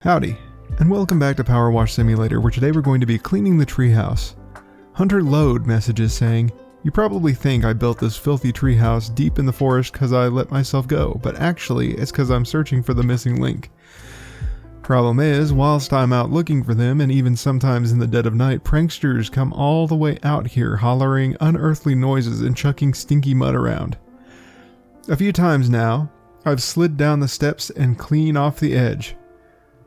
Howdy, and welcome back to PowerWash Simulator, where today we're going to be cleaning the treehouse. Hunter Lode messages saying, "You probably think I built this filthy treehouse deep in the forest because I let myself go, but actually it's because I'm searching for the missing link. Problem is, whilst I'm out looking for them, and even sometimes in the dead of night, pranksters come all the way out here hollering unearthly noises and chucking stinky mud around. A few times now, I've slid down the steps and clean off the edge.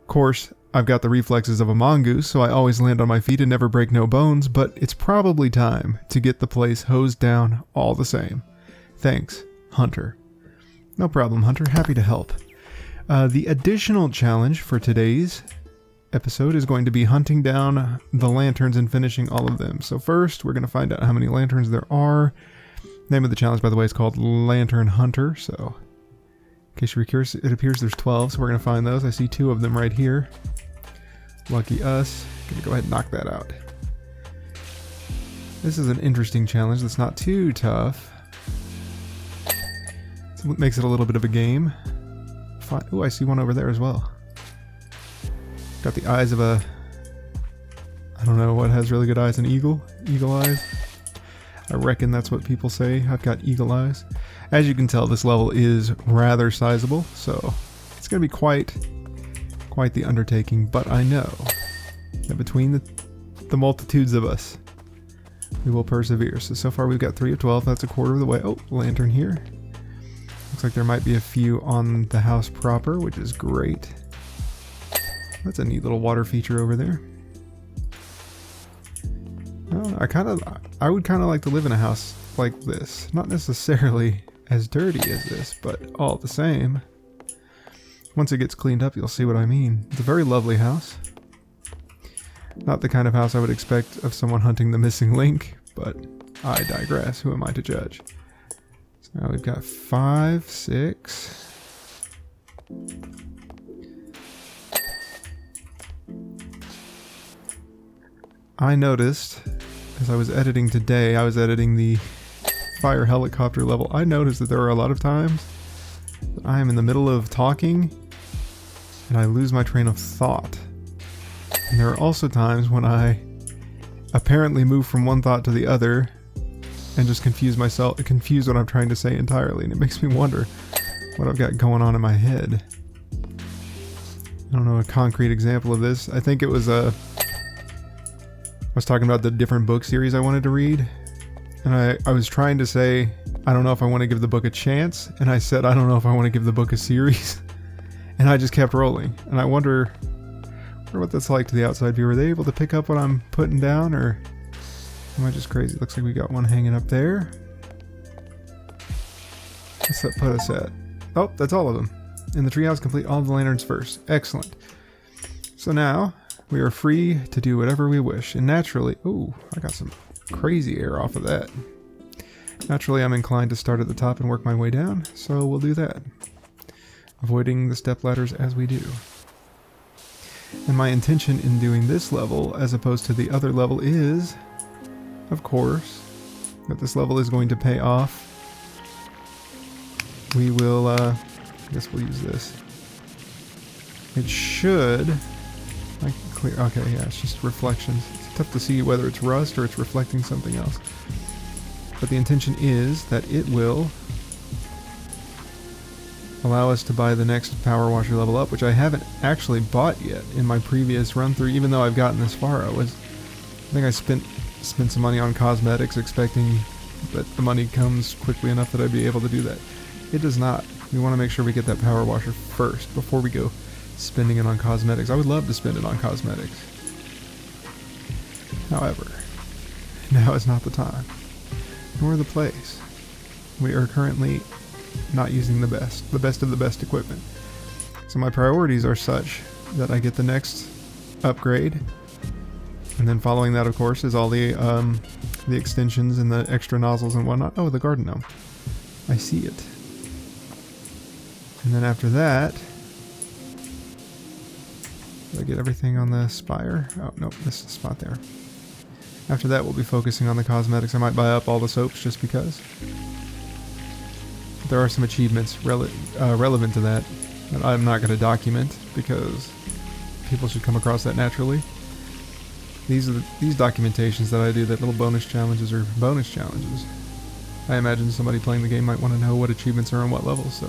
Of course, I've got the reflexes of a mongoose, so I always land on my feet and never break no bones, but it's probably time to get the place hosed down all the same. Thanks, Hunter." No problem, Hunter. Happy to help. The additional challenge for today's episode is going to be hunting down the lanterns and finishing all of them. So first, we're going to find out how many lanterns there are. Name of the challenge, by the way, is called Lantern Hunter, so in case you're curious, it appears there's 12, so we're going to find those. I see 2 of them right here. Lucky us. Going to go ahead and knock that out. This is an interesting challenge that's not too tough. So it makes it a little bit of a game. Oh, I see one over there as well. Got the eyes of a... I don't know what has really good eyes. An eagle? Eagle eyes? I reckon that's what people say. I've got eagle eyes. As you can tell, this level is rather sizable, so it's going to be quite the undertaking, but I know that between the multitudes of us, we will persevere. So far we've got 3 of 12, that's a quarter of the way. Oh, lantern here. Looks like there might be a few on the house proper, which is great. That's a neat little water feature over there. I would kind of like to live in a house like this. Not necessarily as dirty as this, but all the same. Once it gets cleaned up, you'll see what I mean. It's a very lovely house. Not the kind of house I would expect of someone hunting the missing link, but I digress. Who am I to judge? So now we've got 5, 6. I noticed, as I was editing today, I was editing the fire helicopter level. I noticed that there are a lot of times that I am in the middle of talking and I lose my train of thought. And there are also times when I apparently move from one thought to the other and just confuse what I'm trying to say entirely, and it makes me wonder what I've got going on in my head. I don't know a concrete example of this. I think it was I was talking about the different book series I wanted to read, and I was trying to say, I don't know if I want to give the book a chance, and I said, I don't know if I want to give the book a series, and I just kept rolling. And I wonder what that's like to the outside viewer. Are they able to pick up what I'm putting down, or am I just crazy? Looks like we got one hanging up there. What's that put us at? Oh, that's all of them. In the treehouse, complete all of the lanterns first. Excellent. So now we are free to do whatever we wish, and naturally, ooh, I got some crazy air off of that. Naturally, I'm inclined to start at the top and work my way down, so we'll do that, avoiding the step ladders as we do. And my intention in doing this level, as opposed to the other level, is, of course, that this level is going to pay off. We will, I guess we'll use this. It should, like, clear, okay, yeah, it's just reflections. It's tough to see whether it's rust or it's reflecting something else. But the intention is that it will allow us to buy the next power washer level up, which I haven't actually bought yet in my previous run through, even though I've gotten this far. I think I spent some money on cosmetics, expecting that the money comes quickly enough that I'd be able to do that. It does not. We want to make sure we get that power washer first before we go spending it on cosmetics. I would love to spend it on cosmetics. However, now is not the time, nor the place. We are currently not using the best of the best equipment. So my priorities are such that I get the next upgrade, and then following that, of course, is all the extensions and the extra nozzles and whatnot. Oh, the garden gnome. I see it. And then after that, did I get everything on the spire? Oh, no, this is the spot there. After that, we'll be focusing on the cosmetics. I might buy up all the soaps just because. There are some achievements relevant to that I'm not going to document because people should come across that naturally. These documentations that I do, that little bonus challenges are bonus challenges. I imagine somebody playing the game might want to know what achievements are on what levels, so...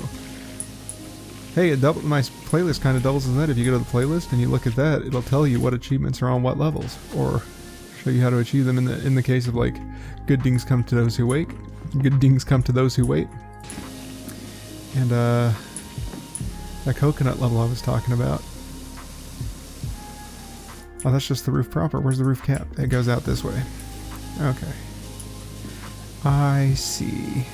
Hey, my playlist kind of doubles as that. If you go to the playlist and you look at that, it'll tell you what achievements are on what levels, or show you how to achieve them in the case of, like, good things come to those who wait. Good things come to those who wait. And, that coconut level I was talking about. Oh, that's just the roof proper. Where's the roof cap? It goes out this way. Okay. I see.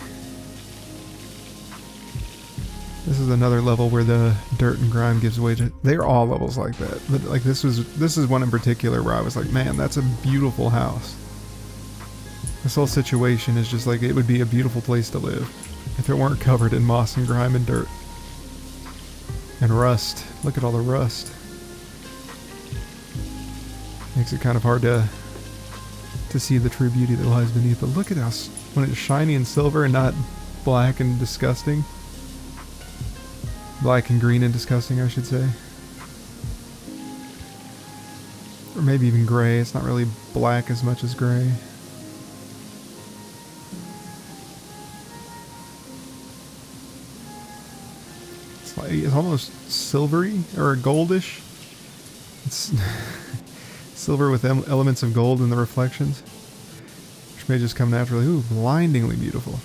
This is another level where the dirt and grime gives way to... They're all levels like that. But like this is one in particular where I was like, man, that's a beautiful house. This whole situation is just like, it would be a beautiful place to live if it weren't covered in moss and grime and dirt. And rust. Look at all the rust. Makes it kind of hard to see the true beauty that lies beneath. But look at how, when it's shiny and silver and not black and disgusting. Black and green and disgusting, I should say. Or maybe even gray. It's not really black as much as gray. It's almost silvery or goldish. It's silver with elements of gold in the reflections, which may just come naturally. Ooh, blindingly beautiful.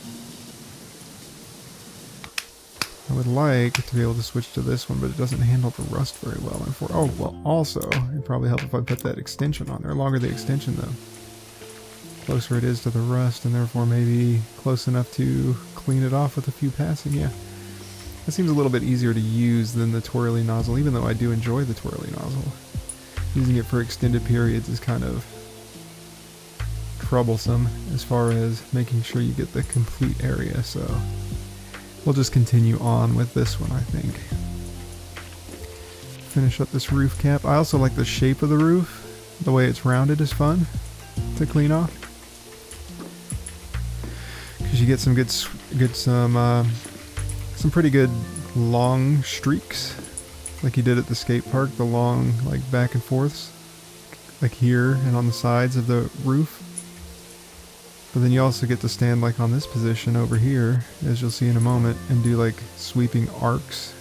I would like to be able to switch to this one, but it doesn't handle the rust very well. Oh, well, also, it'd probably help if I put that extension on there. The longer the extension, though, closer it is to the rust, and therefore maybe close enough to clean it off with a few passing, yeah. That seems a little bit easier to use than the twirly nozzle, even though I do enjoy the twirly nozzle. Using it for extended periods is kind of troublesome as far as making sure you get the complete area, so we'll just continue on with this one, I think. Finish up this roof cap. I also like the shape of the roof. The way it's rounded is fun to clean off. Because you get some some pretty good long streaks, like you did at the skate park, the long, like, back and forths, like here and on the sides of the roof. But then you also get to stand, like, on this position over here, as you'll see in a moment, and do, like, sweeping arcs.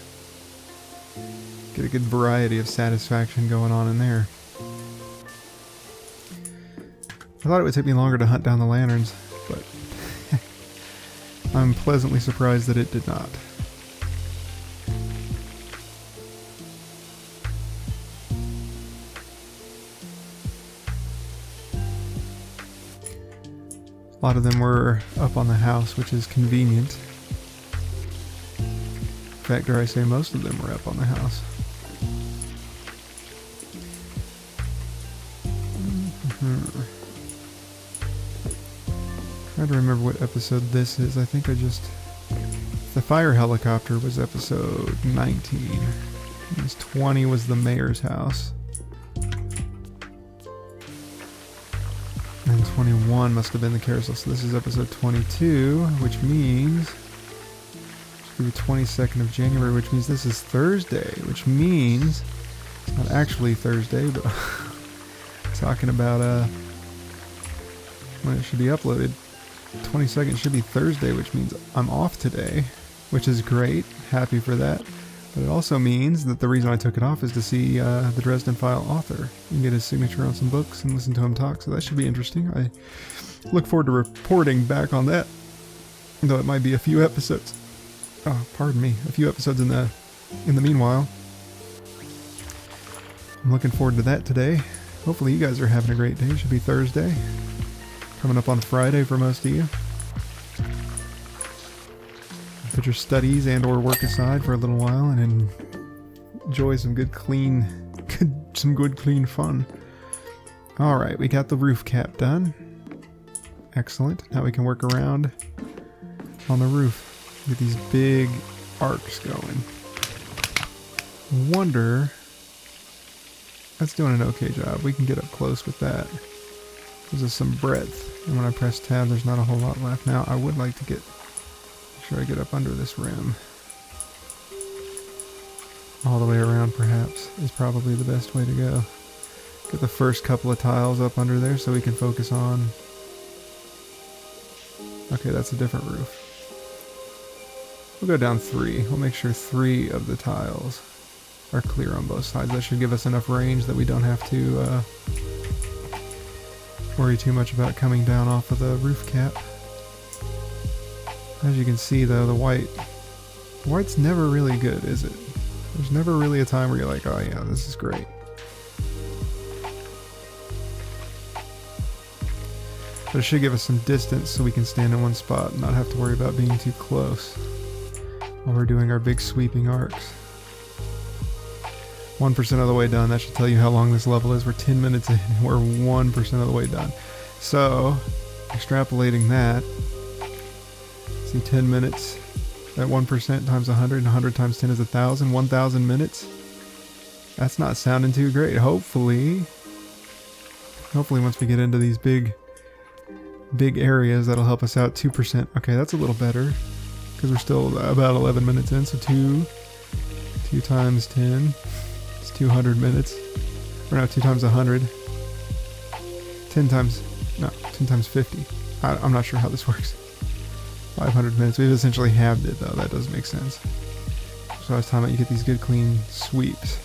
Get a good variety of satisfaction going on in there. I thought it would take me longer to hunt down the lanterns, but I'm pleasantly surprised that it did not. A lot of them were up on the house, which is convenient. In fact, dare I say, most of them were up on the house. Trying to remember what episode this is. I think the fire helicopter was episode 19. And 20 was the mayor's house. And 21 must have been the carousel. So this is episode 22, which means it's the 22nd of January, which means this is Thursday, which means it's not actually Thursday, but talking about when it should be uploaded. 22nd should be Thursday, which means I'm off today, which is great. Happy for that. But it also means that the reason I took it off is to see the Dresden File author and get his signature on some books and listen to him talk. So that should be interesting. I look forward to reporting back on that, though it might be a few episodes. Oh, pardon me, a few episodes in the meanwhile. I'm looking forward to that today. Hopefully you guys are having a great day. It should be Thursday. Coming up on Friday for most of you. Put your studies and or work aside for a little while and enjoy some good clean fun. Alright, we got the roof cap done. Excellent. Now we can work around on the roof. Get these big arcs going. Wonder... That's doing an okay job. We can get up close with that. Gives us some breadth. And when I press tab, there's not a whole lot left. Now, I would like to make sure I get up under this rim. all the way around perhaps is probably the best way to go. Get the first couple of tiles up under there so we can focus on... Okay, that's a different roof. We'll go down 3. We'll make sure 3 of the tiles are clear on both sides. That should give us enough range that we don't have to worry too much about coming down off of the roof cap. As you can see though, the white's never really good, is it? There's never really a time where you're like, oh yeah, this is great. But it should give us some distance so we can stand in one spot and not have to worry about being too close while we're doing our big sweeping arcs. 1% of the way done. That should tell you how long this level is. We're 10 minutes in and we're 1% of the way done. So, extrapolating that, see 10 minutes at 1% times 100, and 100 times 10 is 1,000. 1,000 minutes. That's not sounding too great. Hopefully once we get into these big areas, that'll help us out. 2%. Okay, that's a little better because we're still about 11 minutes in. So 2 times 10 is 200 minutes. Or no, 2 times 100. 10 times 50. I'm not sure how this works. 500 minutes. We've essentially halved it though. That does make sense. So I was talking about you get these good clean sweeps.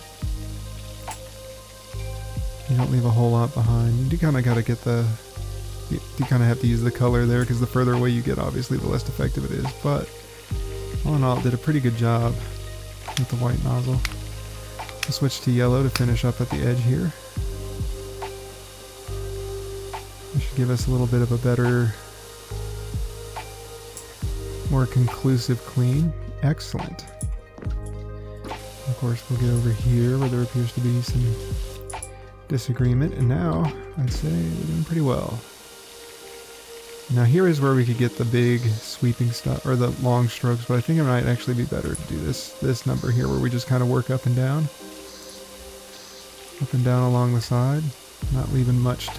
You don't leave a whole lot behind. You do kind of got to get the... You kind of have to use the color there because the further away you get, obviously, the less effective it is. But all in all, it did a pretty good job with the white nozzle. I'll switch to yellow to finish up at the edge here. This should give us a little bit of a better, more conclusive clean. Excellent. Of course, we'll get over here where there appears to be some disagreement, and now I'd say we're doing pretty well. Now here is where we could get the big sweeping stuff, or the long strokes, but I think it might actually be better to do this number here where we just kind of work up and down along the side, not leaving much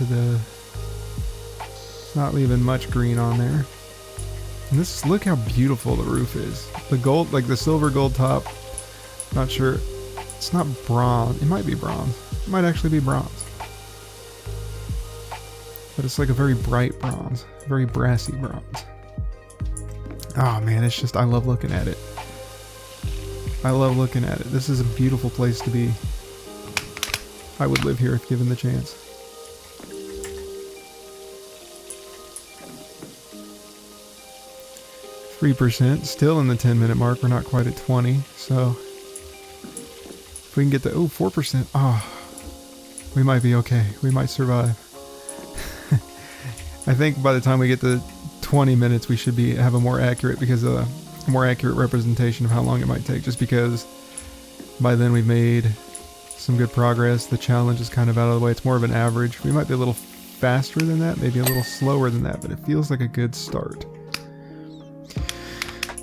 green on there. And this, look how beautiful the roof is. The gold, like the silver gold top, not sure, it's not bronze, it might be bronze, it might actually be bronze. But it's like a very bright bronze, very brassy bronze. Oh man, it's just, I love looking at it. I love looking at it. This is a beautiful place to be. I would live here if given the chance. %, still in the 10-minute mark. We're not quite at 20, so if we can get to 4%, we might be okay. We might survive. I think by the time we get to 20 minutes, we should have a more accurate representation of how long it might take. Just because by then we've made some good progress. The challenge is kind of out of the way. It's more of an average. We might be a little faster than that, maybe a little slower than that, but it feels like a good start.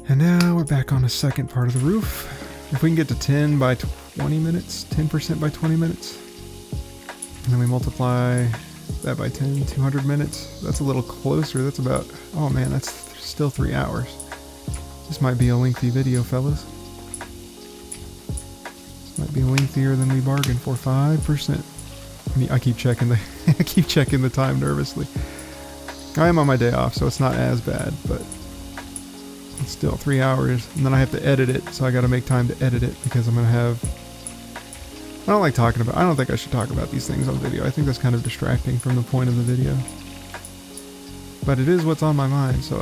And now we're back on the second part of the roof. If we can get to 10 by 20 minutes, 10% by 20 minutes, and then we multiply that by 10, 200 minutes. That's a little closer. That's about, oh man, that's still 3 hours. This might be a lengthy video, fellas. This might be lengthier than we bargained for. 5%. I keep checking the I keep checking the time nervously. I am on my day off, so it's not as bad, but it's still 3 hours. And then I have to edit it, so I got to make time to edit it because I'm gonna have. I don't think I should talk about these things on video. I think that's kind of distracting from the point of the video. But it is what's on my mind, so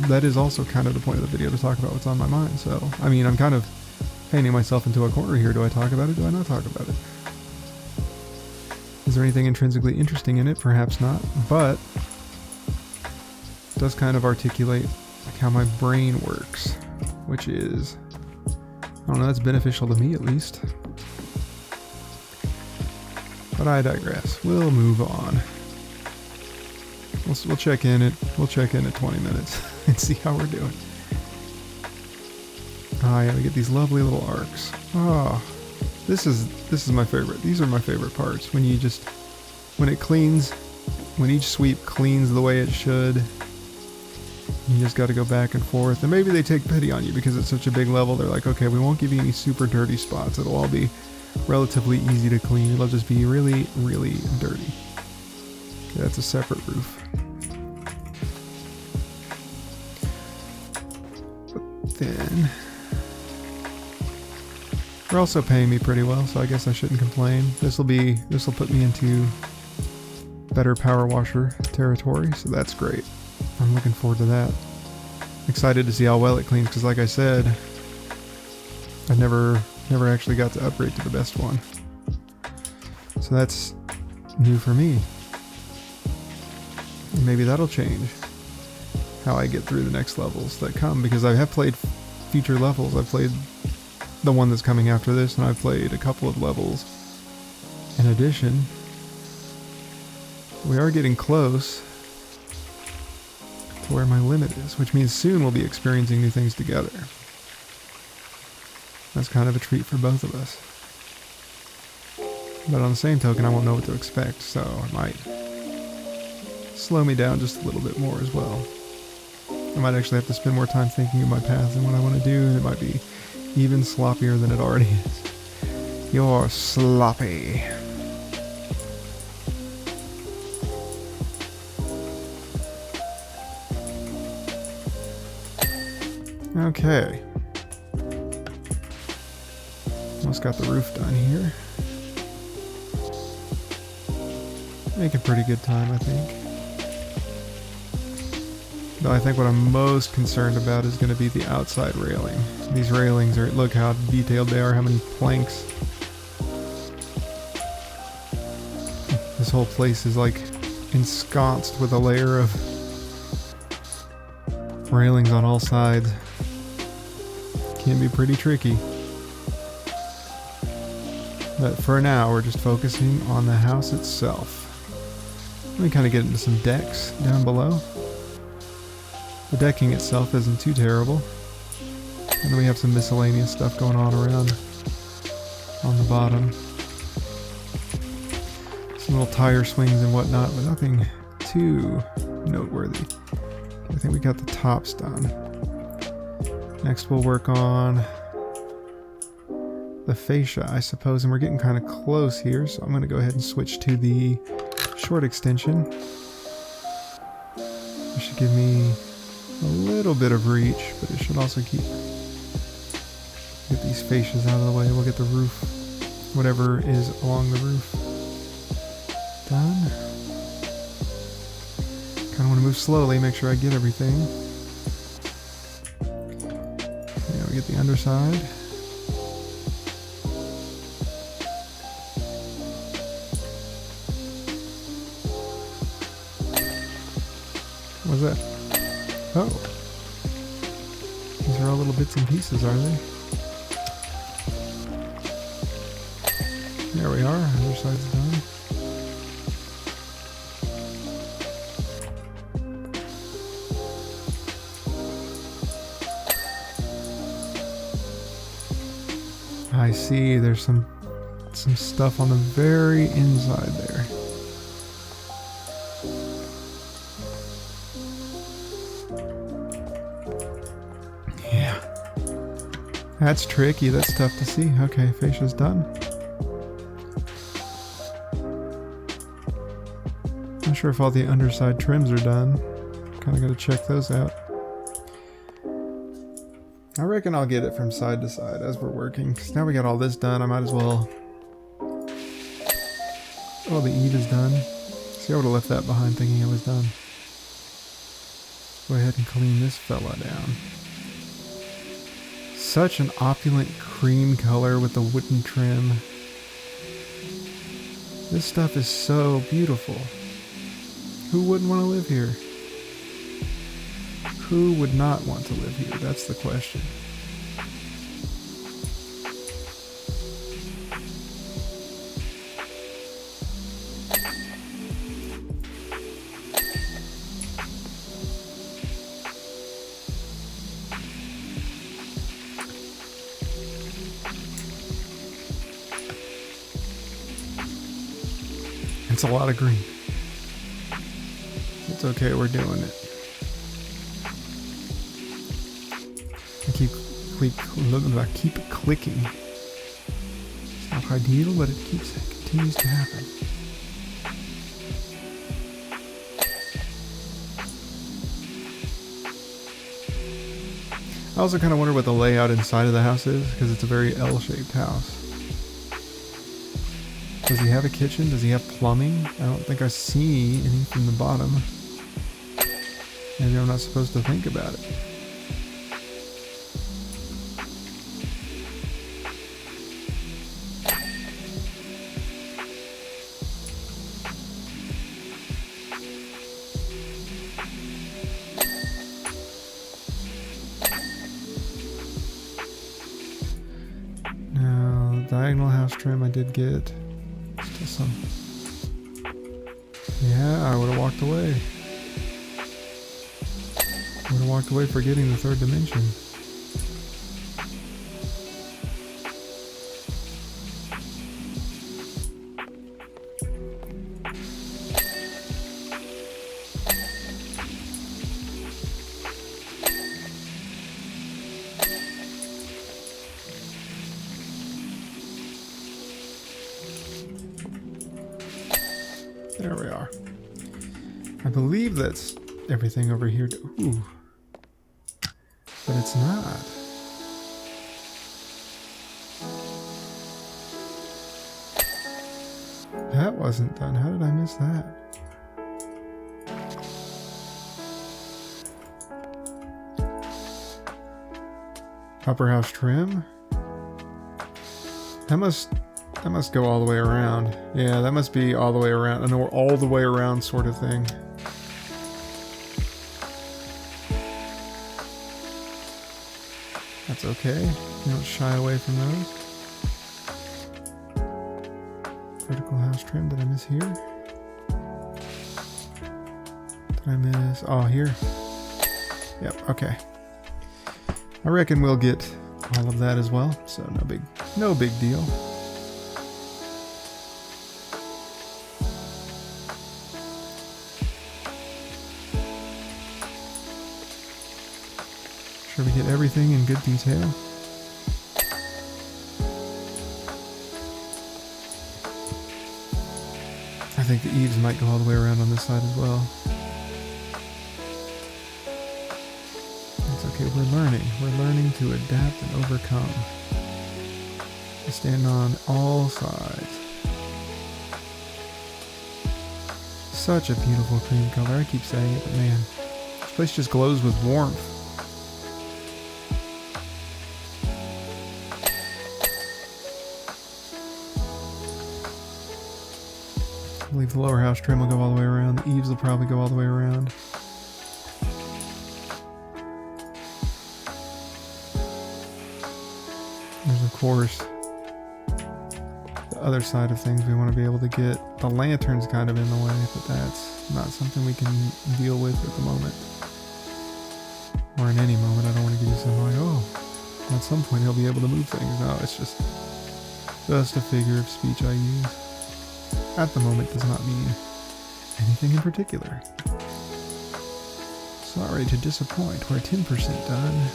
that is also kind of the point of the video, to talk about what's on my mind. So, I mean, I'm kind of painting myself into a corner here. Do I talk about it? Do I not talk about it? Is there anything intrinsically interesting in it? Perhaps not, but it does kind of articulate like how my brain works, which is, I don't know, that's beneficial to me at least. But I digress. We'll move on. We'll check in at 20 minutes and see how we're doing. Oh yeah, we get these lovely little arcs. Oh, this is my favorite. These are my favorite parts. When it cleans, when each sweep cleans the way it should, You just got to go back and forth. And maybe they take pity on you because it's such a big level. They're like, okay, we won't give you any super dirty spots. It'll all be relatively easy to clean. It'll just be really, really dirty. Okay, that's a separate roof. But then... they're also paying me pretty well, so I guess I shouldn't complain. This will put me into better power washer territory, so that's great. I'm looking forward to that. Excited to see how well it cleans, because like I said, I never actually got to upgrade to the best one. So that's new for me. And maybe that'll change how I get through the next levels that come, because I have played future levels. I've played the one that's coming after this, and I've played a couple of levels. In addition, we are getting close to where my limit is, which means soon we'll be experiencing new things together. That's kind of a treat for both of us. But on the same token, I won't know what to expect, so it might slow me down just a little bit more as well. I might actually have to spend more time thinking of my path and what I want to do, and it might be even sloppier than it already is. You're sloppy. Okay. Almost got the roof done here. Making pretty good time, I think. Though I think what I'm most concerned about is going to be the outside railing. These railings are, look how detailed they are, how many planks. This whole place is like ensconced with a layer of railings on all sides. Can be pretty tricky. But for now, we're just focusing on the house itself. Let me kind of get into some decks down below. The decking itself isn't too terrible. And then we have some miscellaneous stuff going on around on the bottom. Some little tire swings and whatnot, but nothing too noteworthy. I think we got the tops done. Next we'll work on the fascia, I suppose, and we're getting kind of close here, so I'm going to go ahead and switch to the short extension. It should give me a little bit of reach, but it should also get these fascias out of the way. We'll get the roof, whatever is along the roof, done. Kind of want to move slowly, make sure I get everything. Yeah, we get the underside. What's that? Oh. These are all little bits and pieces, are they? There we are. Other side's done. I see. There's some stuff on the very inside there. That's tricky, that's tough to see. Okay, fascia's done. Not sure if all the underside trims are done. Kinda gotta check those out. I reckon I'll get it from side to side as we're working, because now we got all this done, I might as well... Oh, the eave is done. See, I would have left that behind thinking it was done. Go ahead and clean this fella down. Such an opulent cream color with the wooden trim. This stuff is so beautiful. Who wouldn't want to live here? Who would not want to live here? That's the question. It's a lot of green. It's okay, we're doing it. If we keep clicking. It's not ideal, but it continues to happen. I also kind of wonder what the layout inside of the house is, because it's a very L-shaped house. Does he have a kitchen? Does he have plumbing? I don't think I see any from the bottom. Maybe I'm not supposed to think about it. Now, diagonal house trim I did get. Still some. Yeah, I would have walked away. Would have walked away forgetting the third dimension. There we are. I believe that's everything over here. Ooh. But it's not. That wasn't done. How did I miss that? Upper house trim? That must go all the way around. Yeah, that must be all the way around. An all the way around sort of thing. That's okay. You don't shy away from those. Vertical house trim. Did I miss here? Did I miss? Oh, here. Yep, okay. I reckon we'll get all of that as well. So no big deal. Sure we get everything in good detail. I think the eaves might go all the way around on this side as well. That's okay, we're learning. We're learning to adapt and overcome. We stand on all sides. Such a beautiful cream color. I keep saying it, but man, this place just glows with warmth. I believe the lower house trim will go all the way around. The eaves will probably go all the way around. There's of course the other side of things we want to be able to get. The lantern's kind of in the way, but that's not something we can deal with at the moment. Or in any moment. I don't want to give you something like, oh, at some point he'll be able to move things. No, it's just a figure of speech I use. At the moment does not mean anything in particular. Sorry to disappoint, we're 10% done.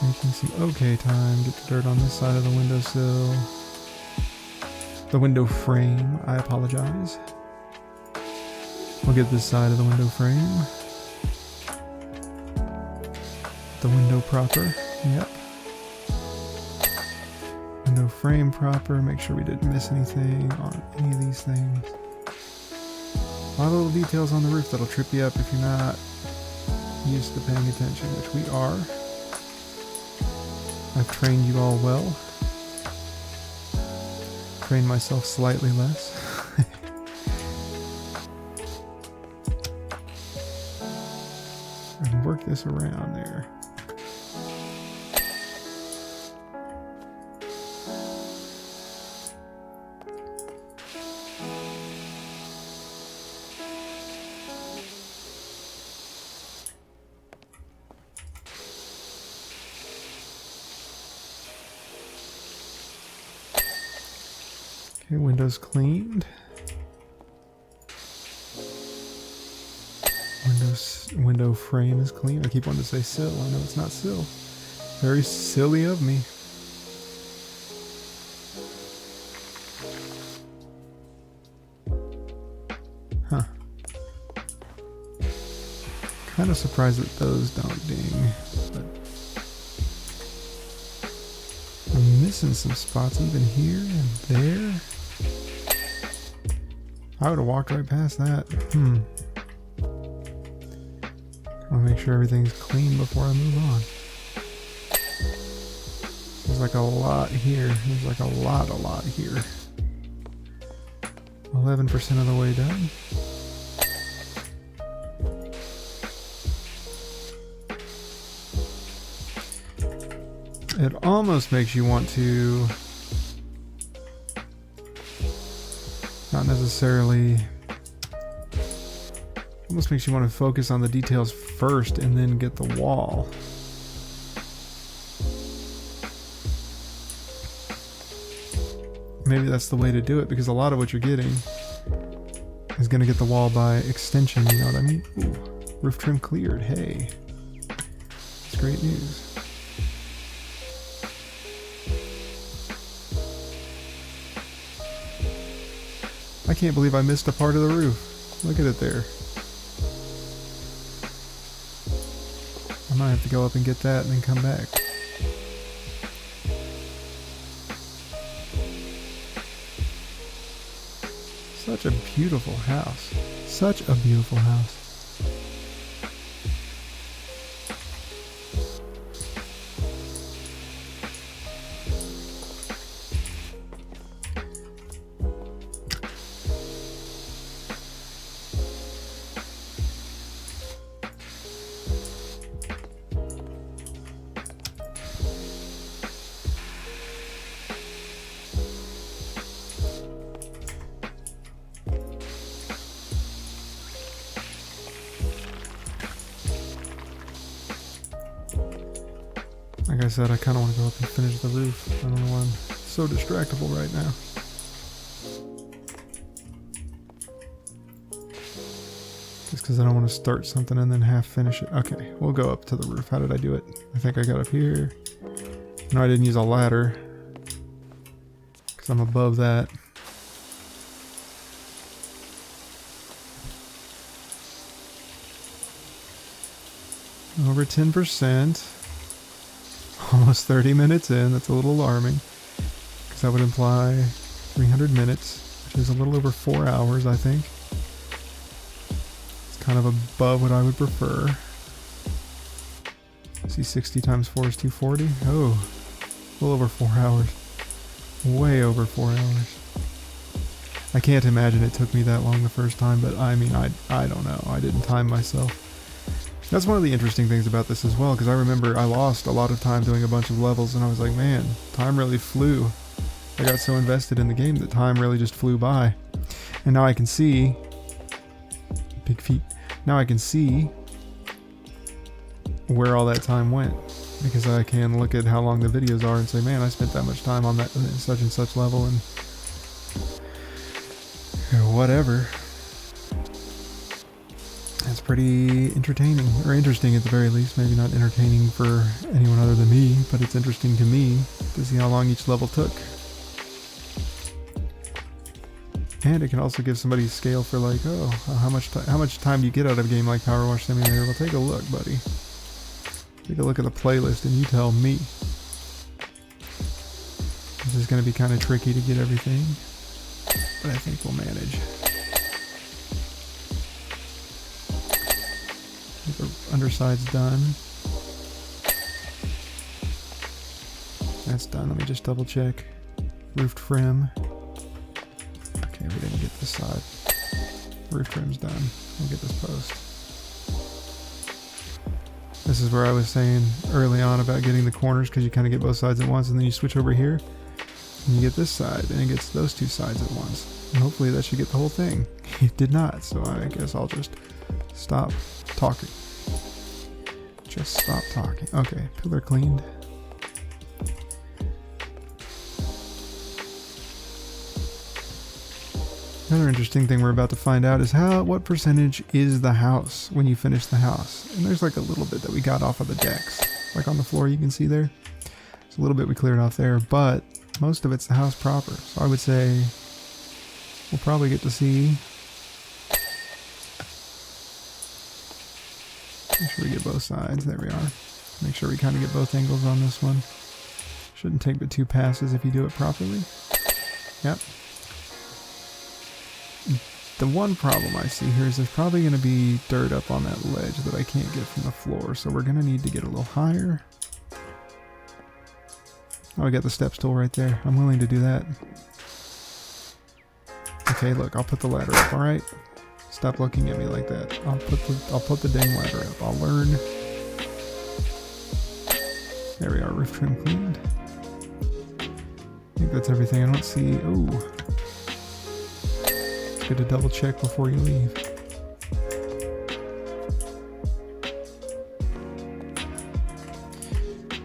Making some okay time, get the dirt on this side of the windowsill. The window frame, I apologize. We'll get this side of the window frame. The window proper, yep. Window frame proper, make sure we didn't miss anything on any of these things. A lot of little details on the roof that'll trip you up if you're not used to paying attention, which we are. I've trained you all well. Trained myself slightly less. I can work this around there. Okay, windows cleaned. window frame is clean. I keep wanting to say sill. I know it's not sill. Very silly of me. Huh. Kind of surprised that those don't ding. But I'm missing some spots even here and there. I would have walked right past that. I'll make sure everything's clean before I move on. There's like a lot here. There's like a lot here. 11% of the way done. It almost makes you want to not necessarily, almost makes you want to focus on the details first and then get the wall. Maybe that's the way to do it, because a lot of what you're getting is going to get the wall by extension, you know what I mean? Ooh, roof trim cleared, hey. That's great news. I can't believe I missed a part of the roof. Look at it there. I might have to go up and get that and then come back. Such a beautiful house. Such a beautiful house. Like I said, I kind of want to go up and finish the roof. I don't know why I'm so distractible right now. Just because I don't want to start something and then half finish it. Okay, we'll go up to the roof. How did I do it? I think I got up here. No, I didn't use a ladder, because I'm above that. Over 10%. Almost 30 minutes in. That's a little alarming, because that would imply 300 minutes, which is a little over 4 hours, I think. It's kind of above what I would prefer. See, 60 times 4 is 240. Oh, a little over 4 hours. Way over 4 hours. I can't imagine it took me that long the first time, but I mean, I don't know. I didn't time myself. That's one of the interesting things about this as well, because I remember I lost a lot of time doing a bunch of levels, and I was like, man, time really flew. I got so invested in the game that time really just flew by. And now I can see, big feet, now I can see where all that time went, because I can look at how long the videos are and say, man, I spent that much time on that such and such level, and whatever. It's pretty entertaining, or interesting at the very least. Maybe not entertaining for anyone other than me, but it's interesting to me to see how long each level took. And it can also give somebody a scale for like, oh, how much time do you get out of a game like PowerWash Simulator? Well, take a look, buddy. Take a look at the playlist and you tell me. This is going to be kind of tricky to get everything, but I think we'll manage. The underside's done. That's done. Let me just double check. Roof trim. Okay, we didn't get this side. Roof trim's done. We'll get this post. This is where I was saying early on about getting the corners, because you kind of get both sides at once, and then you switch over here and you get this side, and it gets those two sides at once. And hopefully that should get the whole thing. It did not, so I guess I'll just stop talking. Just stop talking. Okay, pillar cleaned. Another interesting thing we're about to find out is what percentage is the house when you finish the house. And there's like a little bit that we got off of the decks. Like on the floor you can see there. There's a little bit we cleared off there, but most of it's the house proper. So I would say we'll probably get to see. Make sure we get both sides. There we are. Make sure we kind of get both angles on this one. Shouldn't take but 2 passes if you do it properly. Yep. The one problem I see here is there's probably going to be dirt up on that ledge that I can't get from the floor, so we're going to need to get a little higher. Oh, I got the steps tool right there. I'm willing to do that. Okay, look, I'll put the ladder up, alright? Stop looking at me like that. I'll put the dang ladder up. I'll learn. There we are, roof trim cleaned. I think that's everything. I don't see... Ooh. It's good to double check before you leave.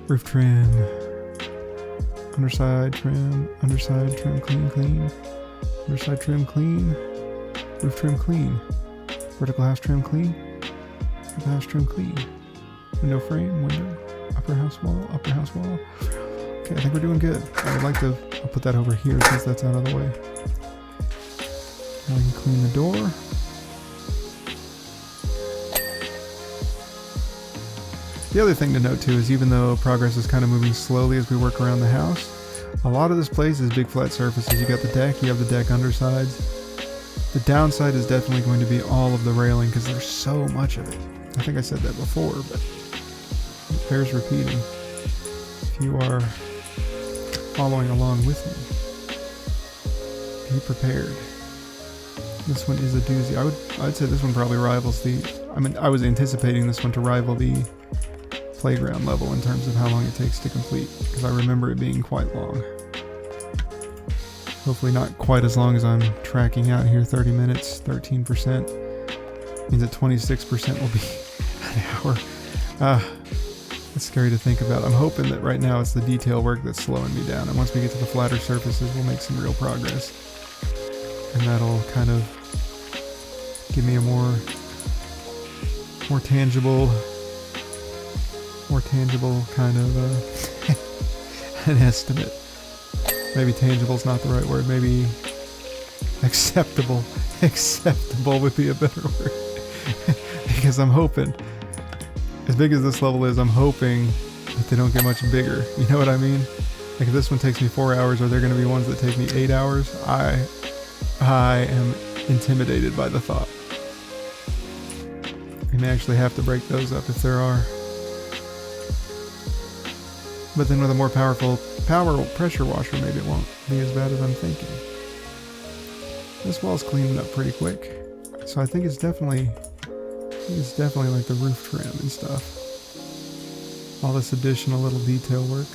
Roof trim. Underside trim clean, clean. Underside trim clean. Roof trim clean. Vertical house trim clean. Vertical house trim clean. Window frame, window. Upper house wall, upper house wall. Okay, I think we're doing good. I would like to... I'll put that over here since that's out of the way. Now we can clean the door. The other thing to note too is even though progress is kind of moving slowly as we work around the house, a lot of this place is big flat surfaces. You got the deck, you have the deck undersides. The downside is definitely going to be all of the railing because there's so much of it. I think I said that before, but it bears repeating. If you are following along with me, be prepared. This one is a doozy. I'd say this one probably rivals the... I mean, I was anticipating this one to rival the playground level in terms of how long it takes to complete, because I remember it being quite long. Hopefully not quite as long as I'm tracking out here. 30 minutes, 13%. Means that 26% will be an hour. It's scary to think about. I'm hoping that right now it's the detail work that's slowing me down, and once we get to the flatter surfaces we'll make some real progress. And that'll kind of give me a more tangible kind of an estimate. Maybe tangible is not the right word. Maybe acceptable. Acceptable would be a better word. Because I'm hoping, as big as this level is, I'm hoping that they don't get much bigger. You know what I mean? Like if this one takes me 4 hours, are there going to be ones that take me 8 hours? I am intimidated by the thought. We may actually have to break those up if there are. But then with a more powerful pressure washer, maybe it won't be as bad as I'm thinking. This wall's cleaning up pretty quick. So I think it's definitely like the roof trim and stuff. All this additional little detail work.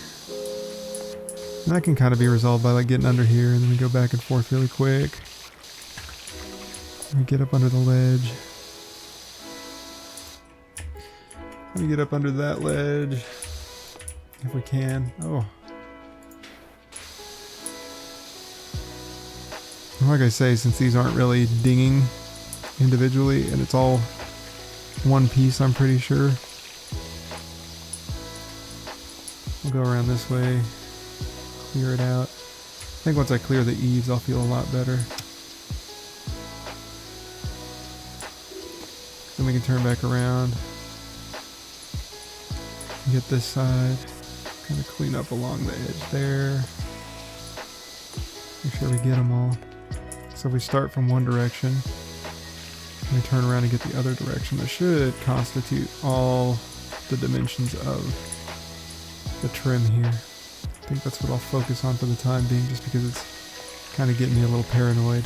And that can kind of be resolved by like getting under here and then we go back and forth really quick. Let me get up under the ledge. Let me get up under that ledge. If we can. Oh. Like I say, since these aren't really dinging individually and it's all one piece, I'm pretty sure. We'll go around this way, clear it out. I think once I clear the eaves, I'll feel a lot better. Then we can turn back around. Get this side. Kind of clean up along the edge there. Make sure we get them all. So if we start from one direction, and we turn around and get the other direction, that should constitute all the dimensions of the trim here. I think that's what I'll focus on for the time being, just because it's kind of getting me a little paranoid.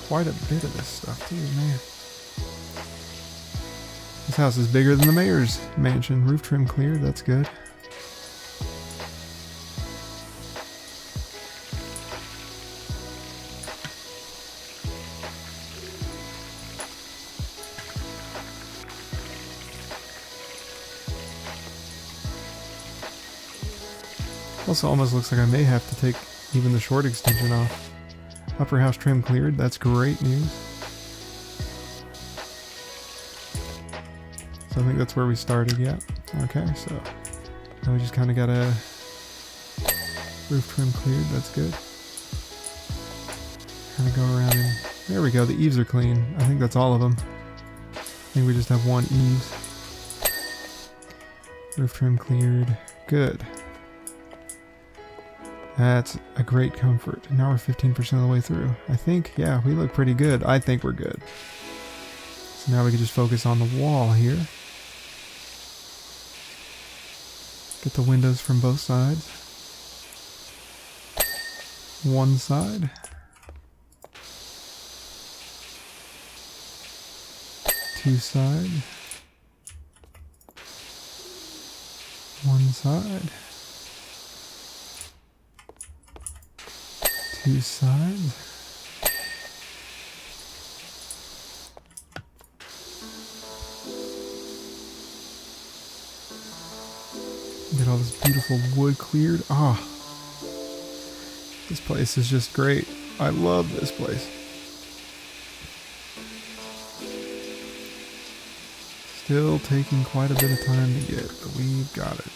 Quite a bit of this stuff too, man. This house is bigger than the mayor's mansion. Roof trim cleared, that's good. Also almost looks like I may have to take even the short extension off. Upper house trim cleared, that's great news. So I think that's where we started, yeah. Okay, so now we just kind of got a roof trim cleared, that's good. Kind of go around and, there we go, the eaves are clean. I think that's all of them. I think we just have one eaves. Roof trim cleared, good. That's a great comfort. Now we're 15% of the way through. I think, yeah, we look pretty good. I think we're good. So now we can just focus on the wall here. Get the windows from both sides. One side. Two sides. One side. Two sides. Get all this beautiful wood cleared. Ah, this place is just great. I love this place. Still taking quite a bit of time to get, but we've got it.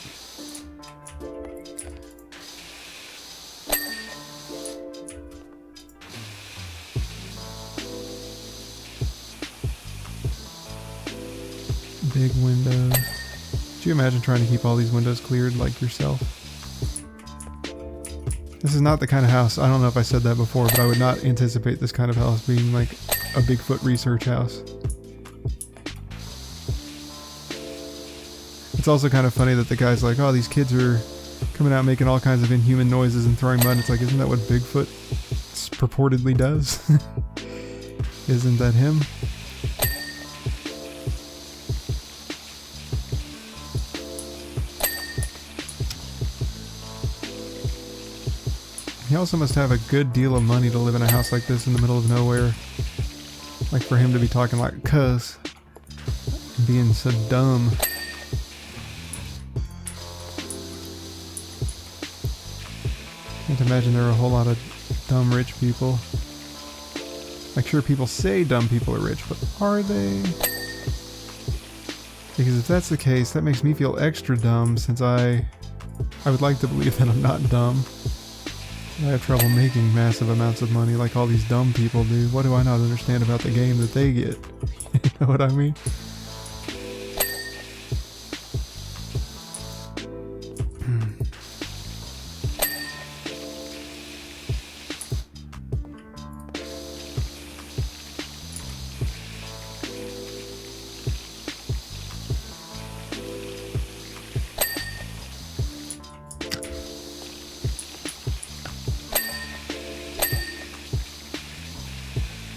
Big windows. Could you imagine trying to keep all these windows cleared like yourself? This is not the kind of house, I don't know if I said that before, but I would not anticipate this kind of house being like a Bigfoot research house. It's also kind of funny that the guy's like, oh, these kids are coming out making all kinds of inhuman noises and throwing mud. It's like, isn't that what Bigfoot purportedly does? Isn't that him? He also must have a good deal of money to live in a house like this in the middle of nowhere. Like for him to be talking like cuss and being so dumb. Can't imagine there are a whole lot of dumb rich people. Like sure, people say dumb people are rich, but are they? Because if that's the case, that makes me feel extra dumb since I would like to believe that I'm not dumb. I have trouble making massive amounts of money like all these dumb people do. What do I not understand about the game that they get? You know what I mean?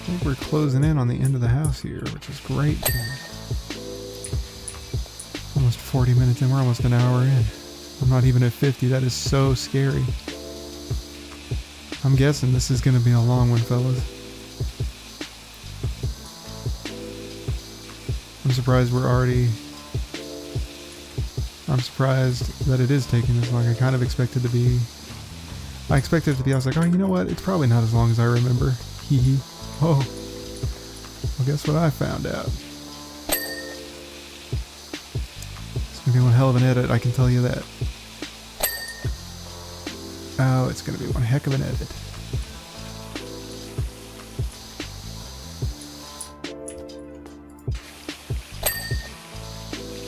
I think we're closing in on the end of the house here, which is great. Almost 40 minutes in, we're almost an hour in. I'm not even at 50, that is so scary. I'm guessing this is going to be a long one, fellas. I'm surprised I'm surprised that it is taking this long. I kind of expected to be... I expected it to be, I was like, oh, you know what? It's probably not as long as I remember. Hee hee. Oh, well, guess what I found out? It's gonna be one hell of an edit, I can tell you that. Oh, it's gonna be one heck of an edit.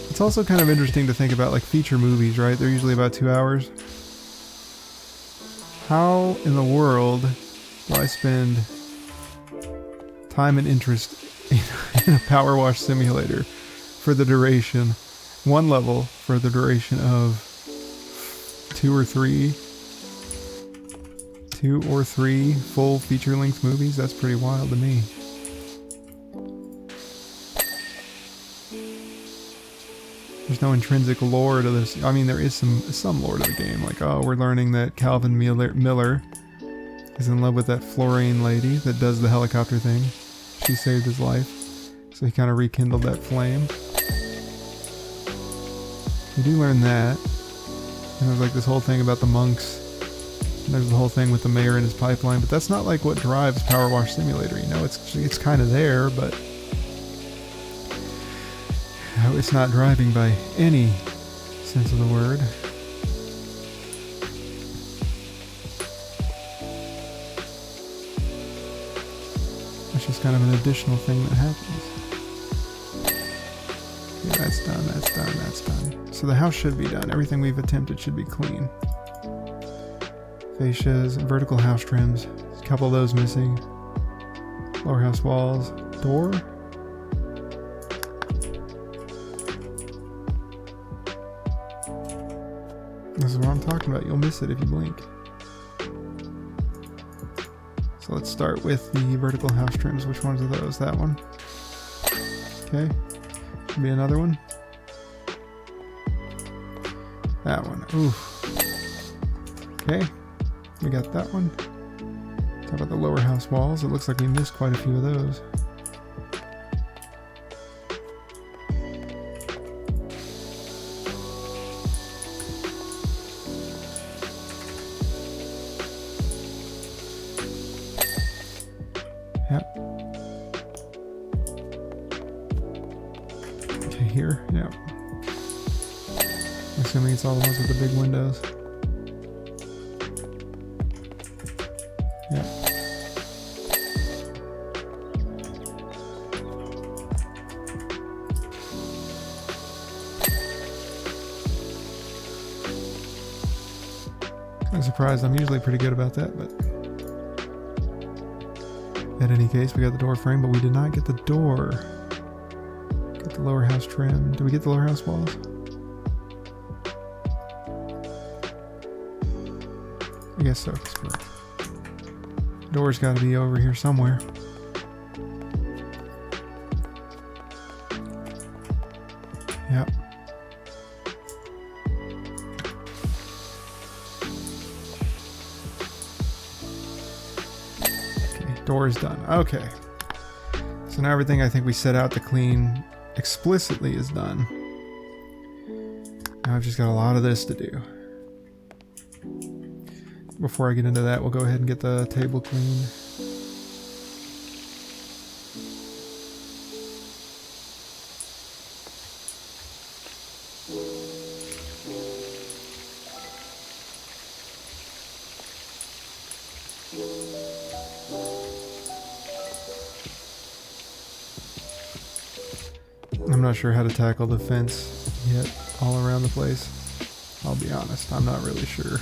It's also kind of interesting to think about like feature movies, right? They're usually about 2 hours. How in the world do I spend time and interest in a PowerWash Simulator for the duration, one level for the duration of 2 or 3 full feature-length movies? That's pretty wild to me. There's no intrinsic lore to this. I mean, there is some lore to the game, like, oh, we're learning that Calvin Miller is in love with that Florine lady that does the helicopter thing. She saved his life, so he kind of rekindled that flame. We do learn that. And there's like this whole thing about the monks. And there's the whole thing with the mayor and his pipeline, but that's not like what drives PowerWash Simulator, you know? It's kind of there, but it's not driving by any sense of the word. It's just kind of an additional thing that happens. Okay, that's done, that's done, that's done. So the house should be done. Everything we've attempted should be clean. Fascias, vertical house trims. A couple of those missing. Lower house walls. Door. This is what I'm talking about. You'll miss it if you blink. So let's start with the vertical house trims. Which ones are those? That one. Okay. Should be another one. That one. Ooh. Okay. We got that one. Talk about the lower house walls. It looks like we missed quite a few of those. Yep. Okay, here. Yep. Assuming it's all the ones with the big windows. Yep. Kind of surprised. I'm usually pretty good about that, but in any case, we got the door frame, but we did not get the door. Got the lower house trim. Did we get the lower house walls? I guess so. Door's got to be over here somewhere. Yep. Okay, door is done. Okay. So now everything I think we set out to clean explicitly is done. Now I've just got a lot of this to do. Before I get into that, we'll go ahead and get the table cleaned. I'm not sure how to tackle the fence yet all around the place. I'll be honest, I'm not really sure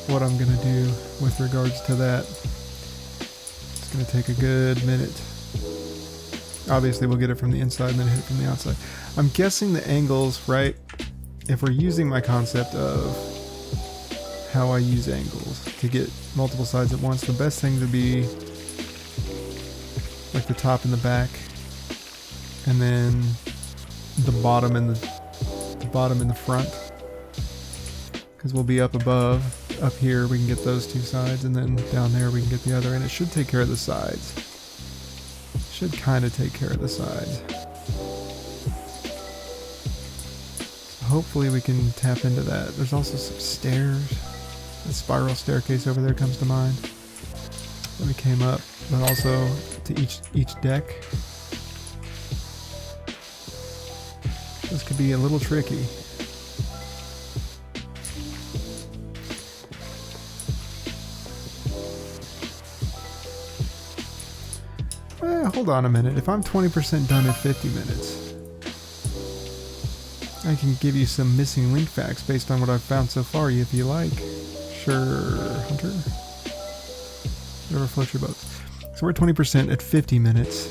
what I'm gonna do with regards to that. It's gonna take a good minute. Obviously we'll get it from the inside and then hit it from the outside. I'm guessing the angles, right? If we're using my concept of how I use angles to get multiple sides at once, the best thing to be like the top and the back, and then the bottom and the front, because we'll be up above. Up here we can get those two sides, and then down there we can get the other, and it should take care of the sides. Should kind of take care of the sides. So hopefully we can tap into that. There's also some stairs. The spiral staircase over there comes to mind that we came up, but also to each deck. This could be a little tricky. Hold on a minute. If I'm 20% done at 50 minutes, I can give you some missing link facts based on what I've found so far, if you like. Sure, Hunter. Whatever floats your boats. So we're 20% at 50 minutes.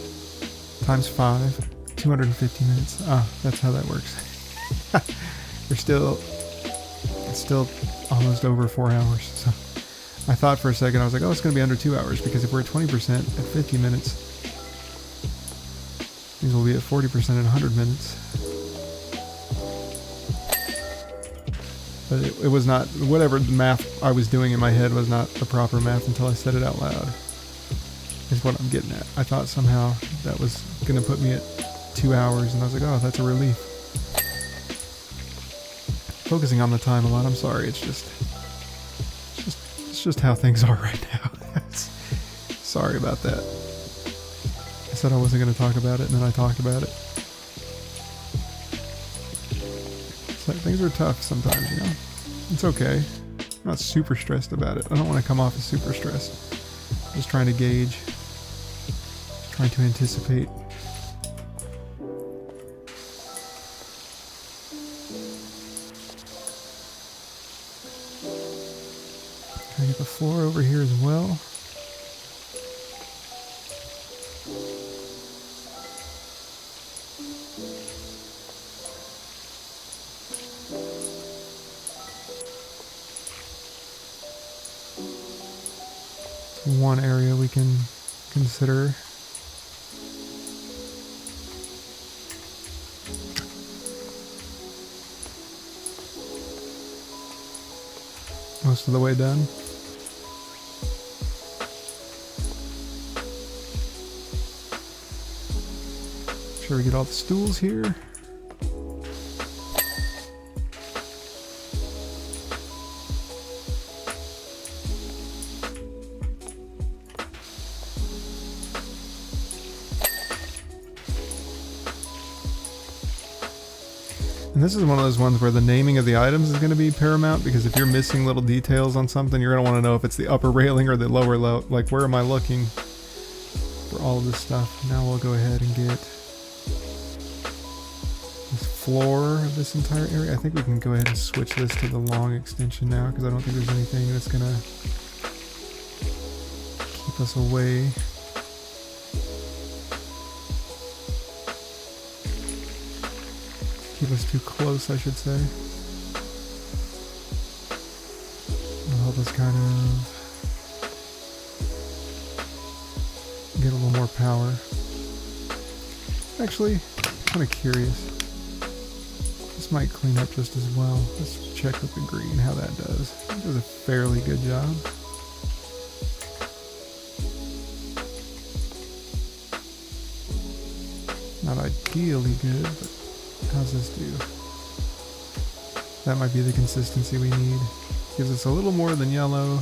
Times 5. 250 minutes. Ah, that's how that works. It's still almost over 4 hours. So I thought for a second, I was like, oh, it's going to be under 2 hours, because if we're at 20% at 50 minutes, means we'll be at 40% in 100 minutes. But it was not, whatever math I was doing in my head was not the proper math until I said it out loud, is what I'm getting at. I thought somehow that was going to put me at 2 hours, and I was like, oh, that's a relief. focusing on the time a lot. I'm sorry. It's just how things are right now. Sorry about that. I said I wasn't going to talk about it, and then I talked about it. It's like things are tough sometimes, you know? It's okay. I'm not super stressed about it. I don't want to come off as super stressed. Just trying to gauge. Trying to anticipate. Trying to get the floor over here as well. One area we can consider. Most of the way done. Make sure we get all the stools here. And this is one of those ones where the naming of the items is going to be paramount, because if you're missing little details on something, you're going to want to know if it's the upper railing or the lower like where am I looking for all of this stuff. Now we'll go ahead and get this floor of this entire area. I think we can go ahead and switch this to the long extension now, because I don't think there's anything that's going to keep us away. Keep us too close, I should say. It'll help us kind of get a little more power. Actually, I'm kind of curious. This might clean up just as well. Let's check with the green how that does. It does a fairly good job. Not ideally good, but how's this do? That might be the consistency we need. Gives us a little more than yellow,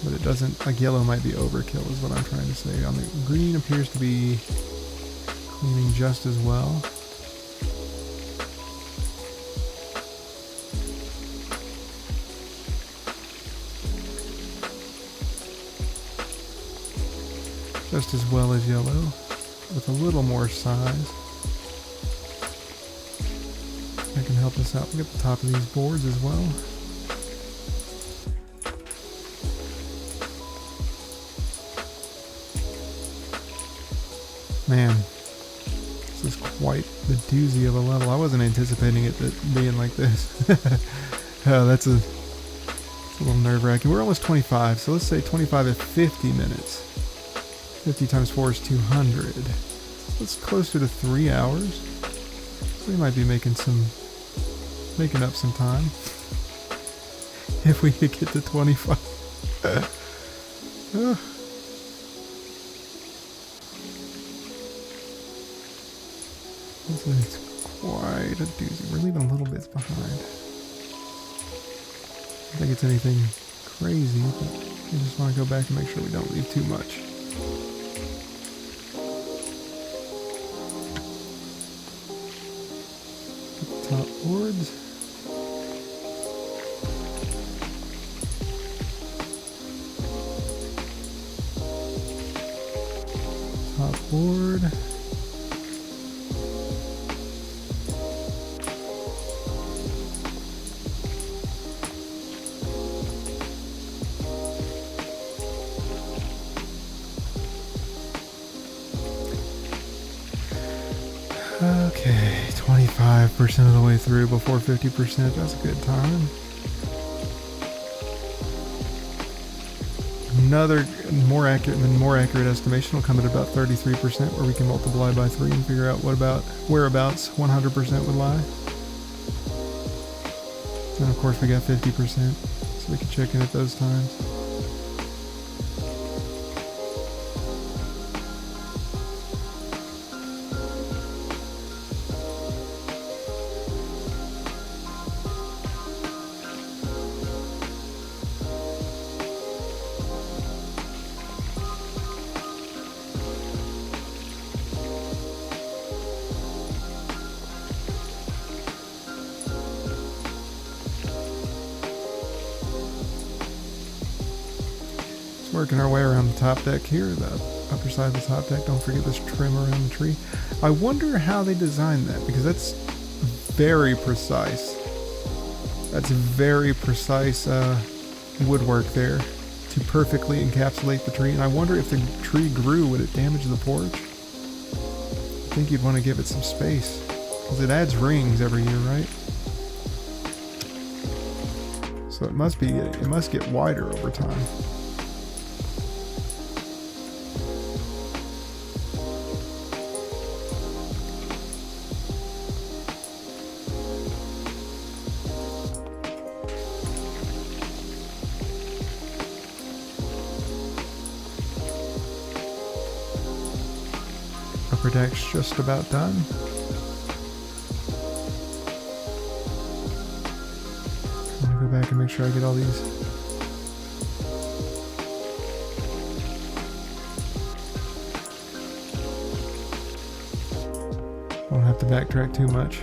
but it doesn't, like yellow might be overkill is what I'm trying to say. On the green appears to be cleaning just as well. Just as well as yellow, with a little more size. That can help us out. We'll get the top of these boards as well. Man, this is quite the doozy of a level. I wasn't anticipating it being like this. That's a little nerve-wracking. We're almost 25, so let's say 25 at 50 minutes. 50 times 4 is 200. That's closer to 3 hours. So we might be making up some time. If we could get to 25. It's quite a doozy. We're leaving a little bits behind. I don't think it's anything crazy, but we just want to go back and make sure we don't leave too much. Top boards. Top board. Okay, 25% of the way through before 50%. That's a good time. Another more accurate estimation will come at about 33%, where we can multiply by 3 and figure out whereabouts 100% would lie. And of course we got 50%, so we can check in at those times. Working our way around the top deck here, the upper side of the top deck. Don't forget this trim around the tree. I wonder how they designed that, because that's very precise. That's very precise woodwork there to perfectly encapsulate the tree. And I wonder if the tree grew, would it damage the porch? I think you'd want to give it some space, because it adds rings every year, right? So it must get wider over time. Upper deck's just about done. I'm gonna go back and make sure I get all these. Won't have to backtrack too much.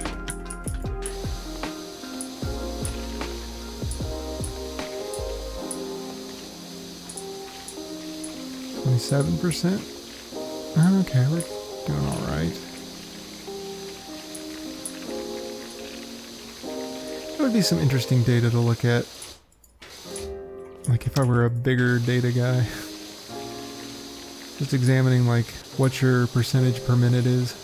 %. Okay, we're doing all right. That would be some interesting data to look at. Like if I were a bigger data guy. Just examining like what your percentage per minute is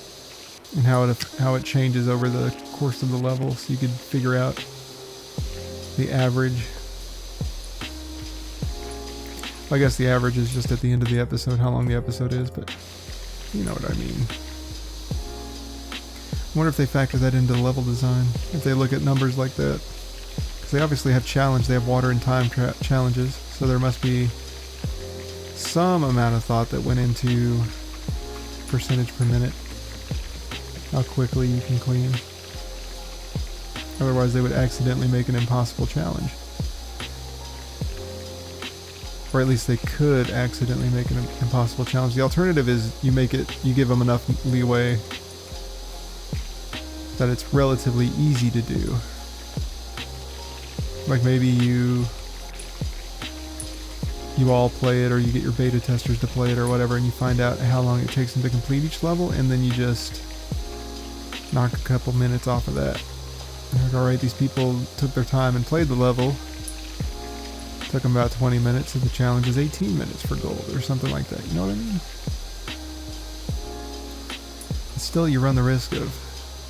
and how it changes over the course of the level, so you could figure out the average. I guess the average is just at the end of the episode, how long the episode is, but you know what I mean. I wonder if they factor that into the level design, if they look at numbers like that. Because they obviously have they have water and time challenges, so there must be some amount of thought that went into percentage per minute, how quickly you can clean. Otherwise they would accidentally make an impossible challenge. Or at least they could accidentally make an impossible challenge. The alternative is you give them enough leeway that it's relatively easy to do. Like maybe you all play it, or you get your beta testers to play it or whatever, and you find out how long it takes them to complete each level, and then you just knock a couple minutes off of that. You're like, alright, these people took their time and played the level. Took them about 20 minutes, and the challenge is 18 minutes for gold, or something like that. You know what I mean? But still, you run the risk of,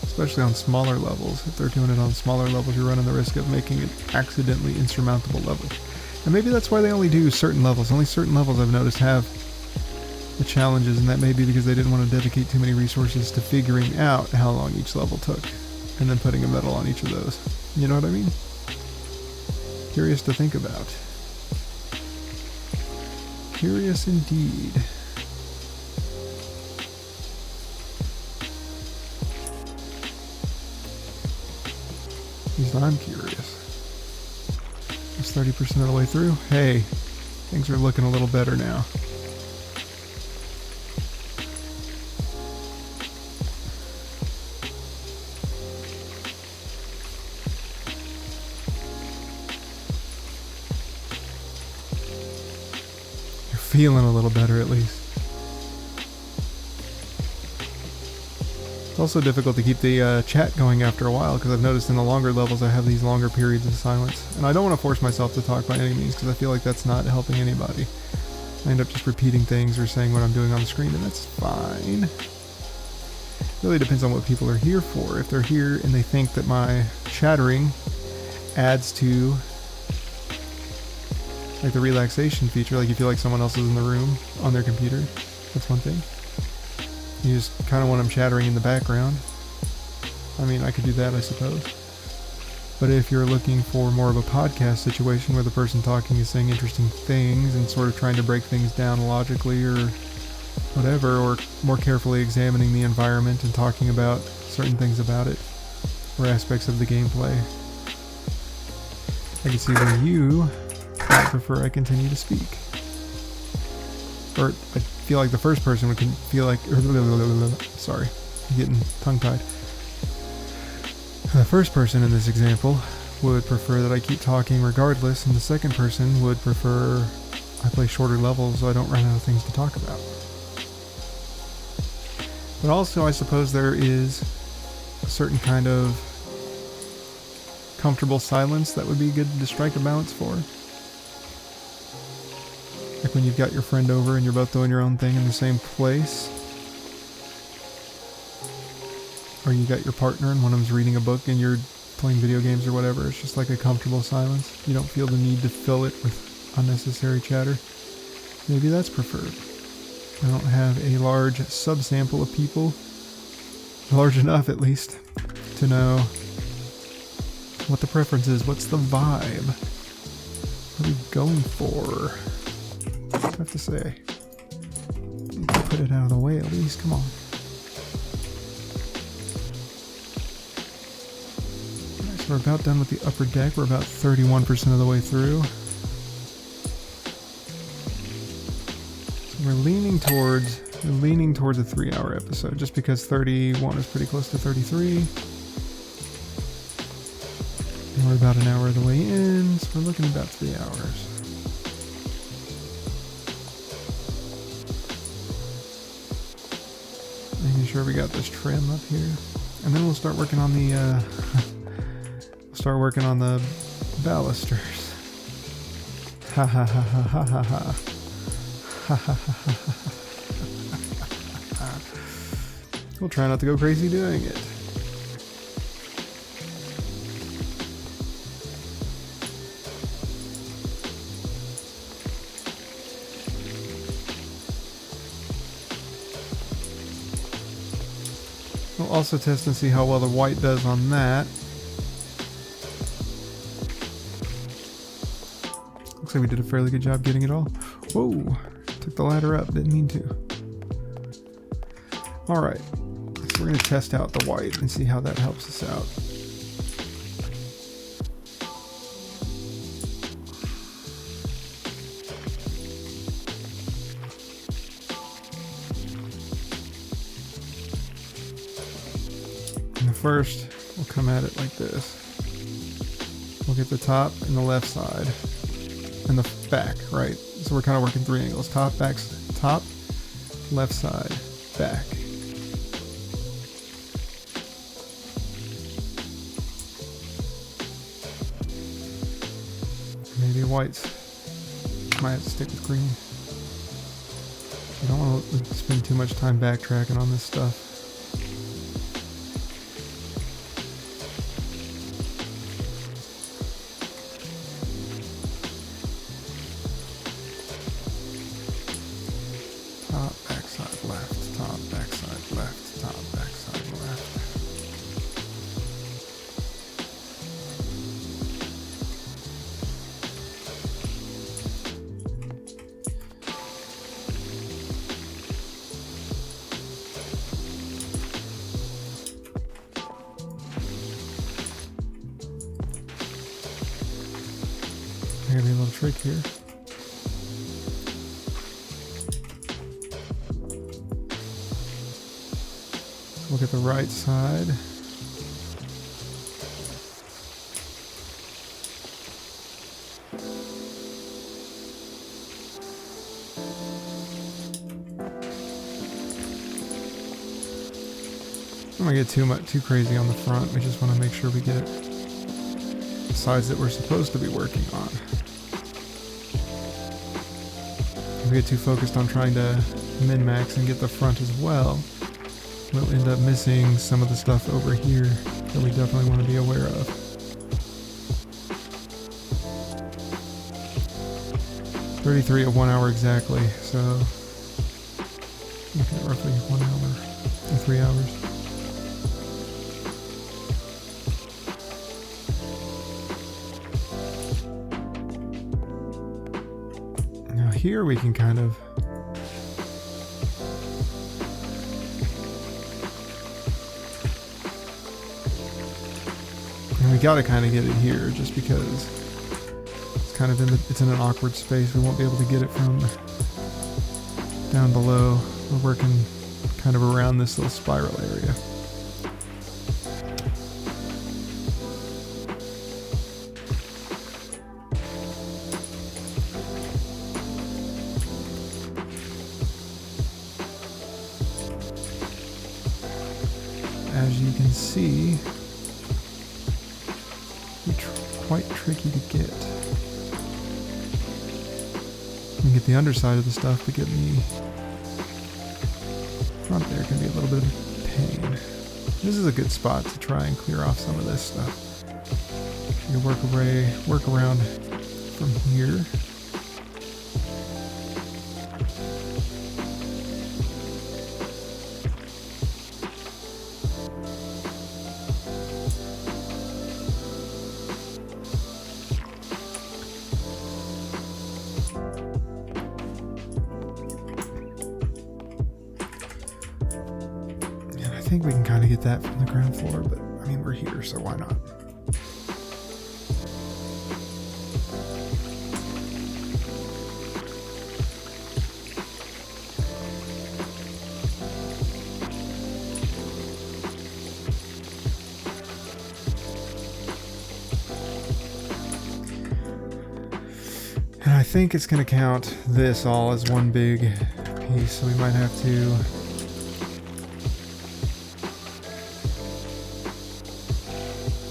especially on smaller levels, if they're doing it on smaller levels, you're running the risk of making it accidentally insurmountable level. And maybe that's why they only do certain levels. Only certain levels I've noticed have the challenges, and that may be because they didn't want to dedicate too many resources to figuring out how long each level took, and then putting a medal on each of those. You know what I mean? Curious to think about. Curious indeed. At least I'm curious. It's 30% of the way through. Hey, things are looking a little better now. Feeling a little better, at least. It's also difficult to keep the chat going after a while, because I've noticed in the longer levels I have these longer periods of silence. And I don't want to force myself to talk by any means, because I feel like that's not helping anybody. I end up just repeating things or saying what I'm doing on the screen, and that's fine. It really depends on what people are here for. If they're here and they think that my chattering adds to like the relaxation feature, like you feel like someone else is in the room on their computer, that's one thing. You just kind of want them chattering in the background. I mean, I could do that, I suppose. But if you're looking for more of a podcast situation where the person talking is saying interesting things and sort of trying to break things down logically or whatever, or more carefully examining the environment and talking about certain things about it, or aspects of the gameplay, I can see where you I prefer I continue to speak. Or I feel like the first person would feel like, sorry, I'm getting tongue-tied. The first person in this example would prefer that I keep talking regardless, and the second person would prefer I play shorter levels so I don't run out of things to talk about. But also, I suppose there is a certain kind of comfortable silence that would be good to strike a balance for. Like when you've got your friend over and you're both doing your own thing in the same place. Or you got your partner and one of them's reading a book and you're playing video games or whatever. It's just like a comfortable silence. You don't feel the need to fill it with unnecessary chatter. Maybe that's preferred. I don't have a large subsample of people, large enough at least, to know what the preference is. What's the vibe? What are we going for? I have to say. Need to put it out of the way at least. Come on. Alright, so we're about done with the upper deck. We're about 31% of the way through. We're leaning towards a 3-hour episode, just because 31 is pretty close to 33. And we're about an hour of the way in, so we're looking at about 3 hours. Making sure we got this trim up here, and then we'll start working on the balusters. Ha ha ha ha ha ha ha. We'll try not to go crazy doing it. We'll also test and see how well the white does on that. Looks like we did a fairly good job getting it all. Whoa! Took the ladder up, didn't mean to. Alright, so we're going to test out the white and see how that helps us out. And first, we'll come at it like this. We'll get the top and the left side. And the back, right? So we're kind of working 3 angles. Top, back, top, left side, back. Maybe whites. Might have to stick with green. I don't want to spend too much time backtracking on this stuff. Maybe a little trick here. Look at the right side. I'm gonna get too crazy on the front. We just want to make sure we get the sides that we're supposed to be working on. If we get too focused on trying to min-max and get the front as well, we'll end up missing some of the stuff over here that we definitely want to be aware of. $33 at 1 hour exactly, so looking at roughly 1 hour and 3 hours. Now here we can kind of we gotta kind of get it here just because it's kind of it's in an awkward space. We won't be able to get it from down below. We're working kind of around this little spiral area. as you can see, it's quite tricky to get. You can get the underside of the stuff, but getting the front there can be a little bit of a pain. This is a good spot to try and clear off some of this stuff. You can work around from here. And I think we can kind of get that from the ground floor, but I mean, we're here, so why not? And I think it's going to count this all as one big piece, so we might have to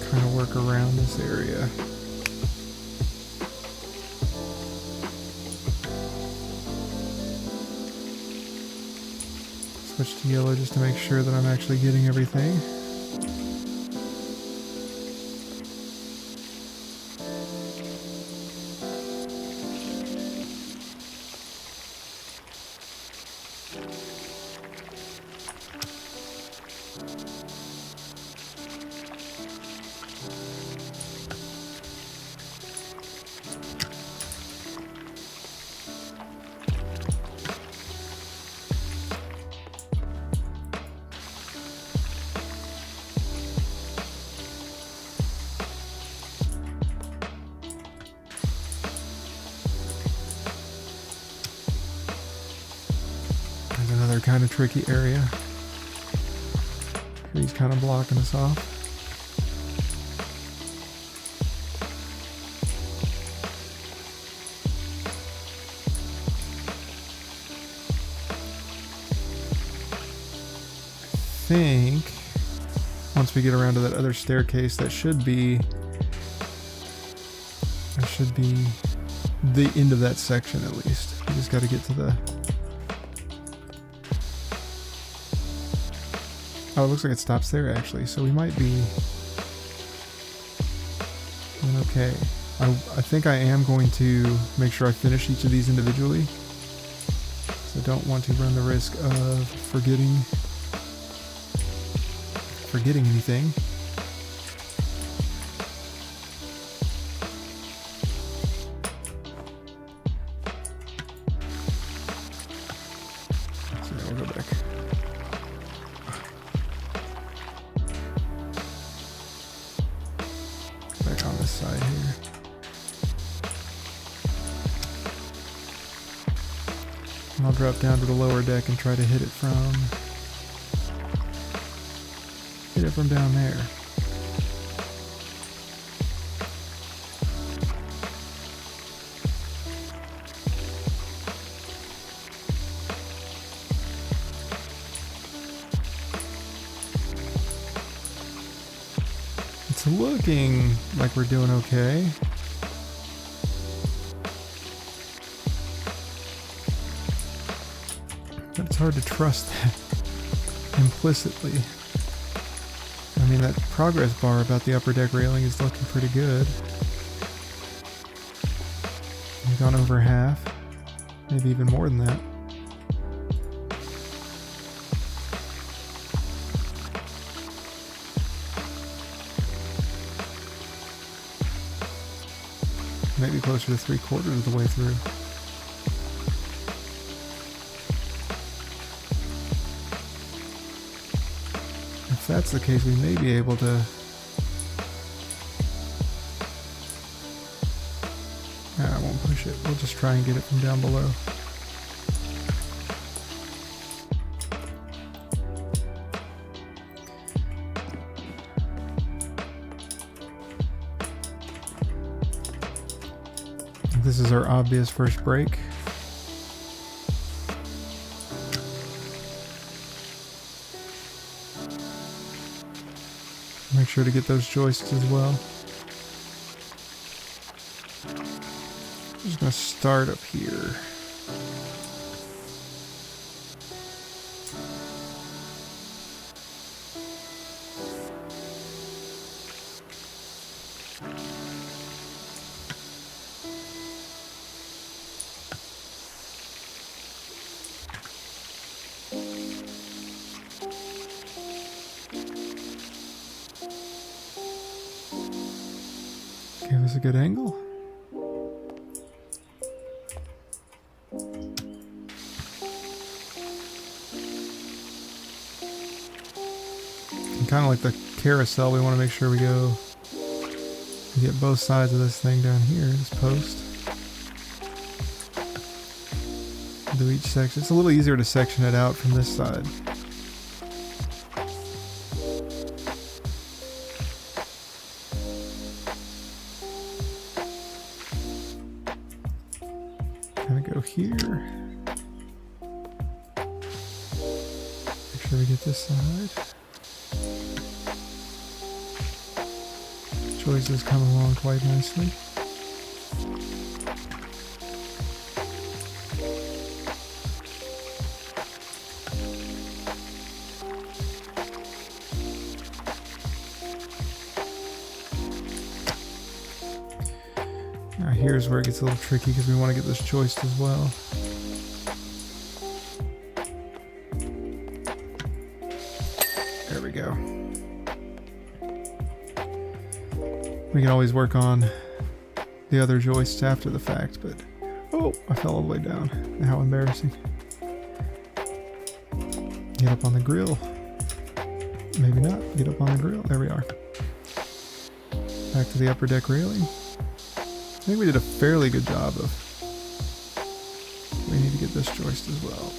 kind of work around this area. Switch to yellow just to make sure that I'm actually getting everything. Another kind of tricky area. Tree's kind of blocking us off. I think once we get around to that other staircase, that should be the end of that section at least. We just got to get to the... Oh, it looks like it stops there actually, so we might be doing okay. I think I am going to make sure I finish each of these individually. So I don't want to run the risk of forgetting anything. So yeah, we'll go back. Back on this side here. And I'll drop down to the lower deck and try to hit it from down there. It's looking like we're doing okay. But it's hard to trust that implicitly. I mean, that progress bar about the upper deck railing is looking pretty good. We've gone over half, maybe even more than that. Maybe closer to 3/4 of the way through. If that's the case, we may be able to... I won't push it. We'll just try and get it from down below. This is our obvious first break. sure to get those joists as well. I'm just going to start up here. Give us a good angle. And kind of like the carousel, we want to make sure we go and get both sides of this thing down here, this post. Do each section. It's a little easier to section it out from this side. Go here. Make sure we get this side. Choices come along quite nicely. Now here's where it gets a little tricky because we want to get this joist as well. There we go. We can always work on the other joists after the fact, but oh, I fell all the way down. How embarrassing. Get up on the grill. Maybe not. Get up on the grill. There we are. Back to the upper deck railing. I think we did a fairly good job of. We need to get this joist as well.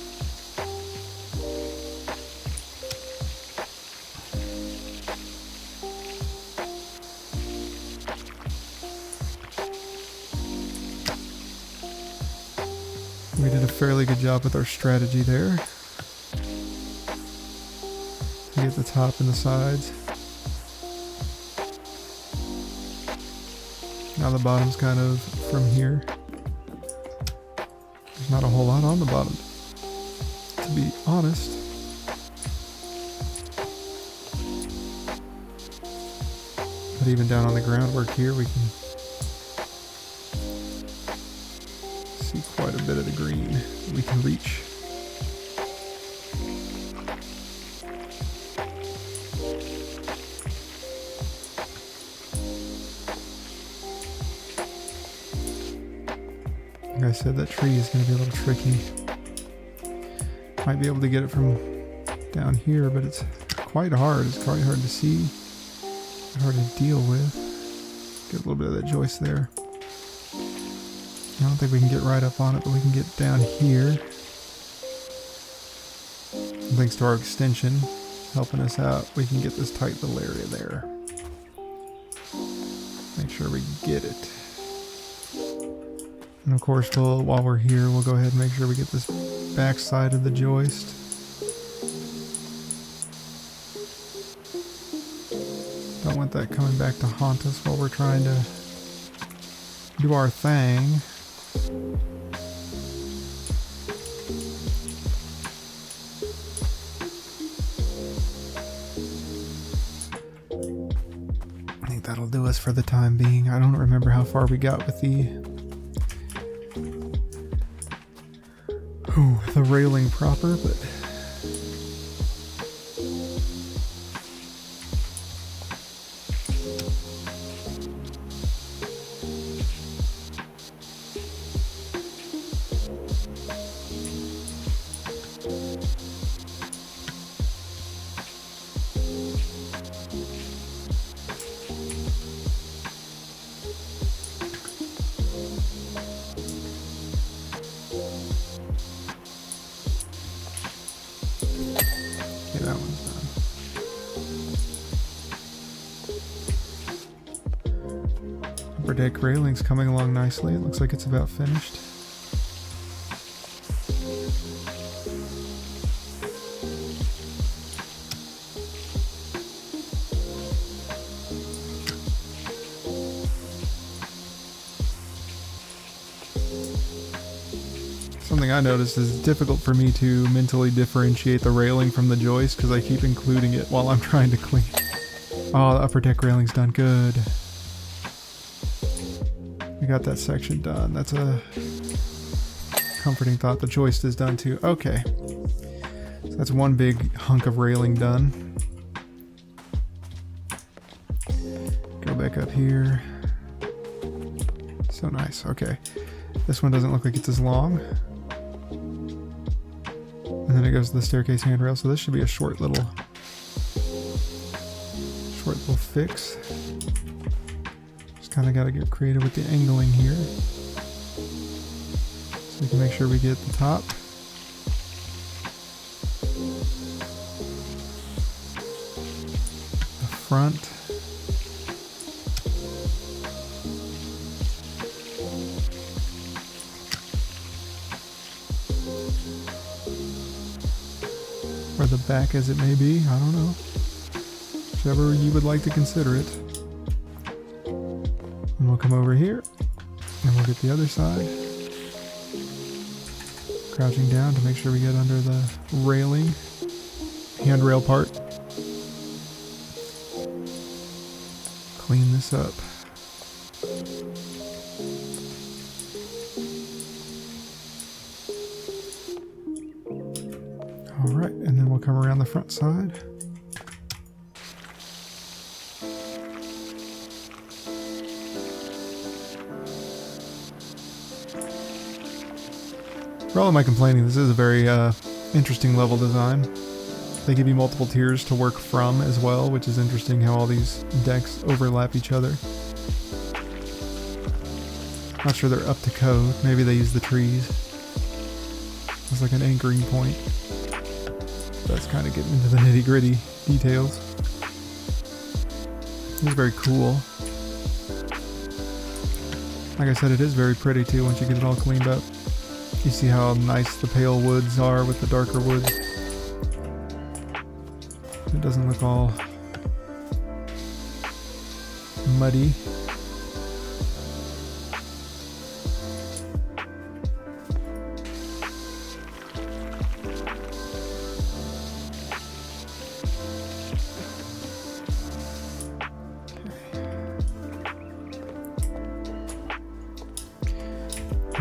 We did a fairly good job with our strategy there. To get the top and the sides. Now the bottom's kind of from here. There's not a whole lot on the bottom, to be honest. But even down on the groundwork here, we can see quite a bit of the green that we can reach. Like I said, that tree is going to be a little tricky. Might be able to get it from down here, but it's quite hard. It's quite hard to see, hard to deal with. Get a little bit of that joist there. I don't think we can get right up on it, but we can get down here. And thanks to our extension helping us out, we can get this tight little area there. Make sure we get it. And of course, while we're here, we'll go ahead and make sure we get this back side of the joist. Don't want that coming back to haunt us while we're trying to do our thing. I think that'll do us for the time being. I don't remember how far we got with the railing proper, but that one's done. Upper deck railing's coming along nicely. It looks like it's about finished. Something I noticed is it's difficult for me to mentally differentiate the railing from the joist because I keep including it while I'm trying to clean. Oh, the upper deck railing's done good. We got that section done. That's a comforting thought. The joist is done too. Okay. So that's one big hunk of railing done. Go back up here. So nice. Okay. This one doesn't look like it's as long. And then it goes to the staircase handrail, so this should be a short little fix. Just kind of got to get creative with the angling here. So we can make sure we get the top. The front. Or the back as it may be, I don't know. Whichever you would like to consider it. And we'll come over here, and we'll get the other side. Crouching down to make sure we get under the railing, handrail part. Clean this up. Alright, and then we'll come around the front side. For all of my complaining, this is a very interesting level design. They give you multiple tiers to work from as well, which is interesting how all these decks overlap each other. Not sure they're up to code. Maybe they use the trees. It's like an anchoring point. That's kind of getting into the nitty-gritty details. It's very cool. Like I said, it is very pretty too once you get it all cleaned up. You see how nice the pale woods are with the darker woods. It doesn't look all muddy.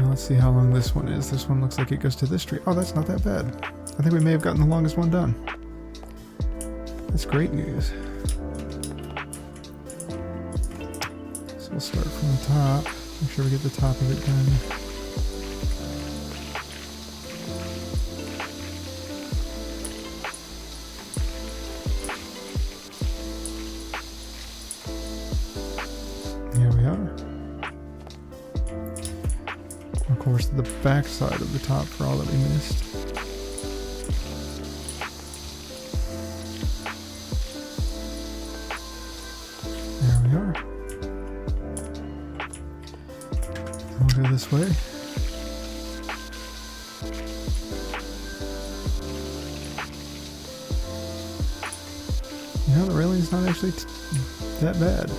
Let's see how long this one is. This one looks like it goes to this tree. Oh, that's not that bad. I think we may have gotten the longest one done. That's great news. So we'll start from the top. Make sure we get the top of it done. Here we are. Of course, the back side of the top for all that we missed. There we are. We'll go this way. You know, the railing's not actually that bad.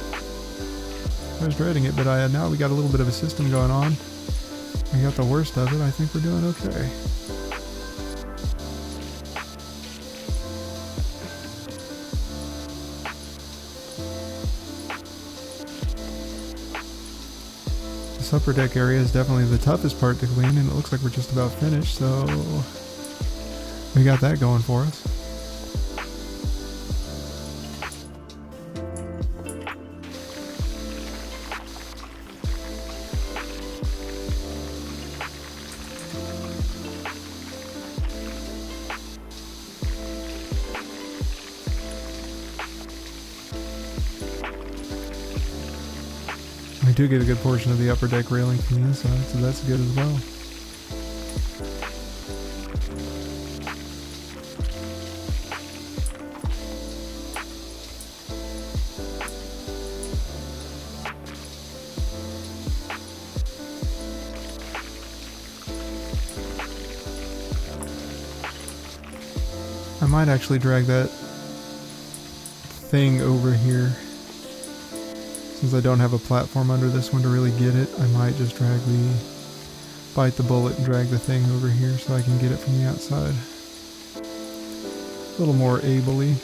I was dreading it, but now we got a little bit of a system going on. We got the worst of it. I think we're doing okay. This upper deck area is definitely the toughest part to clean, and it looks like we're just about finished, so we got that going for us. We do get a good portion of the upper deck railing from the inside, so that's good as well. I might actually drag that thing over here. Since I don't have a platform under this one to really get it, I might just drag the bite the bullet and drag the thing over here so I can get it from the outside. A little more ably.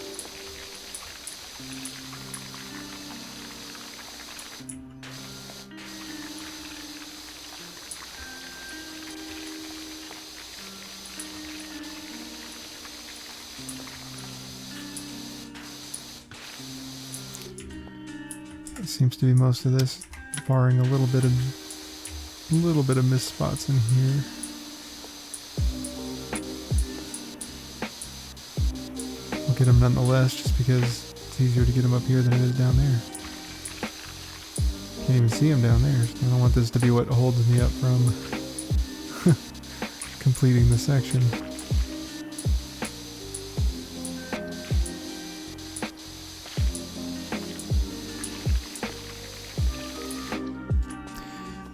That seems to be most of this, barring a little bit of missed spots in here. I'll get them nonetheless, just because it's easier to get them up here than it is down there. Can't even see them down there. So I don't want this to be what holds me up from completing the section.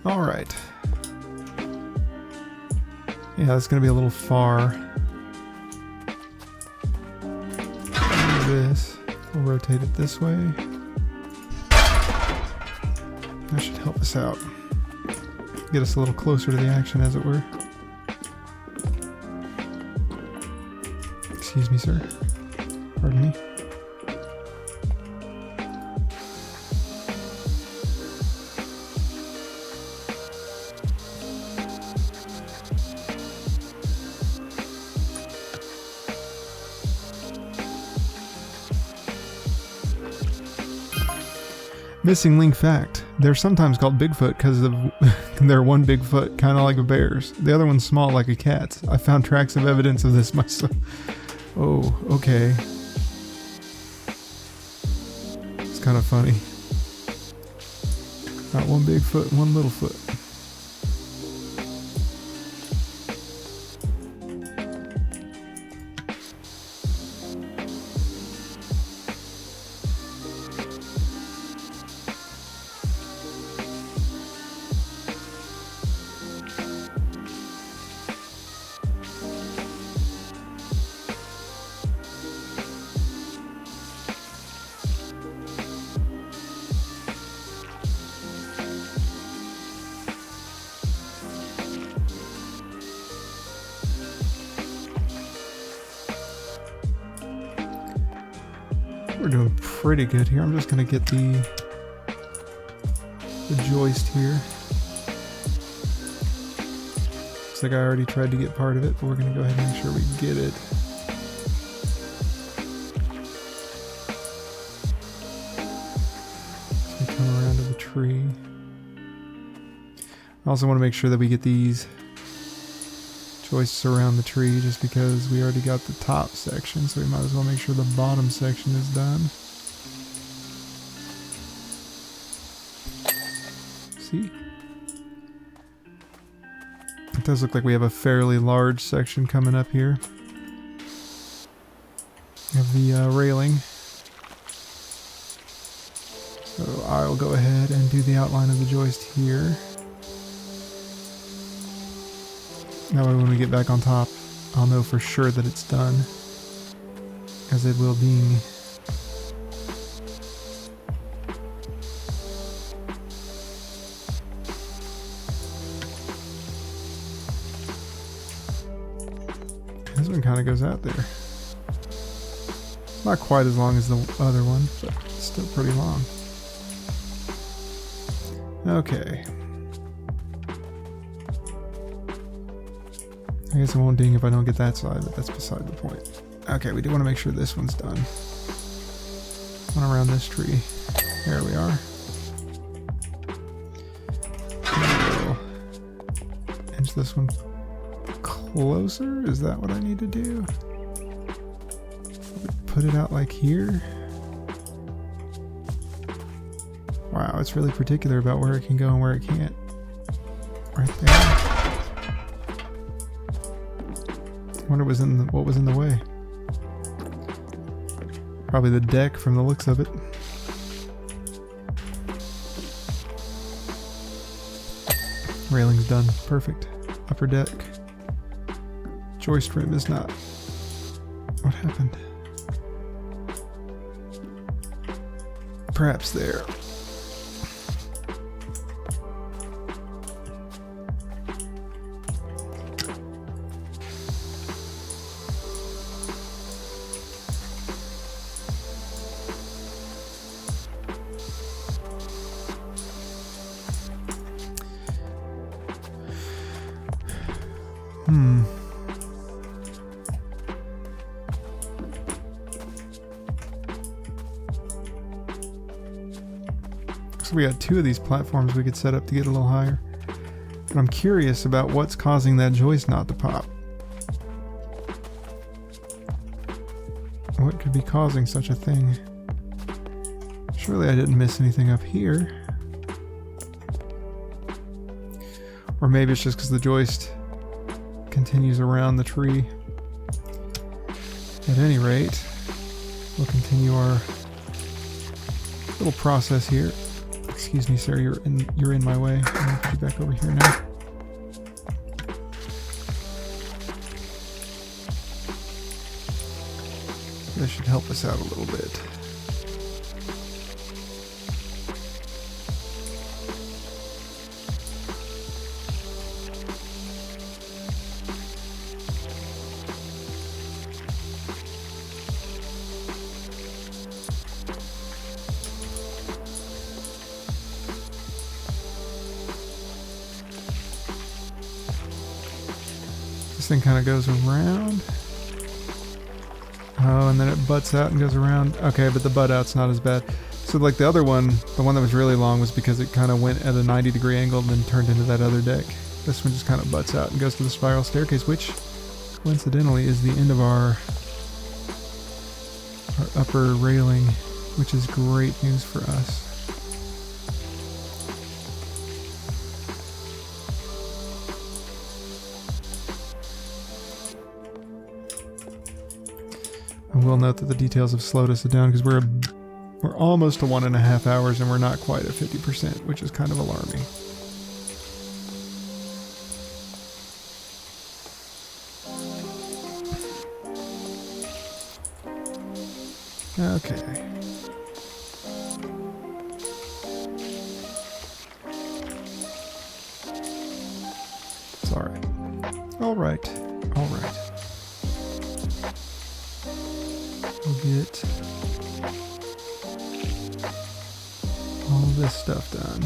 Alright. Yeah, that's going to be a little far. This. We'll rotate it this way. That should help us out. Get us a little closer to the action, as it were. Excuse me, sir. Pardon me. Missing link fact. They're sometimes called Bigfoot because of their one big foot, kind of like a bear's. The other one's small like a cat's. I found tracks of evidence of this myself. Oh, okay. It's kind of funny. Got one big foot and one little foot. We're doing pretty good here. I'm just going to get the joist here. Looks like I already tried to get part of it, but we're going to go ahead and make sure we get it. So we come around to the tree. I also want to make sure that we get these joists around the tree, just because we already got the top section, so we might as well make sure the bottom section is done. See? It does look like we have a fairly large section coming up here of the railing. So I'll go ahead and do the outline of the joist here. That way when we get back on top, I'll know for sure that it's done, as it will be. This one kind of goes out there. Not quite as long as the other one, but still pretty long. Okay. I guess it won't ding if I don't get that side, but that's beside the point. Okay, we do want to make sure this one's done. One around this tree. There we are. We'll inch this one closer. Is that what I need to do? Put it out like here. Wow, it's really particular about where it can go and where it can't. Right there. I wonder what was in the way. Probably the deck from the looks of it. Railing's done. Perfect. Upper deck. Joist rim is not. What happened? Perhaps there. So we got 2 of these platforms we could set up to get a little higher. But I'm curious about what's causing that joist not to pop. What could be causing such a thing? Surely I didn't miss anything up here. Or maybe it's just because the joist continues around the tree. At any rate, we'll continue our little process here. Excuse me, sir, you're in my way. I'm gonna put you back over here now. This should help us out a little bit. This thing kind of goes around. Oh, and then it butts out and goes around. Okay, but the butt out's not as bad. So like the other one, the one that was really long was because it kind of went at a 90-degree angle and then turned into that other deck. This one just kind of butts out and goes to the spiral staircase, which coincidentally is the end of our upper railing, which is great news for us. I will note that the details have slowed us down because we're almost to 1.5 hours and we're not quite at 50%, which is kind of alarming. Okay. It's all right. All right. All right. We'll get all this stuff done.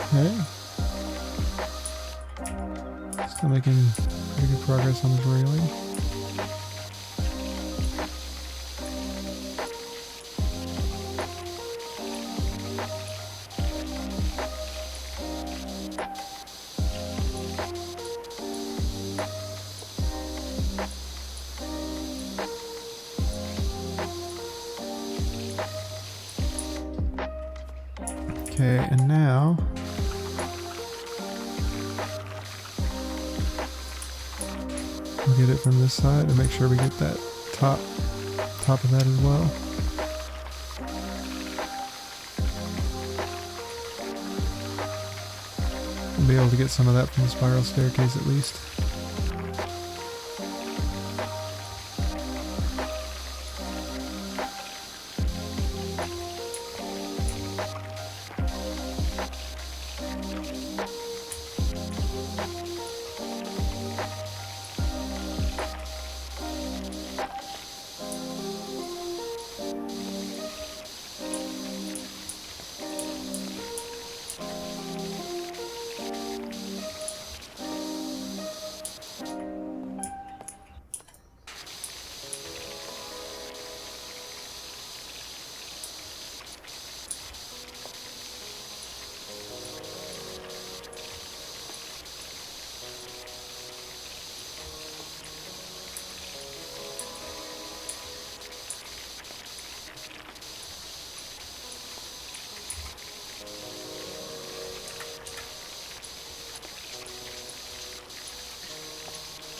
Okay. Still making pretty good progress on this railing. Okay, and now we'll get it from this side and make sure we get that top of that as well. We'll be able to get some of that from the spiral staircase at least.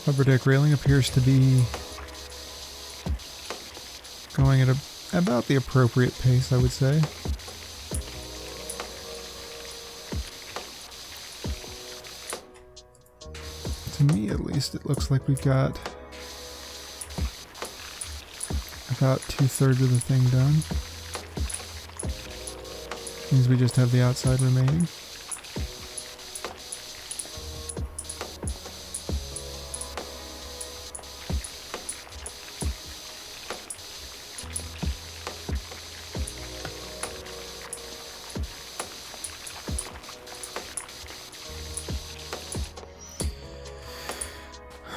Upper deck railing appears to be going at about the appropriate pace, I would say. To me, at least, it looks like we've got about 2/3 of the thing done. Means we just have the outside remaining.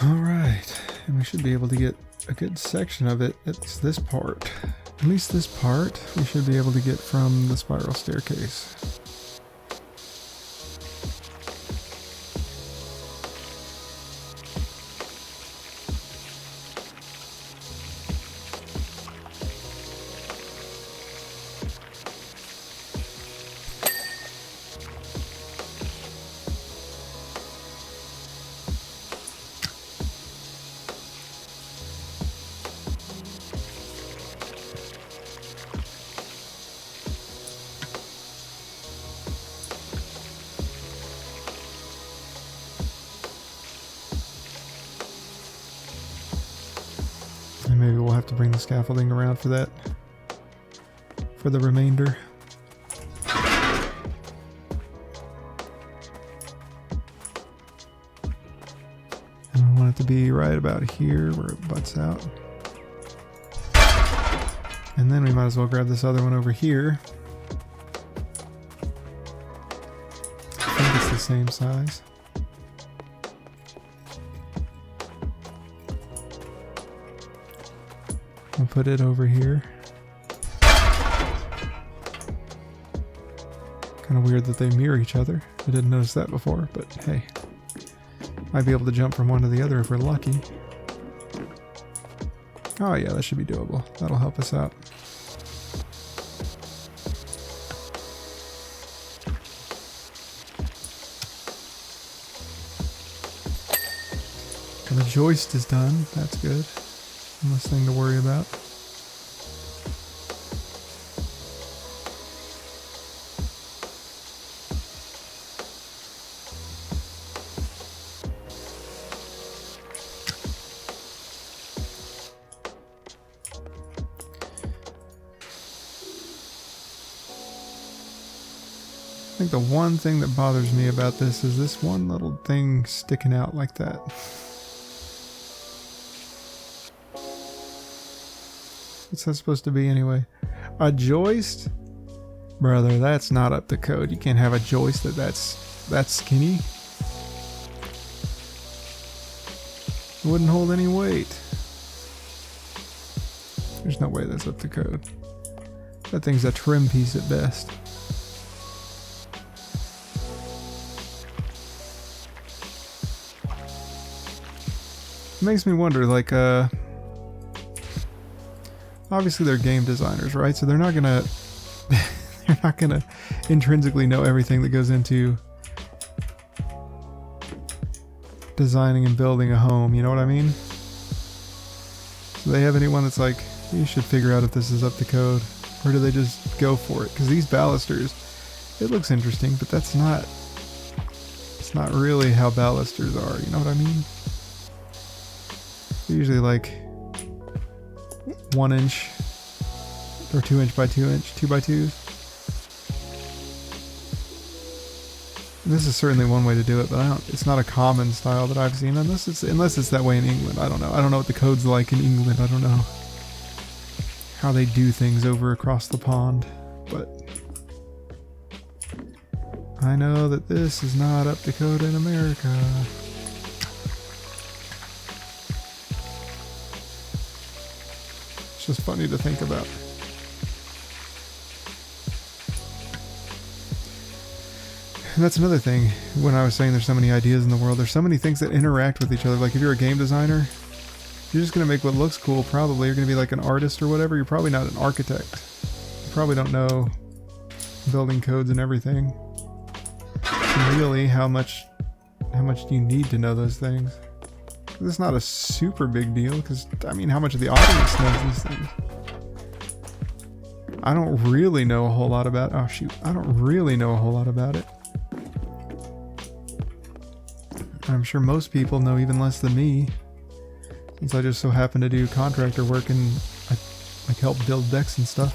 Alright, and we should be able to get a good section of it. It's this part. At least this part we should be able to get from the spiral staircase. Maybe we'll have to bring the scaffolding around for that, for the remainder. And we want it to be right about here where it butts out. And then we might as well grab this other one over here. I think it's the same size. We'll put it over here. Kind of weird that they mirror each other. I didn't notice that before, but hey. Might be able to jump from one to the other if we're lucky. Oh yeah, that should be doable. That'll help us out. And the joist is done. That's good. One less thing to worry about. I think the one thing that bothers me about this is this one little thing sticking out like that. What's that supposed to be anyway? A joist? Brother, that's not up to code. You can't have a joist that's skinny. It wouldn't hold any weight. There's no way that's up to code. That thing's a trim piece at best. It makes me wonder, like, obviously they're game designers, right? So they're not gonna intrinsically know everything that goes into designing and building a home, you know what I mean? Do they have anyone that's like, you should figure out if this is up to code, or do they just go for it? Because these balusters, it looks interesting, but it's not really how balusters are, you know what I mean? They're usually like 1 inch or 2 inch by 2 inch, 2x2s. This is certainly one way to do it, but it's not a common style that I've seen, unless it's that way in England. I don't know. I don't know what the code's like in England. I don't know how they do things over across the pond, but I know that this is not up to code in America. It's just funny to think about. And that's another thing, when I was saying there's so many ideas in the world, there's so many things that interact with each other. Like if you're a game designer, you're just going to make what looks cool, probably. You're going to be like an artist or whatever. You're probably not an architect. You probably don't know building codes and everything. And really, how much do you need to know those things? It's not a super big deal, because, I mean, how much of the audience knows these things? I don't really know a whole lot about... Oh, shoot. I don't really know a whole lot about it. I'm sure most people know even less than me, since I just so happen to do contractor work and I help build decks and stuff.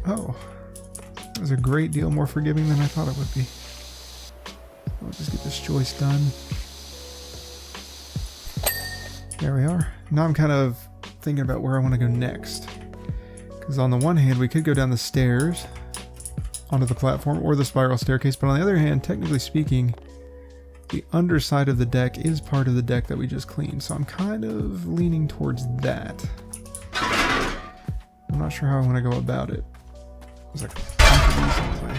Oh, that was a great deal more forgiving than I thought it would be. I'll just get this joist done. There we are. Now I'm kind of thinking about where I want to go next. Because on the one hand, we could go down the stairs onto the platform or the spiral staircase, but on the other hand, technically speaking, the underside of the deck is part of the deck that we just cleaned, so I'm kind of leaning towards that. I'm not sure how I want to go about it. There's like a bunch of these in the way.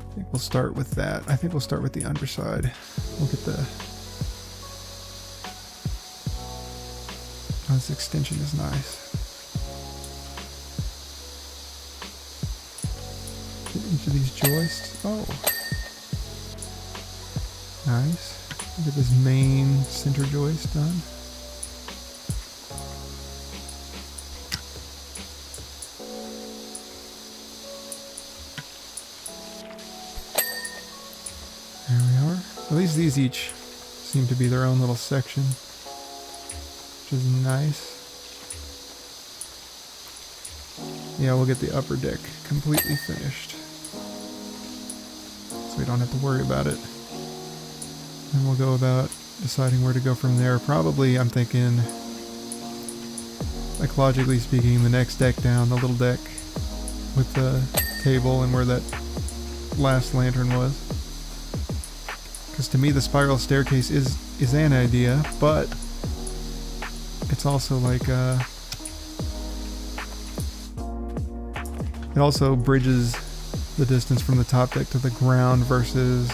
I think we'll start with that. I think we'll start with the underside. We'll get the... Oh, this extension is nice. Get each of these joists. Oh. Nice. Get this main center joist done. There we are. At least these each seem to be their own little section, which is nice. Yeah, we'll get the upper deck completely finished, so we don't have to worry about it. And we'll go about deciding where to go from there. Probably, I'm thinking, like logically speaking, the next deck down, the little deck with the table and where that last lantern was. Because to me the spiral staircase is an idea, but it's also like it also bridges the distance from the top deck to the ground versus,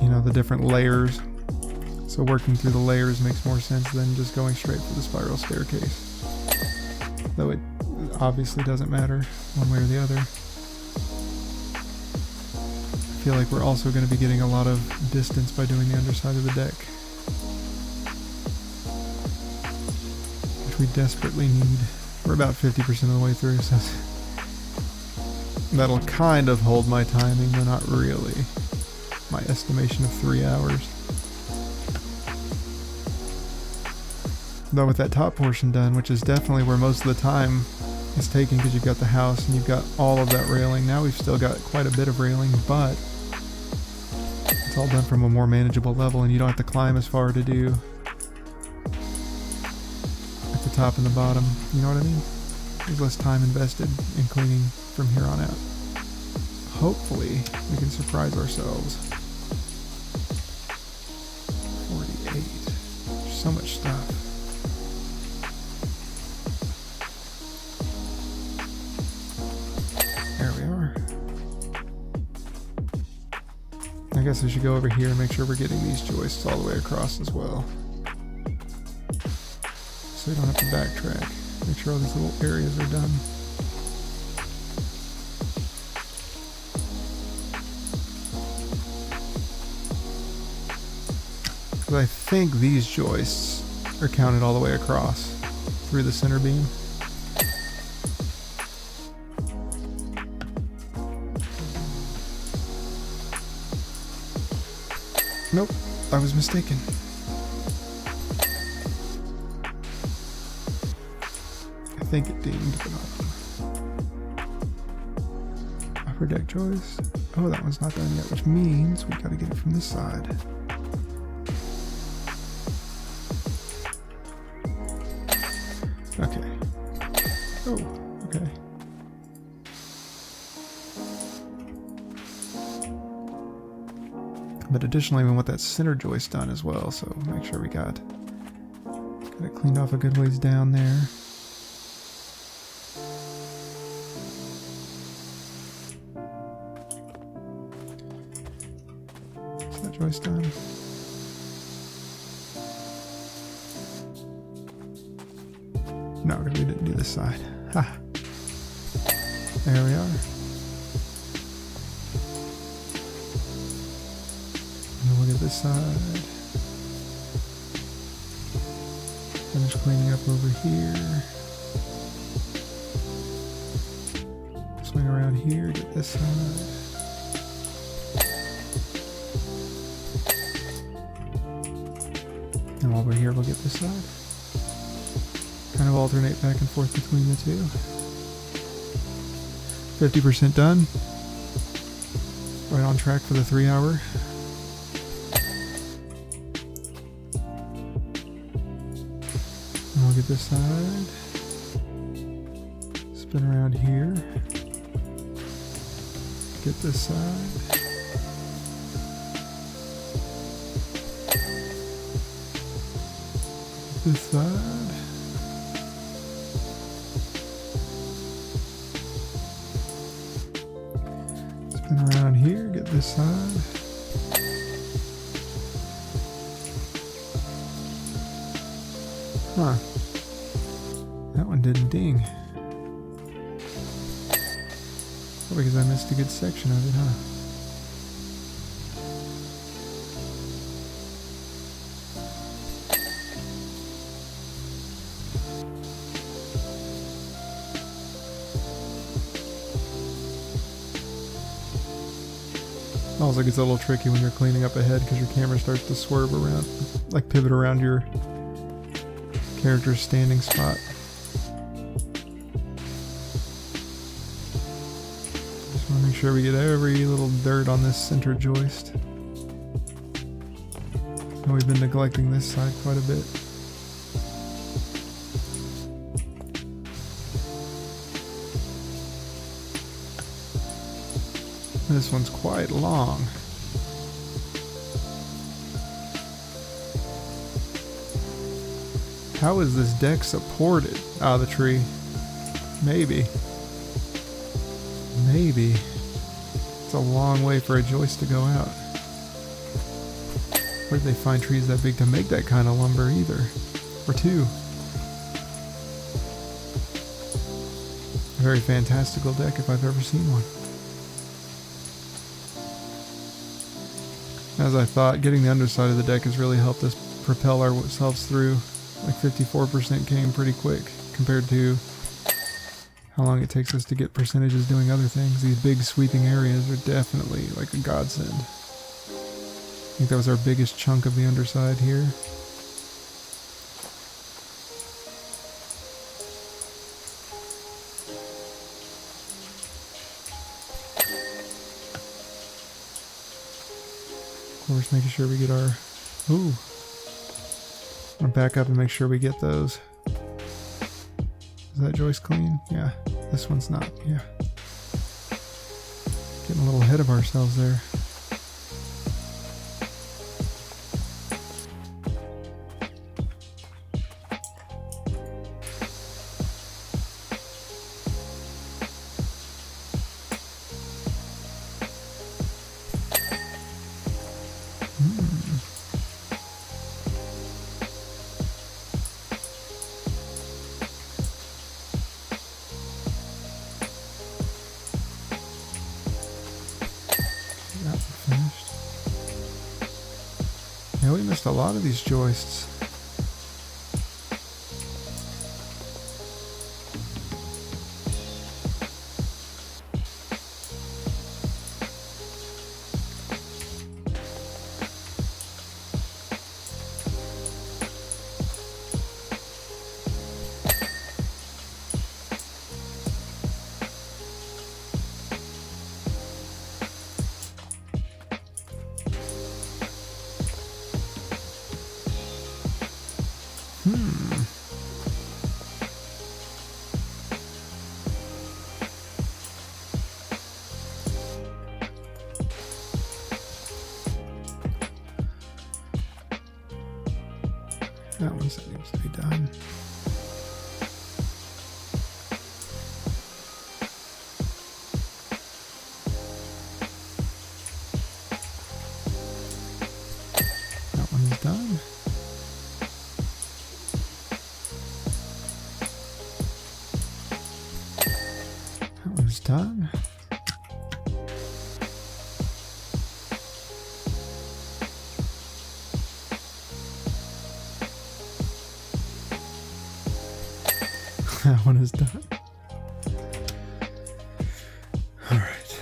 you know, the different layers. So working through the layers makes more sense than just going straight for the spiral staircase. Though it obviously doesn't matter one way or the other. I feel like we're also going to be getting a lot of distance by doing the underside of the deck, which we desperately need. We're about 50% of the way through, so that'll kind of hold my timing, but not really. My estimation of 3 hours. Though with that top portion done, which is definitely where most of the time is taken because you've got the house and you've got all of that railing. Now we've still got quite a bit of railing, but it's all done from a more manageable level and you don't have to climb as far to do at the top and the bottom. You know what I mean? There's less time invested in cleaning from here on out. Hopefully we can surprise ourselves. 48. There's so much stuff. There we are. I guess I should go over here and make sure we're getting these joists all the way across as well, so we don't have to backtrack. Make sure all these little areas are done. I think these joists are counted all the way across through the center beam. Nope, I was mistaken. I think it deemed, but not. Upper deck joist. Oh, that one's not done yet, which means we gotta get it from this side. Okay. Oh, okay. But additionally, we want that center joist done as well, so make sure we got it cleaned off a good ways down there. Is that joist done? No, we didn't do this side. Ha! There we are. And then we'll get this side. Finish cleaning up over here. Swing around here, get this side. And while we're here, we'll get this side. kind of alternate back and forth between the two. 50% done. Right on track for the 3 hour. And we'll get this side. Spin around here. Get this side. This side. Spin around here, get this side. Huh. That one didn't ding. Probably because I missed a good section of it, huh? Also gets a little tricky when you're cleaning up ahead because your camera starts to swerve around, like pivot around your character's standing spot. Just want to make sure we get every little dirt on this center joist. And we've been neglecting this side quite a bit. This one's quite long. How is this deck supported? Ah, the tree. Maybe. Maybe. It's a long way for a joist to go out. Where did they find trees that big to make that kind of lumber either? Or two. A very fantastical deck if I've ever seen one. As I thought, getting the underside of the deck has really helped us propel ourselves through. Like 54% came pretty quick compared to how long it takes us to get percentages doing other things. These big sweeping areas are definitely like a godsend. I think that was our biggest chunk of the underside here. Of course, making sure we get our... Ooh. I'm gonna back up and make sure we get those. Is that joist clean? Yeah. This one's not. Yeah. Getting a little ahead of ourselves there. Yeah, we missed a lot of these joists. That one seems to be done. That one is done. That one's done. That one is done. All right.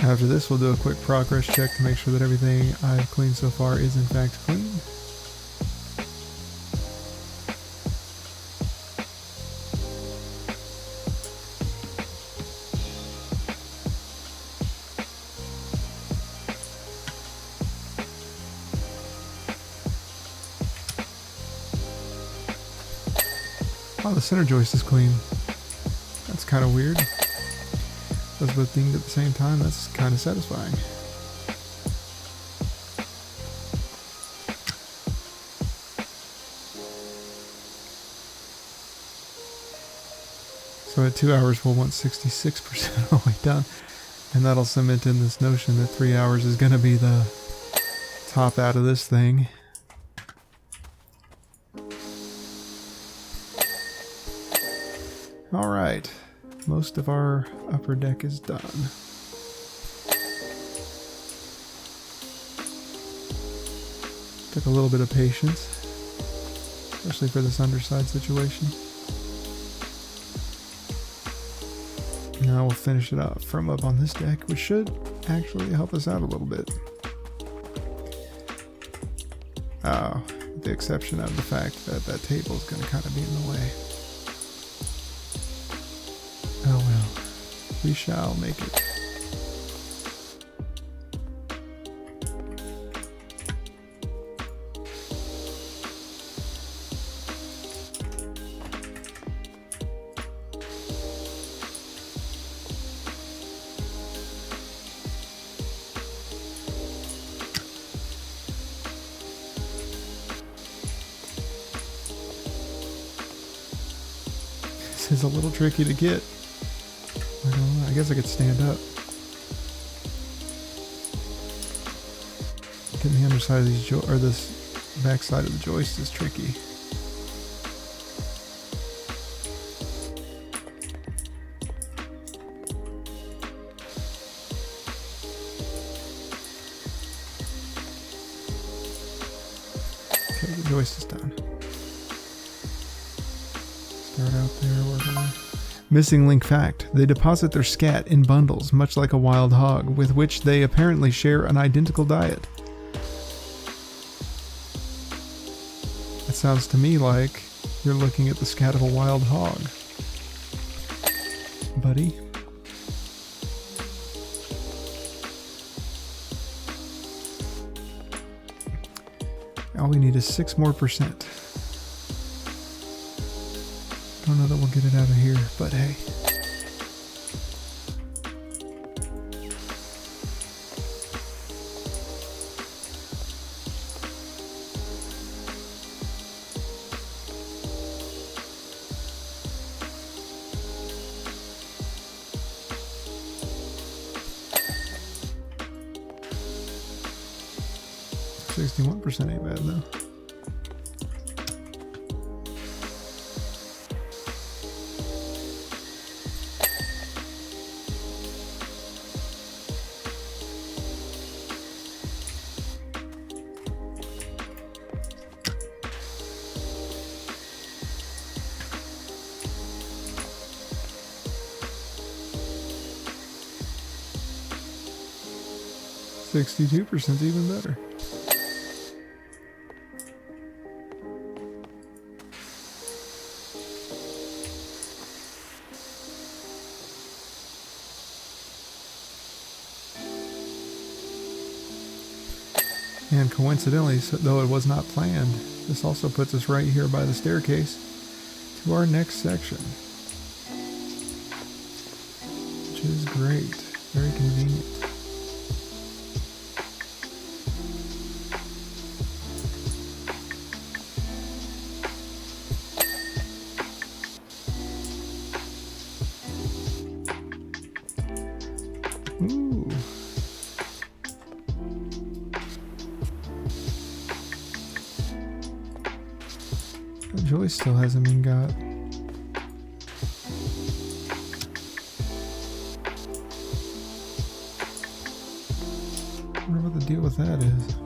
After this, we'll do a quick progress check to make sure that everything I've cleaned so far is in fact clean. Oh, the center joist is clean. That's kind of weird. Those both dinged at the same time. That's kind of satisfying. So at 2 hours, we'll want 66% of the way done. And that'll cement in this notion that 3 hours is going to be the top out of this thing. All right, most of our upper deck is done. Took a little bit of patience, especially for this underside situation. Now we'll finish it up from up on this deck, which should actually help us out a little bit. With the exception of the fact that that table is going to kind of be in the way. Oh well, we shall make it. This is a little tricky to get. I guess I could stand up. Getting the underside of these or this back side of the joist is tricky. Okay, the joist is done. Start out there, work on it. Missing link fact, they deposit their scat in bundles, much like a wild hog, with which they apparently share an identical diet. It sounds to me like you're looking at the scat of a wild hog. Buddy? All we need is 6% more. Don't know that we'll get it out of here, but hey. %, ain't bad though. %, even better. And coincidentally, though it was not planned, this also puts us right here by the staircase to our next section, which is great, very convenient. Ooh. The joist still hasn't been got. I wonder what the deal with that is.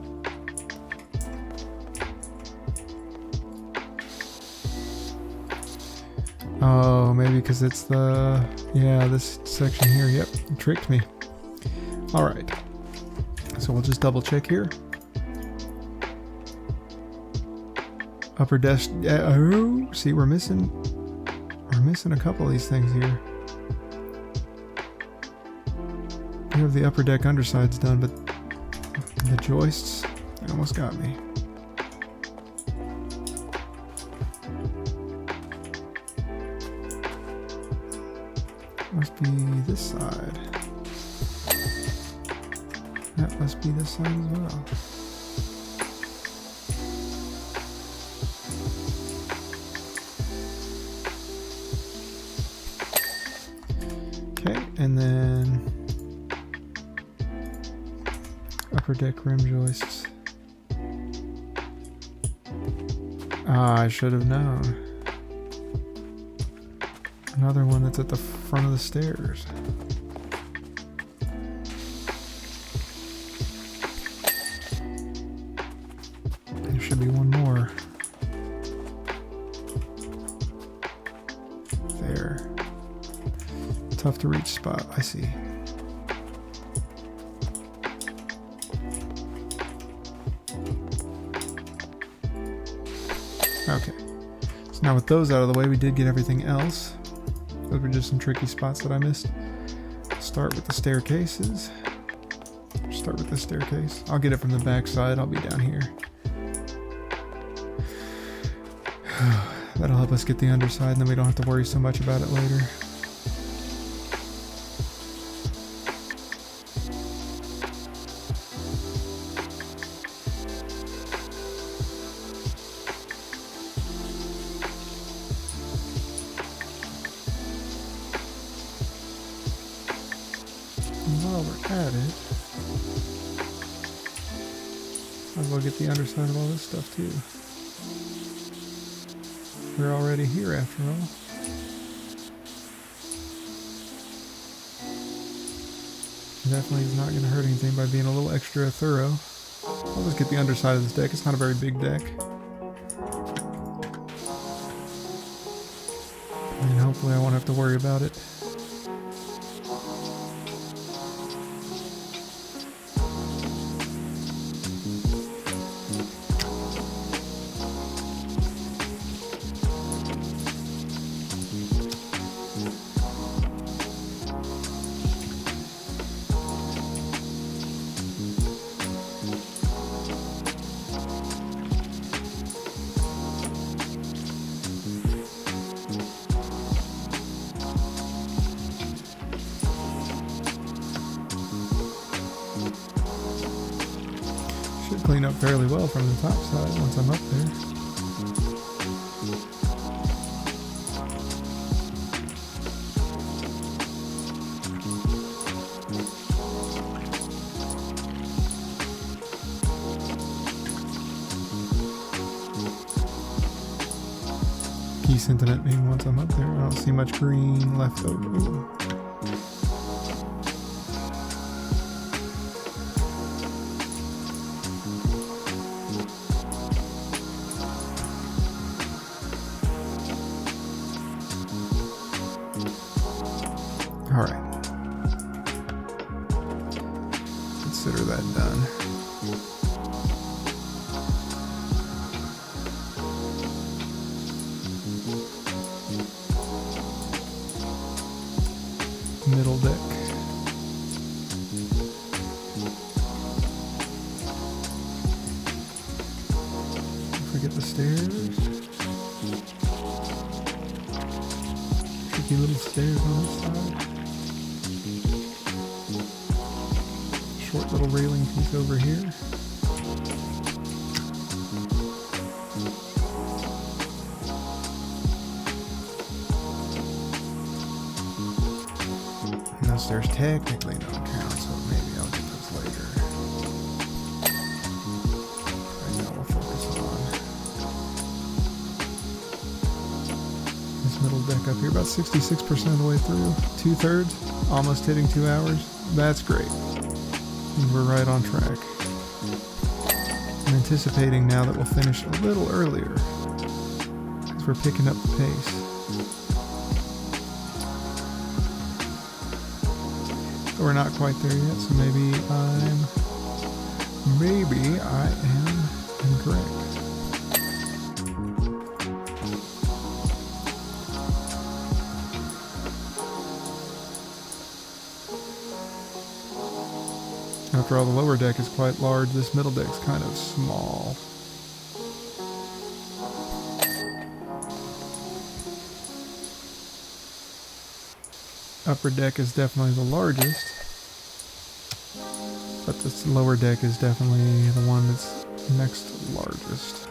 Oh, maybe because it's the, yeah, this section here. Yep, it tricked me. Alright. So we'll just double check here. Upper deck. Oh, see, we're missing a couple of these things here. We have the upper deck undersides done, but the joists, they almost got me. Must be this side. That must be this side as well. Okay, and then upper deck rim joists. Ah, I should have known. Another one that's at the front of the stairs. There should be one more. There. Tough to reach spot, I see. Okay. So now with those out of the way, we did get everything else. Those were just some tricky spots that I missed. Start with the staircases. Start with this staircase. I'll get it from the back side. I'll be down here. That'll help us get the underside, and then we don't have to worry so much about it later. And while we're at it, might as well get the underside of all this stuff too. We're already here after all. Definitely is not going to hurt anything by being a little extra thorough. I'll just get the underside of this deck. It's not a very big deck. And hopefully I won't have to worry about it. Should clean up fairly well from the top side once I'm up there. Key sentiment being once I'm up there, I don't see much green left over. Ooh. All right. Consider that done. Middle deck. Don't forget the stairs. Tricky little stairs on this side. Short little railing piece over here. And those stairs technically don't count, so maybe I'll get those later. Right now we'll focus on this middle deck up here. About 66% of the way through. 2/3, almost hitting 2 hours. That's great. We're right on track. I'm anticipating now that we'll finish a little earlier because we're picking up the pace. But we're not quite there yet, so maybe I am incorrect. After all, the lower deck is quite large. This middle deck's kind of small. Upper deck is definitely the largest, but this lower deck is definitely the one that's next largest.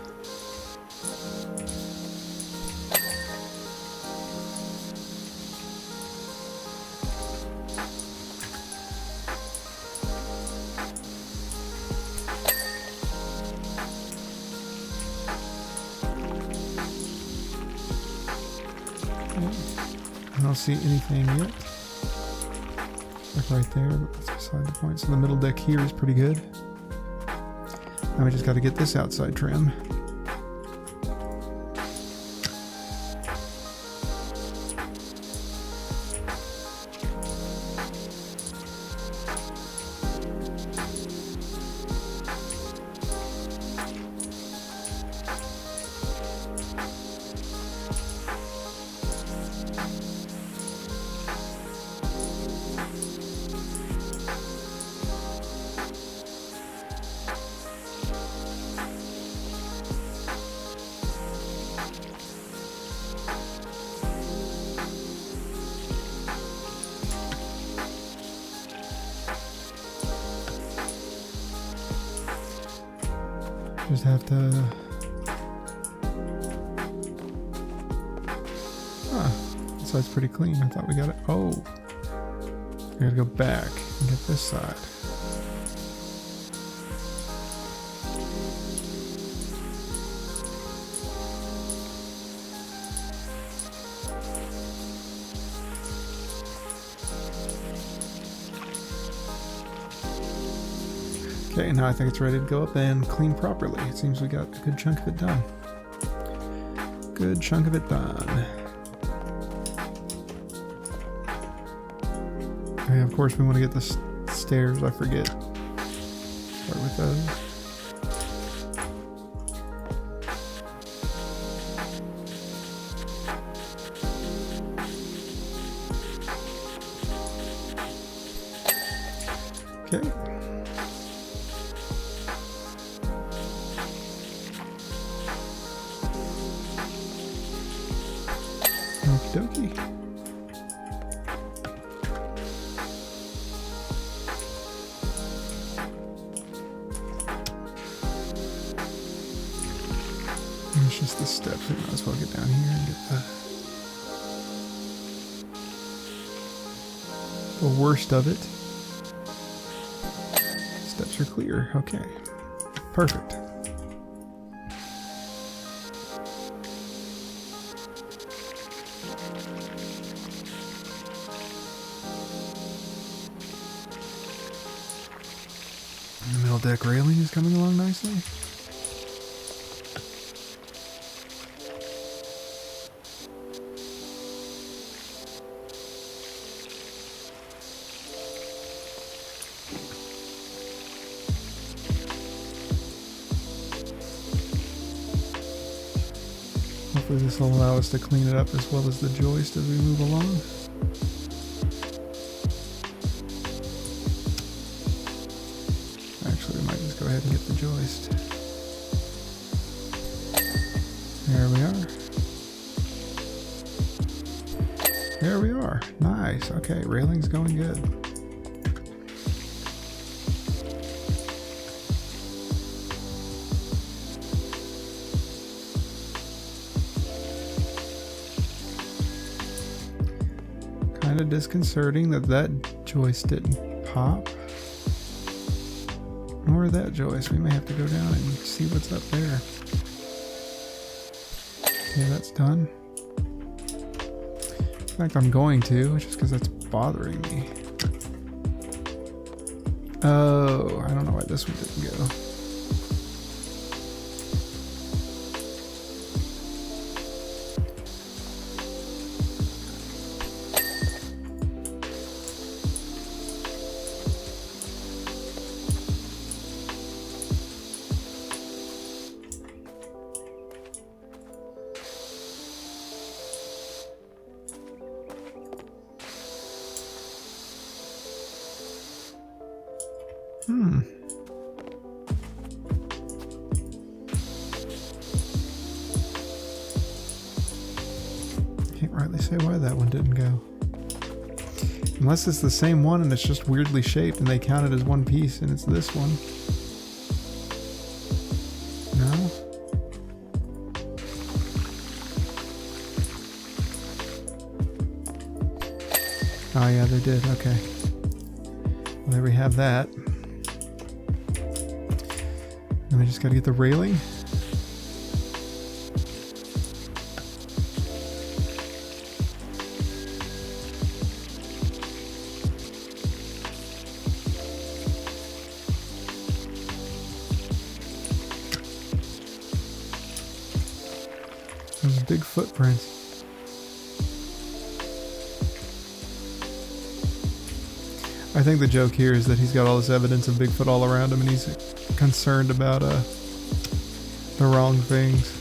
I don't see anything yet. Like right there, but that's beside the point. So the middle deck here is pretty good. Now we just got to get this outside trim. Just have to... This side's pretty clean. I thought we got it. Oh! I gotta go back and get this side. Okay, now I think it's ready to go up and clean properly. It seems we got a good chunk of it done. Good chunk of it done. Okay, of course we want to get the stairs, I forget. Start with those. Okay. Okie dokie. It's just the steps. We might as well get down here and get the worst of it. Steps are clear. Okay. Perfect. The middle deck railing is coming along nicely. Hopefully this will allow us to clean it up as well as the joist as we move along. Actually, we might just go ahead and get the joist. There we are. There we are. Nice. Okay, railing's going good. Kind of disconcerting that that joist didn't pop. Nor that joist. We may have to go down and see what's up there. Okay, that's done. In fact, I'm going to, just because that's bothering me. Oh, I don't know why this one didn't go. Can't rightly say why that one didn't go. Unless it's the same one and it's just weirdly shaped and they count it as one piece and it's this one. No? Oh yeah, they did. Okay. Well, there we have that. And we just gotta get the railing. Those big footprints. I think the joke here is that he's got all this evidence of Bigfoot all around him and he's concerned about the wrong things.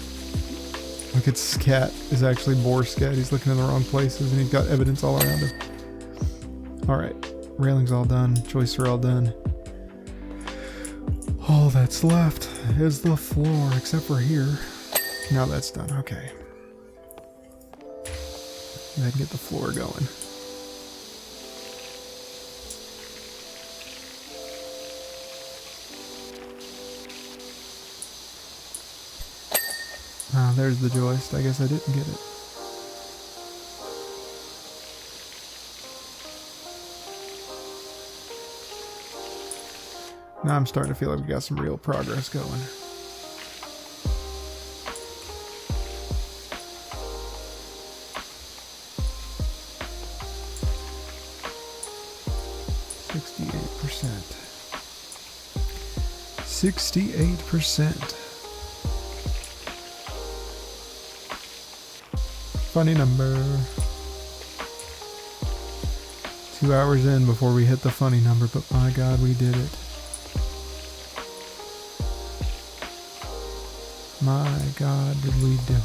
Like its scat is actually boar scat. He's looking in the wrong places and he's got evidence all around him. Alright, railing's all done, joists are all done. All that's left is the floor, except for here. Now that's done, okay. And I can get the floor going. Ah, there's the joist. I guess I didn't get it. Now I'm starting to feel like we got some real progress going. %. 68%. Funny number. 2 hours in before we hit the funny number, but my God, we did it. My God, did we do it.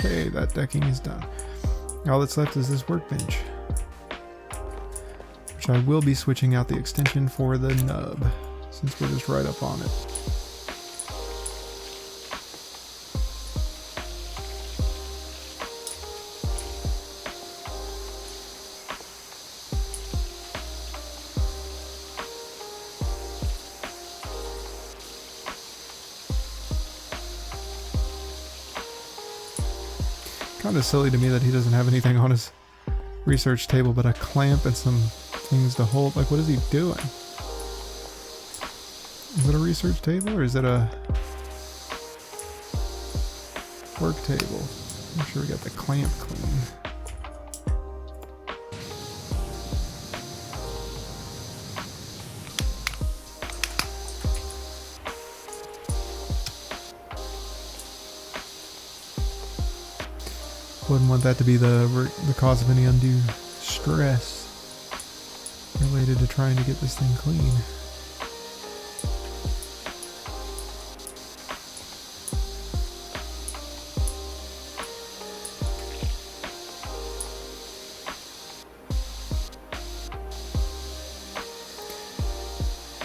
Okay, that decking is done. All that's left is this workbench, which I will be switching out the extension for the nub, since we're just right up on it. Kind of silly to me that he doesn't have anything on his research table but a clamp and some things to hold. Like, what is he doing? Is it a research table or is it a work table? Make sure we got the clamp clean. Wouldn't want that to be the cause of any undue stress related to trying to get this thing clean.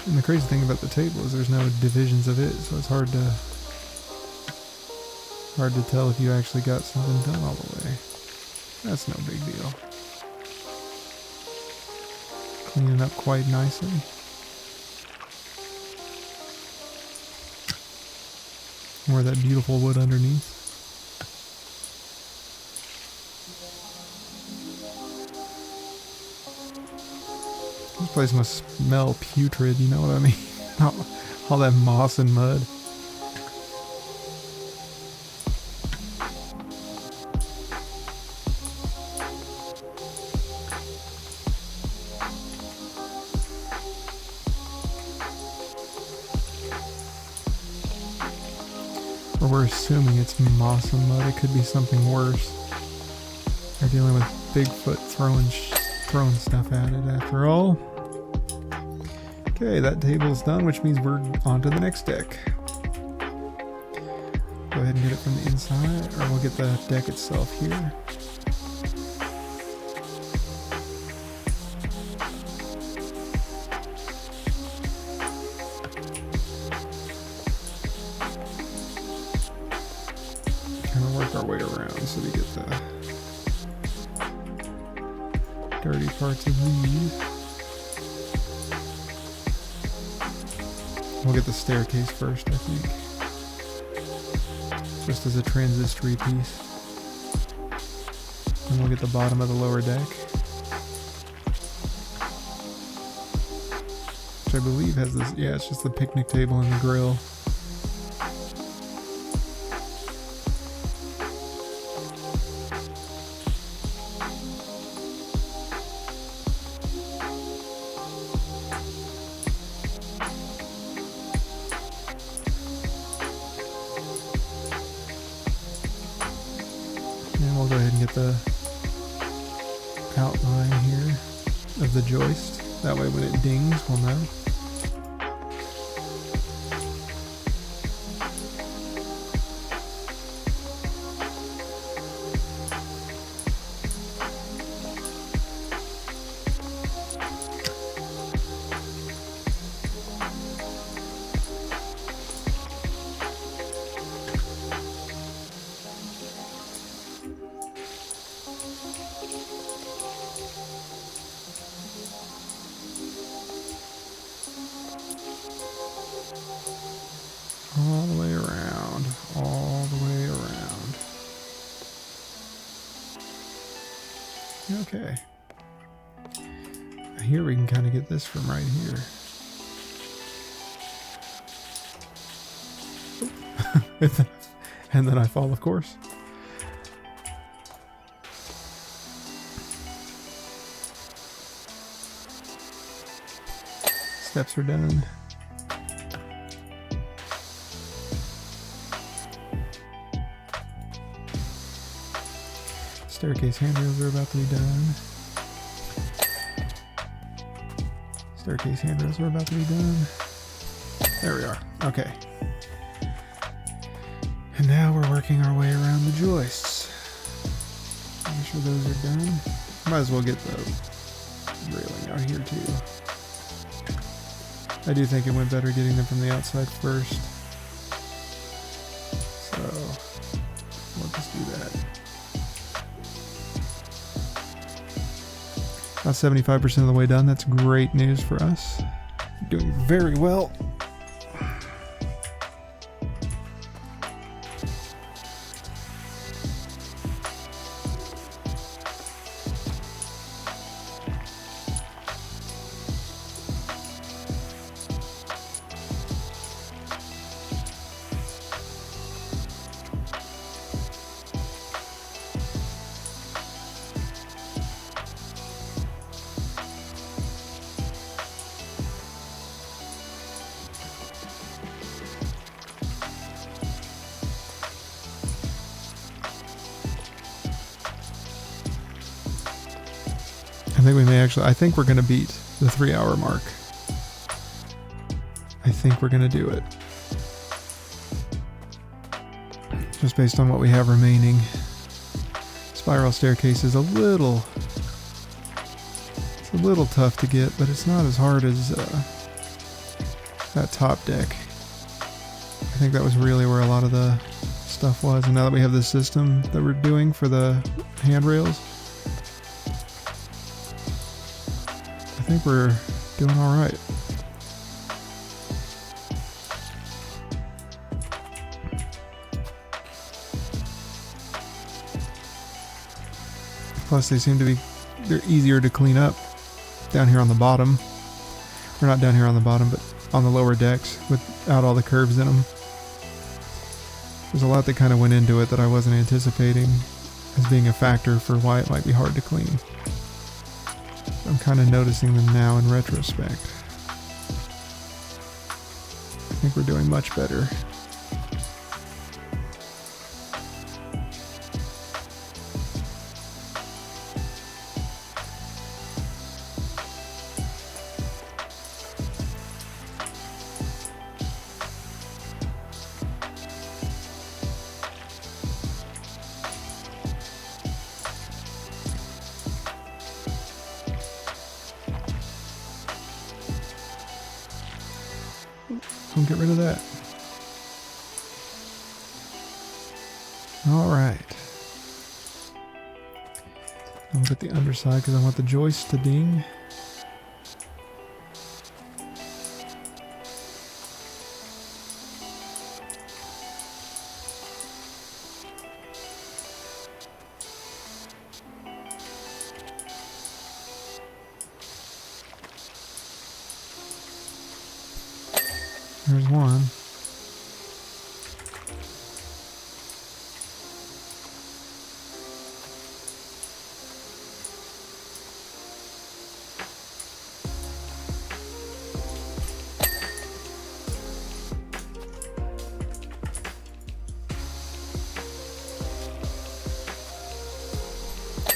And the crazy thing about the table is there's no divisions of it, so it's hard to tell if you actually got something done all the way. That's no big deal. Cleaning up quite nicely. More of that beautiful wood underneath. This place must smell putrid, you know what I mean? All that moss and mud. Or we're assuming it's moss and mud. It could be something worse. They're dealing with Bigfoot throwing stuff at it after all. Okay, that table's done, which means we're on to the next deck. Go ahead and get it from the inside, or we'll get the deck itself here. Kind of work our way around so we get the dirty parts of these. We'll get the staircase first, I think. Just as a transistory piece. And we'll get the bottom of the lower deck. Which I believe has this, yeah, it's just the picnic table and the grill. And we'll go ahead and get the outline here of the joist. That way when it dings, we'll know. All the way around, all the way around. Okay. Here we can kind of get this from right here. And then I fall, of course. Steps are done. Staircase handrails are about to be done. Staircase handrails are about to be done. There we are. Okay. And now we're working our way around the joists. Make sure those are done. Might as well get the railing out here too. I do think it went better getting them from the outside first. So, we'll just do that. About 75% of the way done. That's great news for us. Doing very well. I think we're going to beat the 3-hour mark. I think we're going to do it. Just based on what we have remaining. Spiral staircase is a little tough to get, but it's not as hard as that top deck. I think that was really where a lot of the stuff was. And now that we have this system that we're doing for the handrails, I think we're doing all right. Plus they seem to be, they're easier to clean up down here on the bottom. Or not down here on the bottom, but on the lower decks without all the curves in them. There's a lot that kind of went into it that I wasn't anticipating as being a factor for why it might be hard to clean. I'm kind of noticing them now in retrospect. I think we're doing much better. won't get rid of that. Alright. I'll look at the underside because I want the joist to ding. There's one.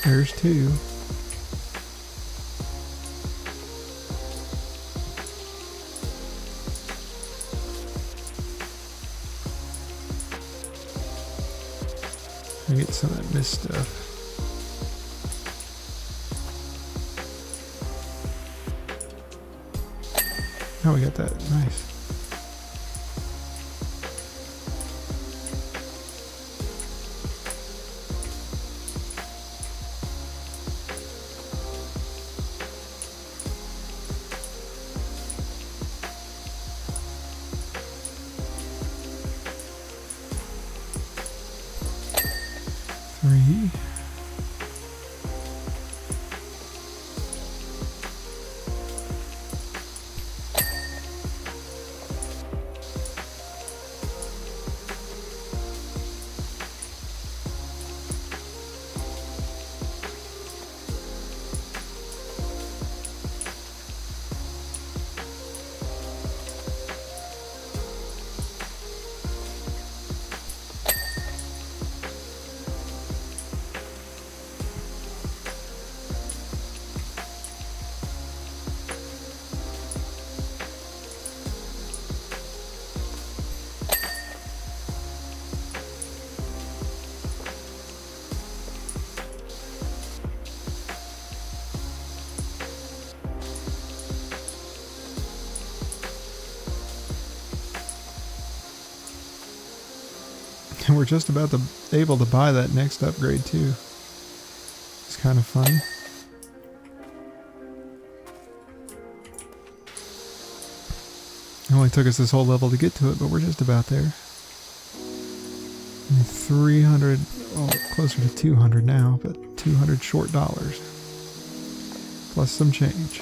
There's two. I get some of that mist stuff. Oh, we got that. Nice. Three. And we're just about to able to buy that next upgrade too. It's kind of funny. It only took us this whole level to get to it, but we're just about there. 300, well, closer to 200 now, but 200 short dollars. Plus some change.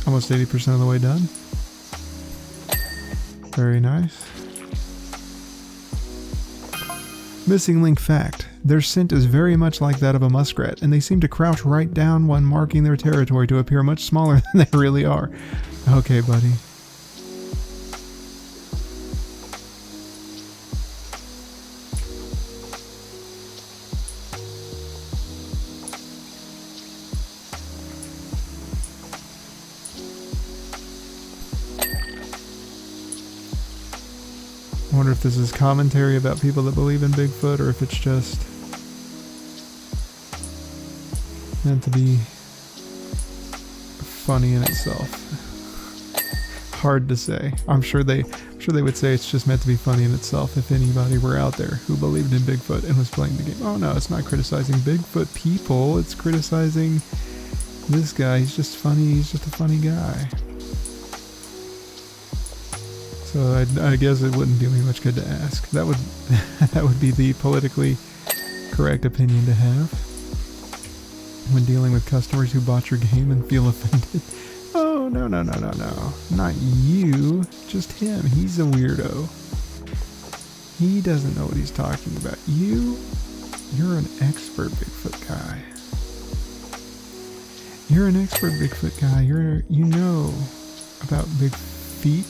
Almost 80% of the way done. Very nice. Missing link fact. Their scent is very much like that of a muskrat, and they seem to crouch right down when marking their territory to appear much smaller than they really are. Okay, buddy. I wonder if this is commentary about people that believe in Bigfoot, or if it's just meant to be funny in itself. Hard to say. I'm sure they would say it's just meant to be funny in itself if anybody were out there who believed in Bigfoot and was playing the game. Oh no, it's not criticizing Bigfoot people, it's criticizing this guy. He's just funny, he's just a funny guy. So I guess it wouldn't do me much good to ask. That would that would be the politically correct opinion to have when dealing with customers who bought your game and feel offended. Oh, no, no, no, no, no. Not you. Just him. He's a weirdo. He doesn't know what he's talking about. You're an expert Bigfoot guy. You're an expert Bigfoot guy. You know about big feet.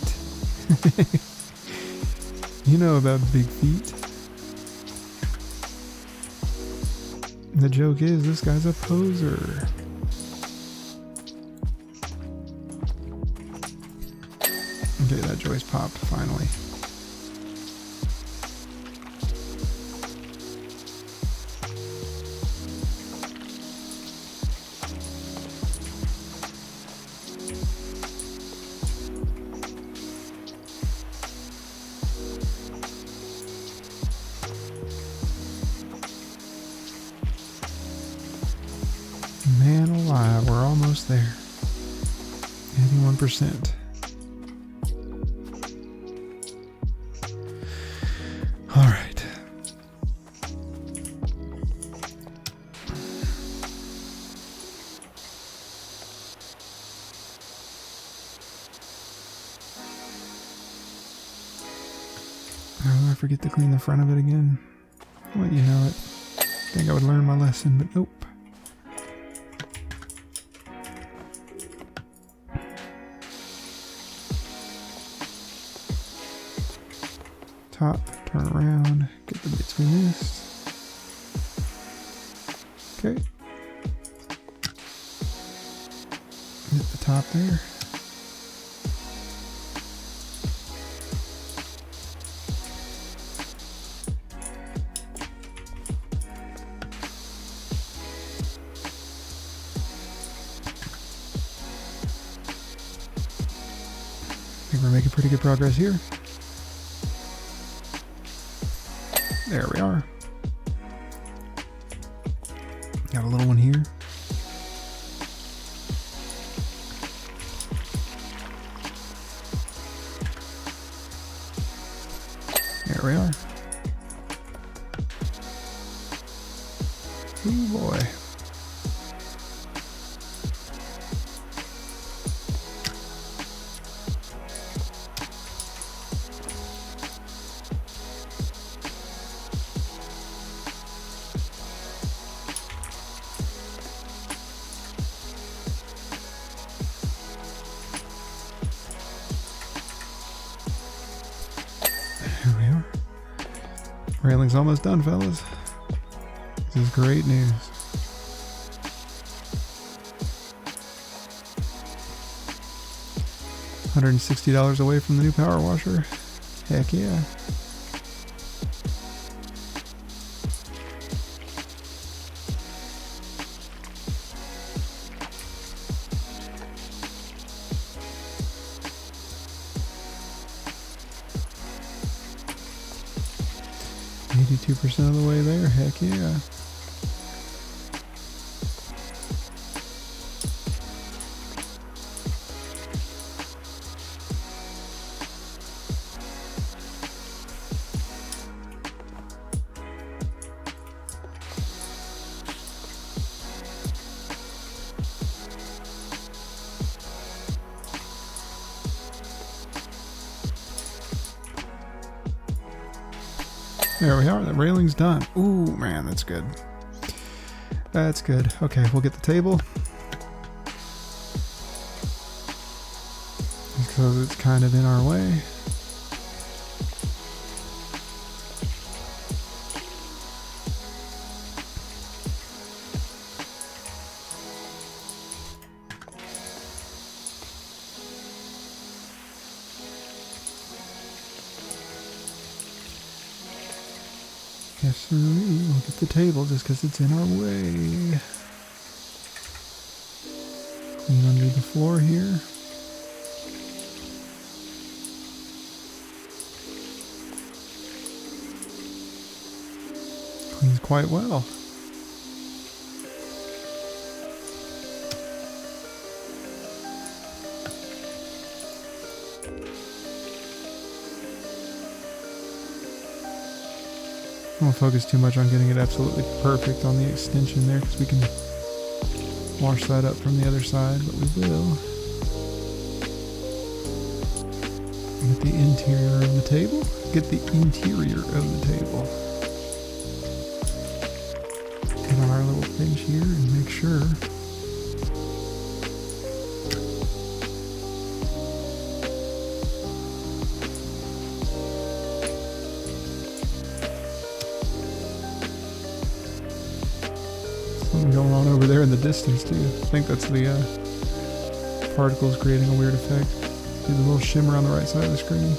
You know about big feet. The joke is, this guy's a poser. Okay, that joist popped finally. alive. We're almost there. 81%. All right. Oh, I forget to clean the front of it again. I'll let you know it. I think I would learn my lesson, but nope. Top, turn around, get the bits we missed. Okay. Hit the top there. I think we're making pretty good progress here. There we are. Got a little one here. There we are. Oh boy. Here we are. Railing's almost done, fellas. This is great news. $160 away from the new power washer. Heck yeah. %, of the way there, heck yeah. There we are, the railing's done. Ooh, man, that's good. That's good. Okay, we'll get the table. Because it's kind of in our way. Yes, sir. We'll get the table just because it's in our way. Clean under the floor here. Cleans quite well. I won't focus too much on getting it absolutely perfect on the extension there because we can wash that up from the other side, but we will. Get the interior of the table. Get the interior of the table. Get on our little bench here and make sure. Something going on over there in the distance too. I think that's the particles creating a weird effect. See the little shimmer on the right side of the screen.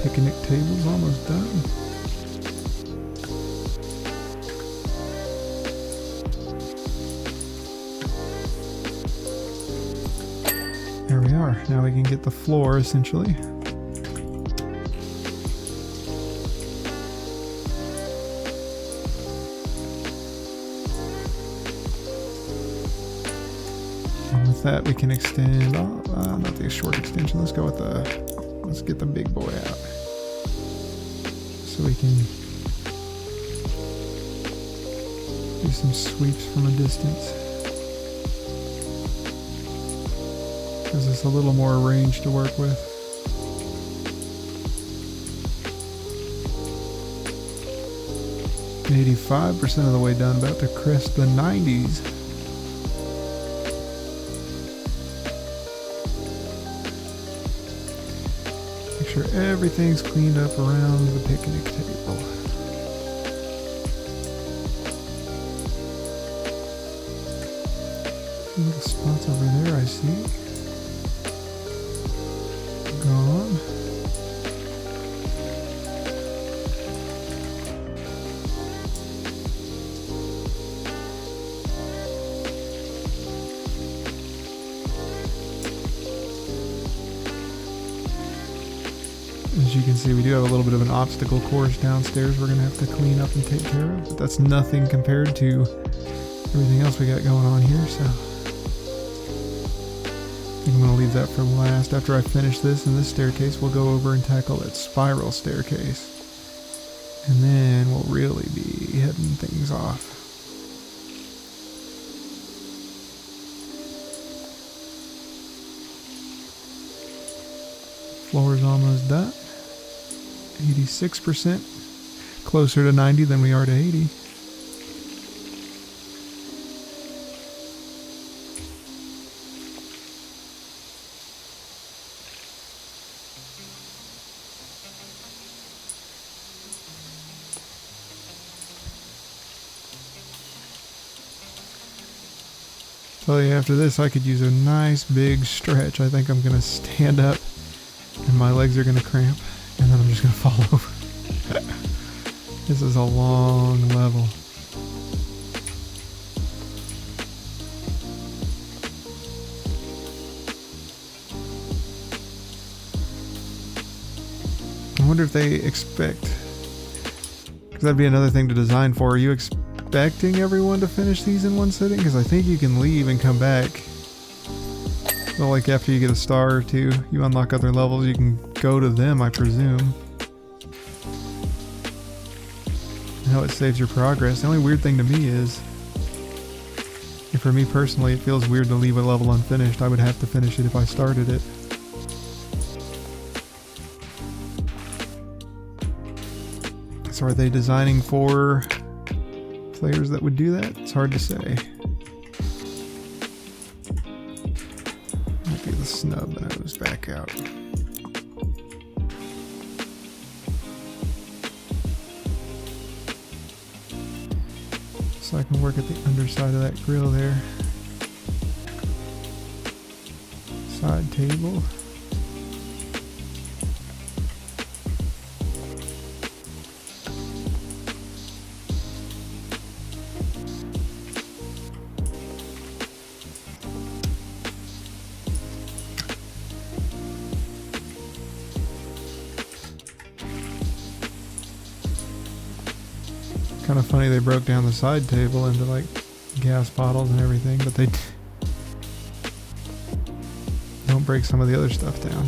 Picnic table's almost done. There we are. Now we can get the floor essentially. that, we can extend, not the short extension, let's go with let's get the big boy out. So we can do some sweeps from a distance. Gives us a little more range to work with. And 85% of the way done, about to crest the 90s. Make sure everything's cleaned up around the picnic table. Little spots over there I see. Gone. As you can see, we do have a little bit of an obstacle course downstairs we're going to have to clean up and take care of, but that's nothing compared to everything else we got going on here, so I think I'm going to leave that for last. After I finish this and this staircase, we'll go over and tackle that spiral staircase. And then we'll really be heading things off. Floor's almost done. 86%. Closer to 90 than we are to 80. Tell you, after this I could use a nice big stretch. I think I'm going to stand up and my legs are going to cramp and then I'm just going to fall over. This is a long level. I wonder if they expect, because that'd be another thing to design for. Are you expecting everyone to finish these in one sitting? Because I think you can leave and come back. So like after you get a star or two, you unlock other levels, you can go to them, I presume. I know it saves your progress. The only weird thing to me is, and for me personally, it feels weird to leave a level unfinished. I would have to finish it if I started it. So are they designing for players that would do that? It's hard to say. Might be the snub nose back out. So I can work at the underside of that grill there. Side table. Kind of funny they broke down the side table into like gas bottles and everything, but they don't break some of the other stuff down.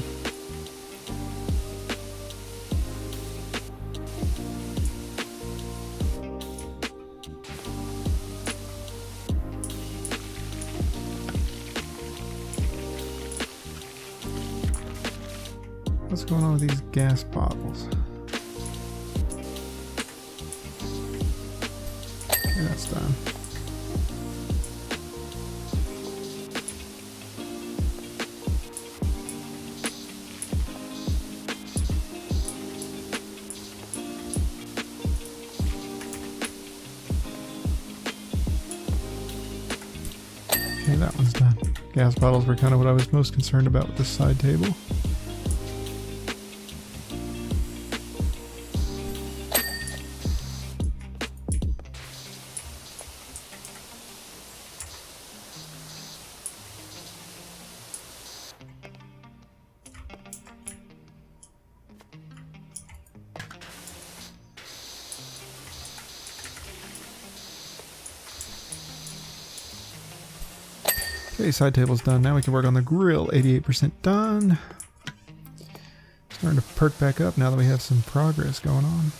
What's going on with these gas bottles? That's done. Okay, that one's done. Gas bottles were kind of what I was most concerned about with this side table. Okay, side table's done. Now we can work on the grill. 88% done. Starting to perk back up now that we have some progress going on.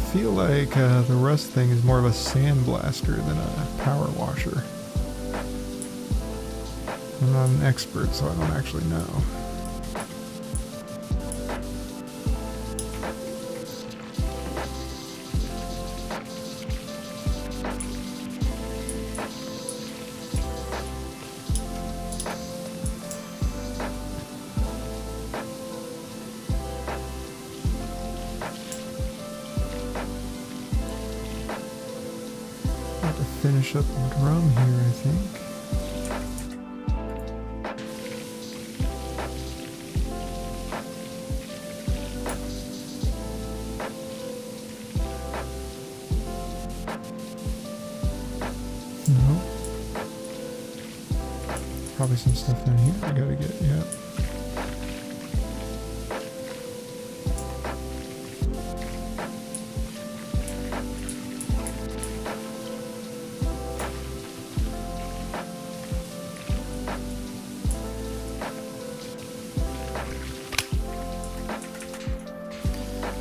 I feel like the rust thing is more of a sandblaster than a power washer. I'm not an expert, so I don't actually know. Finish up the drum here, I think. No. Probably some stuff down here I gotta get, yeah.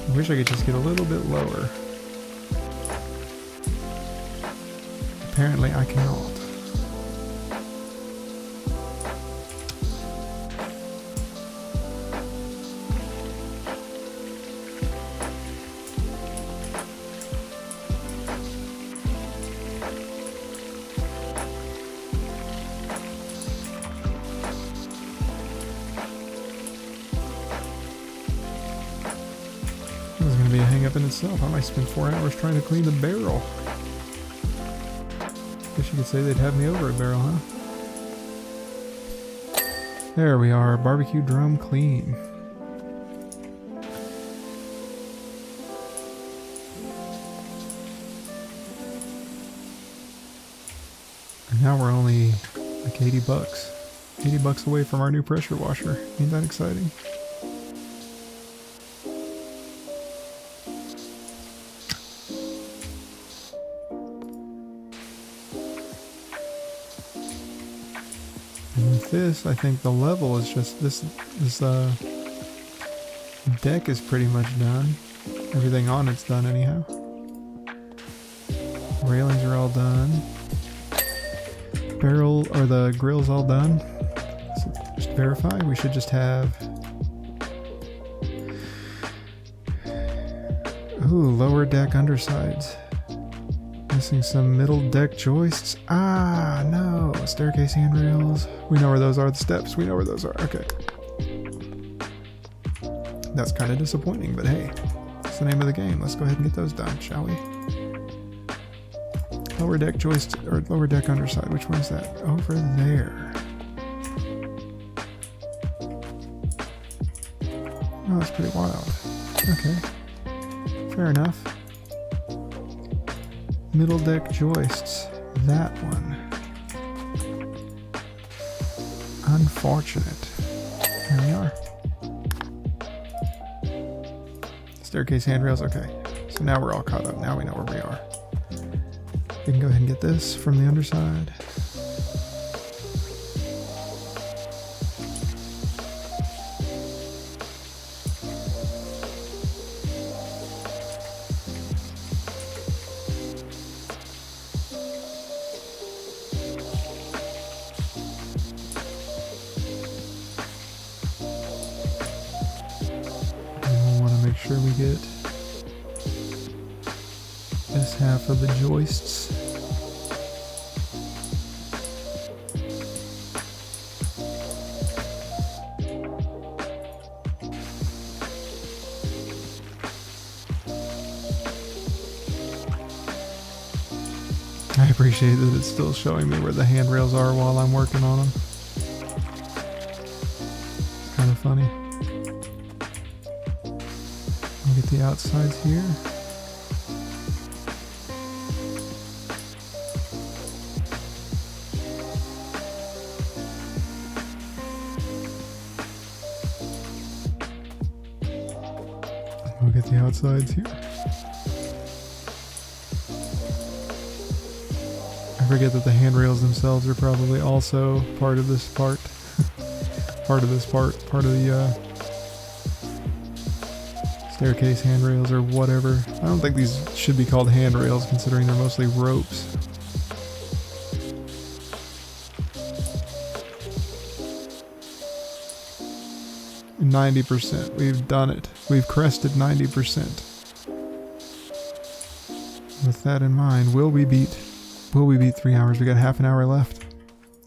I wish I could just get a little bit lower. Apparently I cannot. This is going to be a hang up in itself. I might spend 4 hours trying to clean the barrel. Guess you could say they'd have me over a barrel, huh? There we are, barbecue drum clean. And now we're only like 80 bucks. 80 bucks away from our new pressure washer. Ain't that exciting? And with this, I think the level is just this deck is pretty much done. Everything on it's done anyhow. Railings are all done. Barrel or the grill's all done. So just verify. We should just have. Ooh, lower deck undersides. Missing some middle deck joists. Ah, no. Staircase handrails. We know where those are. The steps. We know where those are. Okay. That's kind of disappointing, but hey, that's the name of the game. Let's go ahead and get those done, shall we? Lower deck joist, or lower deck underside. Which one's that? Over there. Oh, that's pretty wild. Okay. Fair enough. Middle deck joists. That one. Unfortunate. Here we are. Staircase handrails. Okay. So now we're all caught up. Now we know where we are. We can go ahead and get this from the underside. And we'll want to make sure we get this half of the joists. I appreciate that it's still showing me where the handrails are while I'm working on them. It's kind of funny. I'll get the outsides here. We'll get the outsides here. I forget that the handrails themselves are probably also part of this part. part of the staircase handrails or whatever. I don't think these should be called handrails considering they're mostly ropes. %. We've done it. We've crested 90%. With that in mind, will we beat 3 hours? We got half an hour left.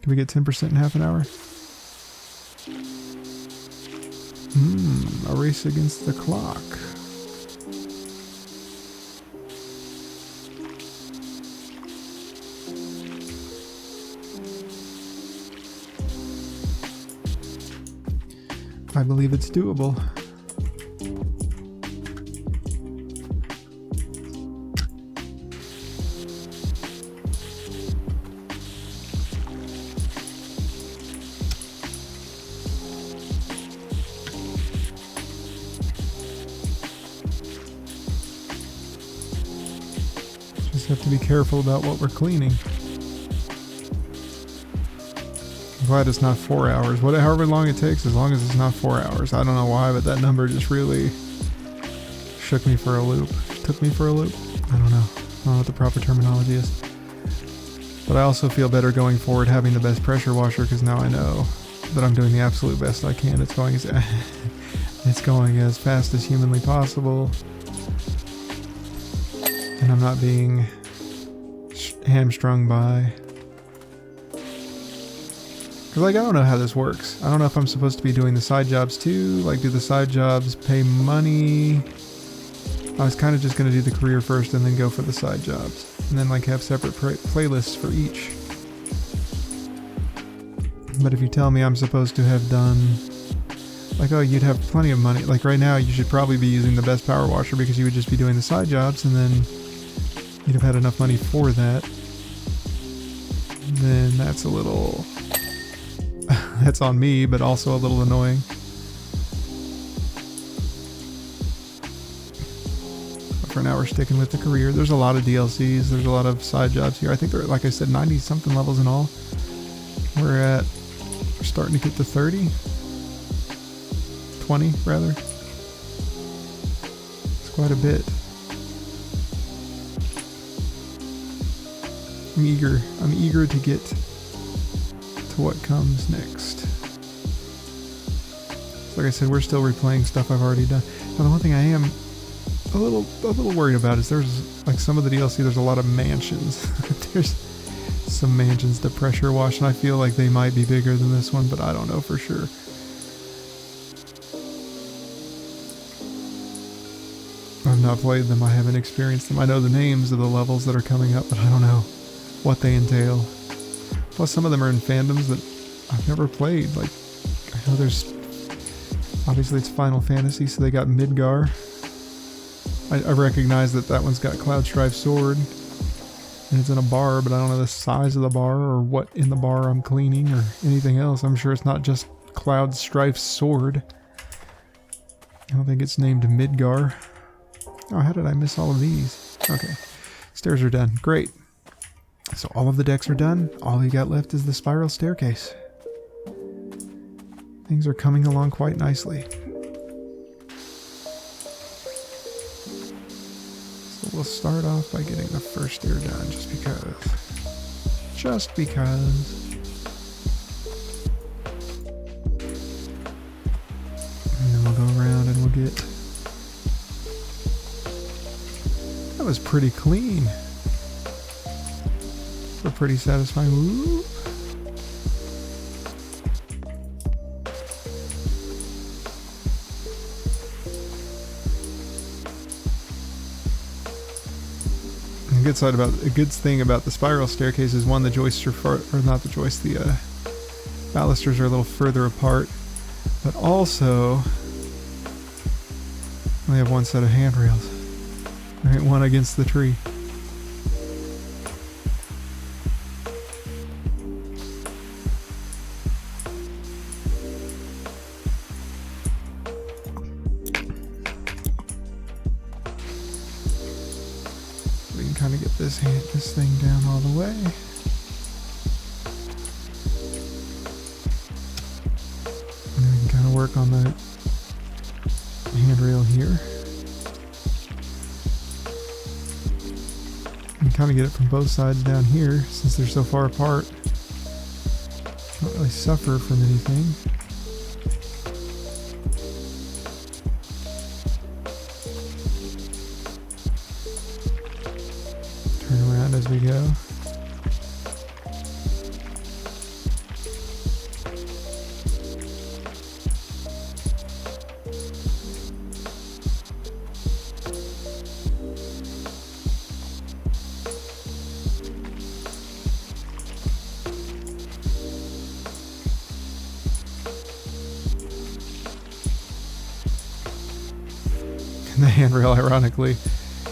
Can we get 10% in half an hour? A race against the clock. I believe it's doable. Just have to be careful about what we're cleaning. I'm glad it's not 4 hours. However long it takes, as long as it's not 4 hours. I don't know why, but that number just really shook me for a loop. Took me for a loop? I don't know. I don't know what the proper terminology is. But I also feel better going forward having the best pressure washer because now I know that I'm doing the absolute best I can. It's going as fast as humanly possible. And I'm not being hamstrung by... Because, like, I don't know how this works. I don't know if I'm supposed to be doing the side jobs too. Like, do the side jobs pay money? I was kind of just going to do the career first and then go for the side jobs. And then, like, have separate playlists for each. But if you tell me I'm supposed to have done... Like, oh, you'd have plenty of money. Like, right now, you should probably be using the best power washer because you would just be doing the side jobs and then you'd have had enough money for that. Then that's a little... That's on me, but also a little annoying. But for now, we're sticking with the career. There's a lot of DLCs. There's a lot of side jobs here. I think there are, like I said, 90-something levels in all. We're starting to get to 30. 20, rather. It's quite a bit. I'm eager to get to what comes next. Like I said, we're still replaying stuff I've already done. Now, the one thing I am a little worried about is there's, like, some of the DLC, there's a lot of mansions. There's some mansions to pressure wash, and I feel like they might be bigger than this one, but I don't know for sure. I've not played them, I haven't experienced them. I know the names of the levels that are coming up, but I don't know what they entail. Plus, some of them are in fandoms that I've never played. Like, I know there's... Obviously, it's Final Fantasy, so they got Midgar. I recognize that one's got Cloud Strife Sword. And it's in a bar, but I don't know the size of the bar or what in the bar I'm cleaning or anything else. I'm sure it's not just Cloud Strife Sword. I don't think it's named Midgar. Oh, how did I miss all of these? Okay. Stairs are done. Great. So all of the decks are done. All you got left is the spiral staircase. Things are coming along quite nicely. So we'll start off by getting the first stair done, just because. Just because. And then we'll go around and we'll get... was pretty clean. A pretty satisfying. Ooh. A good thing about the spiral staircase is, one, the joists are not the joists, the balusters are a little further apart, but also we have one set of handrails. Right, one against the tree. We can kind of get this thing down all the way. And then we can kind of work on the handrail here. And kind of get it from both sides down here, since they're so far apart. Don't really suffer from anything. Turn around as we go. And the handrail, ironically,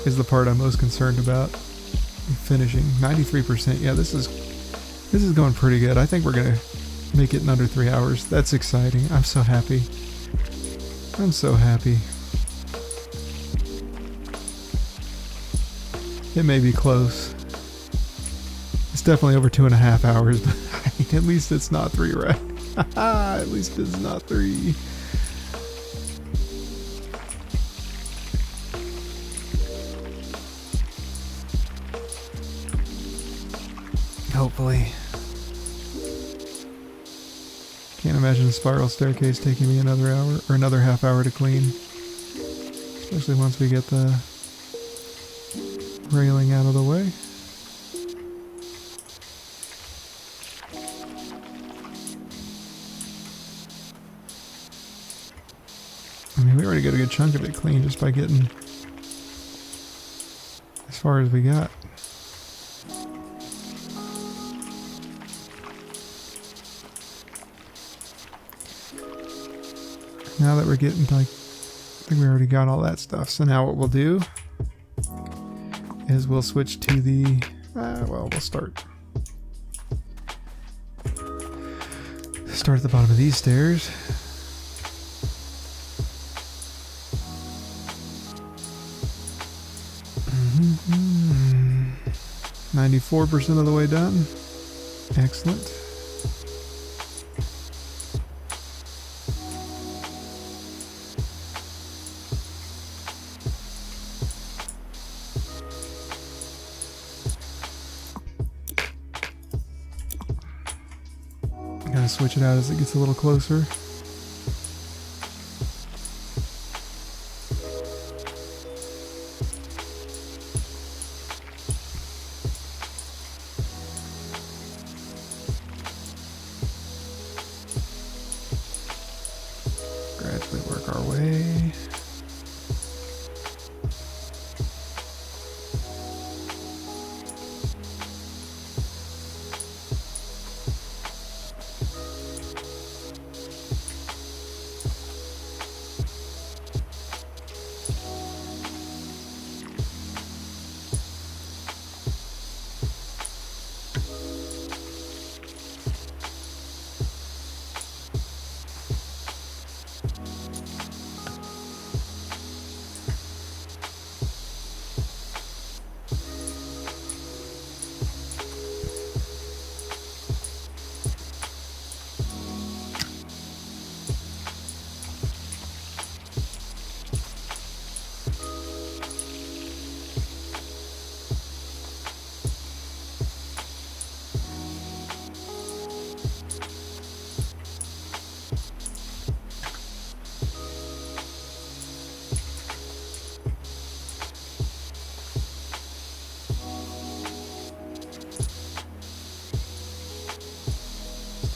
is the part I'm most concerned about. Finishing 93%. Yeah, this is going pretty good. I think we're gonna make it in under 3 hours. That's exciting. I'm so happy. I'm so happy. It may be close. It's definitely over 2.5 hours, but I mean, at least it's not 3, right? At least it's not 3. Hopefully. Can't imagine a spiral staircase taking me another hour or another half hour to clean. Especially once we get the railing out of the way. I mean, we already got a good chunk of it clean just by getting as far as we got. Now that we're getting like, I think we already got all that stuff. So now what we'll do is we'll switch to the, we'll start at the bottom of these stairs. Mm-hmm. 94% of the way done. Excellent. Gotta switch it out as it gets a little closer. Gradually work our way.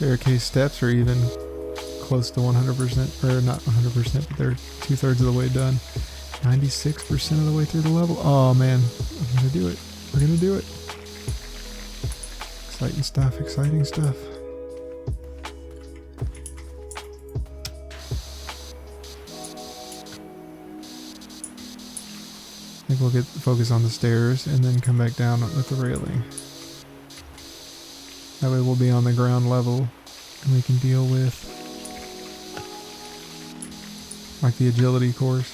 staircase steps are even close to 100%, or not 100%, but they're 2/3 of the way done. 96% of the way through the level. Oh man, I'm gonna do it. We're gonna do it. Exciting stuff, exciting stuff. I think we'll get focus on the stairs and then come back down with the railing. That way we'll be on the ground level and we can deal with like the agility course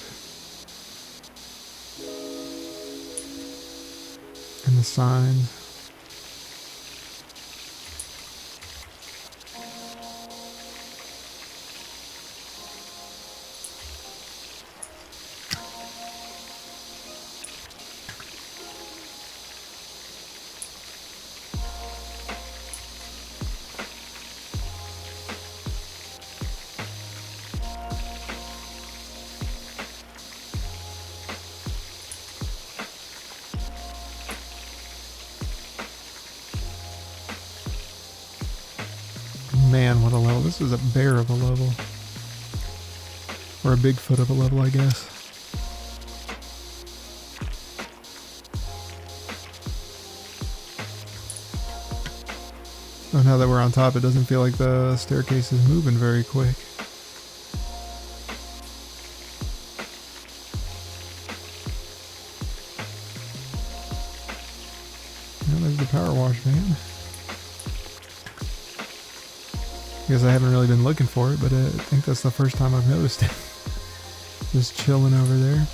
and the signs. Man, what a level. This is a bear of a level. Or a Bigfoot of a level, I guess. Oh, now that we're on top, it doesn't feel like the staircase is moving very quick. Well, there's the power wash van. I guess I haven't really been looking for it, but I think that's the first time I've noticed it. Just chilling over there.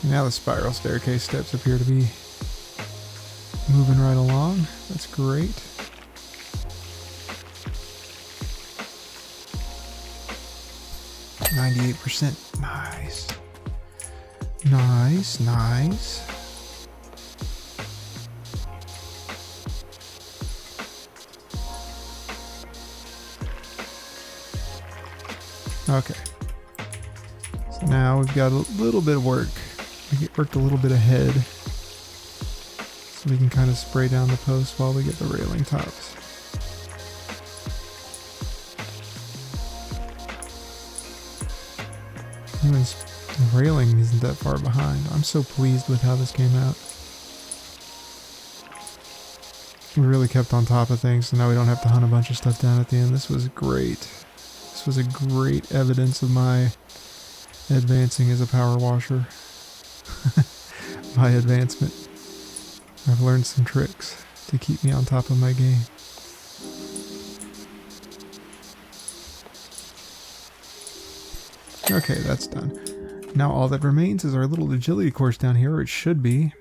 Now the spiral staircase steps appear to be moving right along. That's great. %. Nice. Nice, nice. Okay. So now we've got a little bit of work. We get worked a little bit ahead, so we can kind of spray down the post while we get the railing tops. Even the railing isn't that far behind. I'm so pleased with how this came out. We really kept on top of things, so now we don't have to hunt a bunch of stuff down at the end. This was great. This was a great evidence of my advancing as a power washer. My advancement. I've learned some tricks to keep me on top of my game. Okay, that's done. Now all that remains is our little agility course down here, or it should be.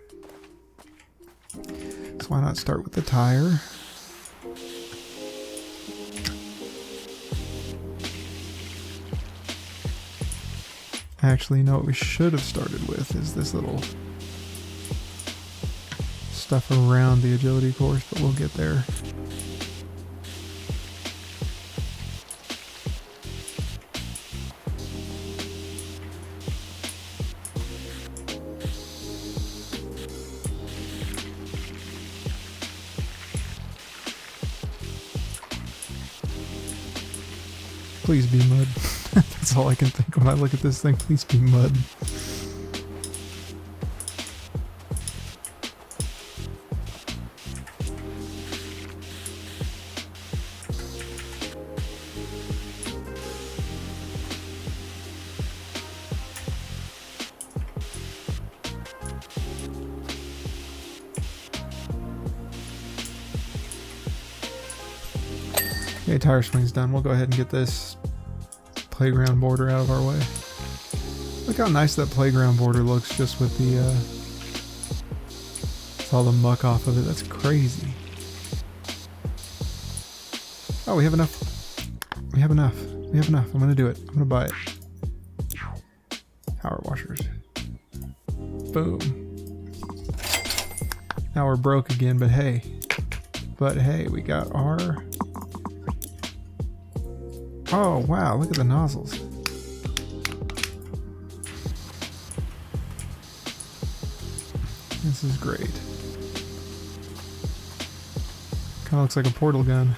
So why not start with the tire? Actually, you know what we should have started with is this little stuff around the agility course, but we'll get there. Please be mud. That's all I can think when I look at this thing. Please be mud. Okay, tire swing's done. We'll go ahead and get this playground border out of our way. Look how nice that playground border looks just with the, with all the muck off of it. That's crazy. Oh, we have enough. We have enough. We have enough. I'm gonna do it. I'm gonna buy it. Power washers. Boom. Now we're broke again, but hey. But hey, we got our... Oh, wow, look at the nozzles. This is great. Kinda looks like a portal gun.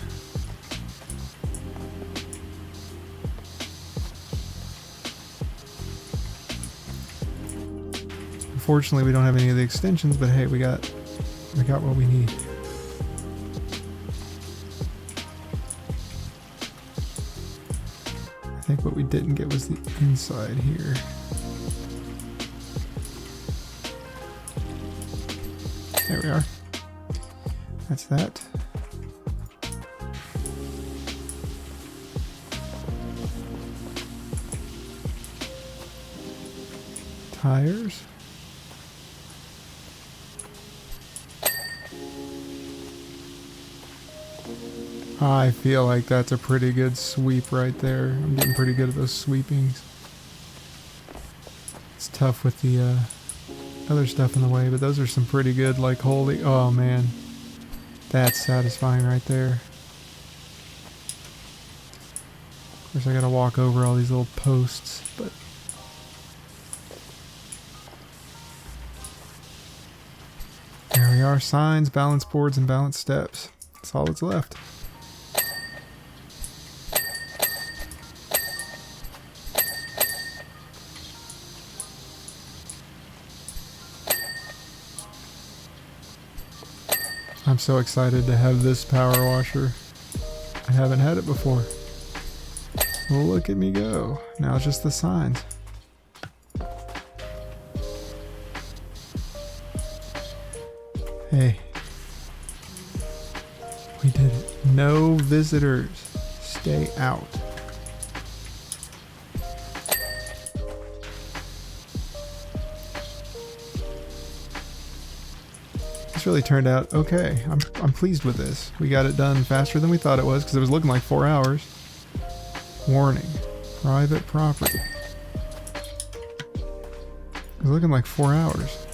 Unfortunately, we don't have any of the extensions, but hey, we got what we need. I think what we didn't get was the inside here. There we are. That's that. Tires. I feel like that's a pretty good sweep right there. I'm getting pretty good at those sweepings. It's tough with the other stuff in the way, but those are some pretty good, like, holy... Oh, man. That's satisfying right there. Of course, I gotta walk over all these little posts, but... There we are. Signs, balance boards, and balance steps. That's all that's left. I'm so excited to have this power washer. I haven't had it before. Well, look at me go. Now it's just the signs. Hey. We did it. No visitors. Stay out. This really turned out okay. I'm pleased with this. We got it done faster than we thought it was because it was looking like 4 hours. Warning. Private property. It was looking like 4 hours.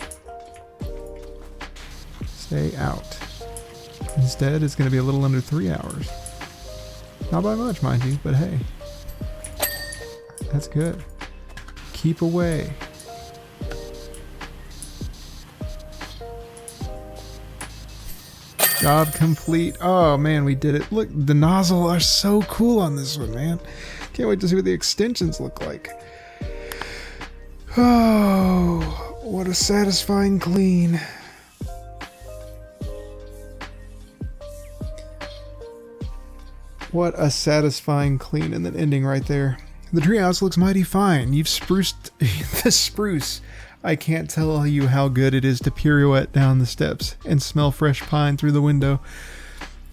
Stay out. Instead, it's going to be a little under 3 hours. Not by much, mind you, but hey. That's good. Keep away. Job complete. Oh man, we did it. Look, the nozzle are so cool on this one, man. Can't wait to see what the extensions look like. Oh, what a satisfying clean. What a satisfying clean, and then ending right there. The treehouse looks mighty fine. You've spruced the spruce. I can't tell you how good it is to pirouette down the steps and smell fresh pine through the window.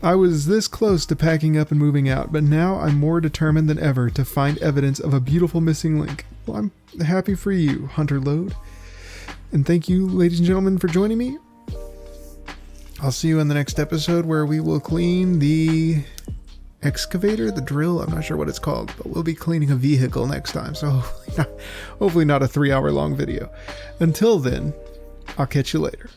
I was this close to packing up and moving out, but now I'm more determined than ever to find evidence of a beautiful missing link. Well, I'm happy for you, Hunter Lode. And thank you, ladies and gentlemen, for joining me. I'll see you in the next episode where we will clean the excavator, the drill, I'm not sure what it's called, but we'll be cleaning a vehicle next time, so hopefully not a 3-hour long video. Until then, I'll catch you later.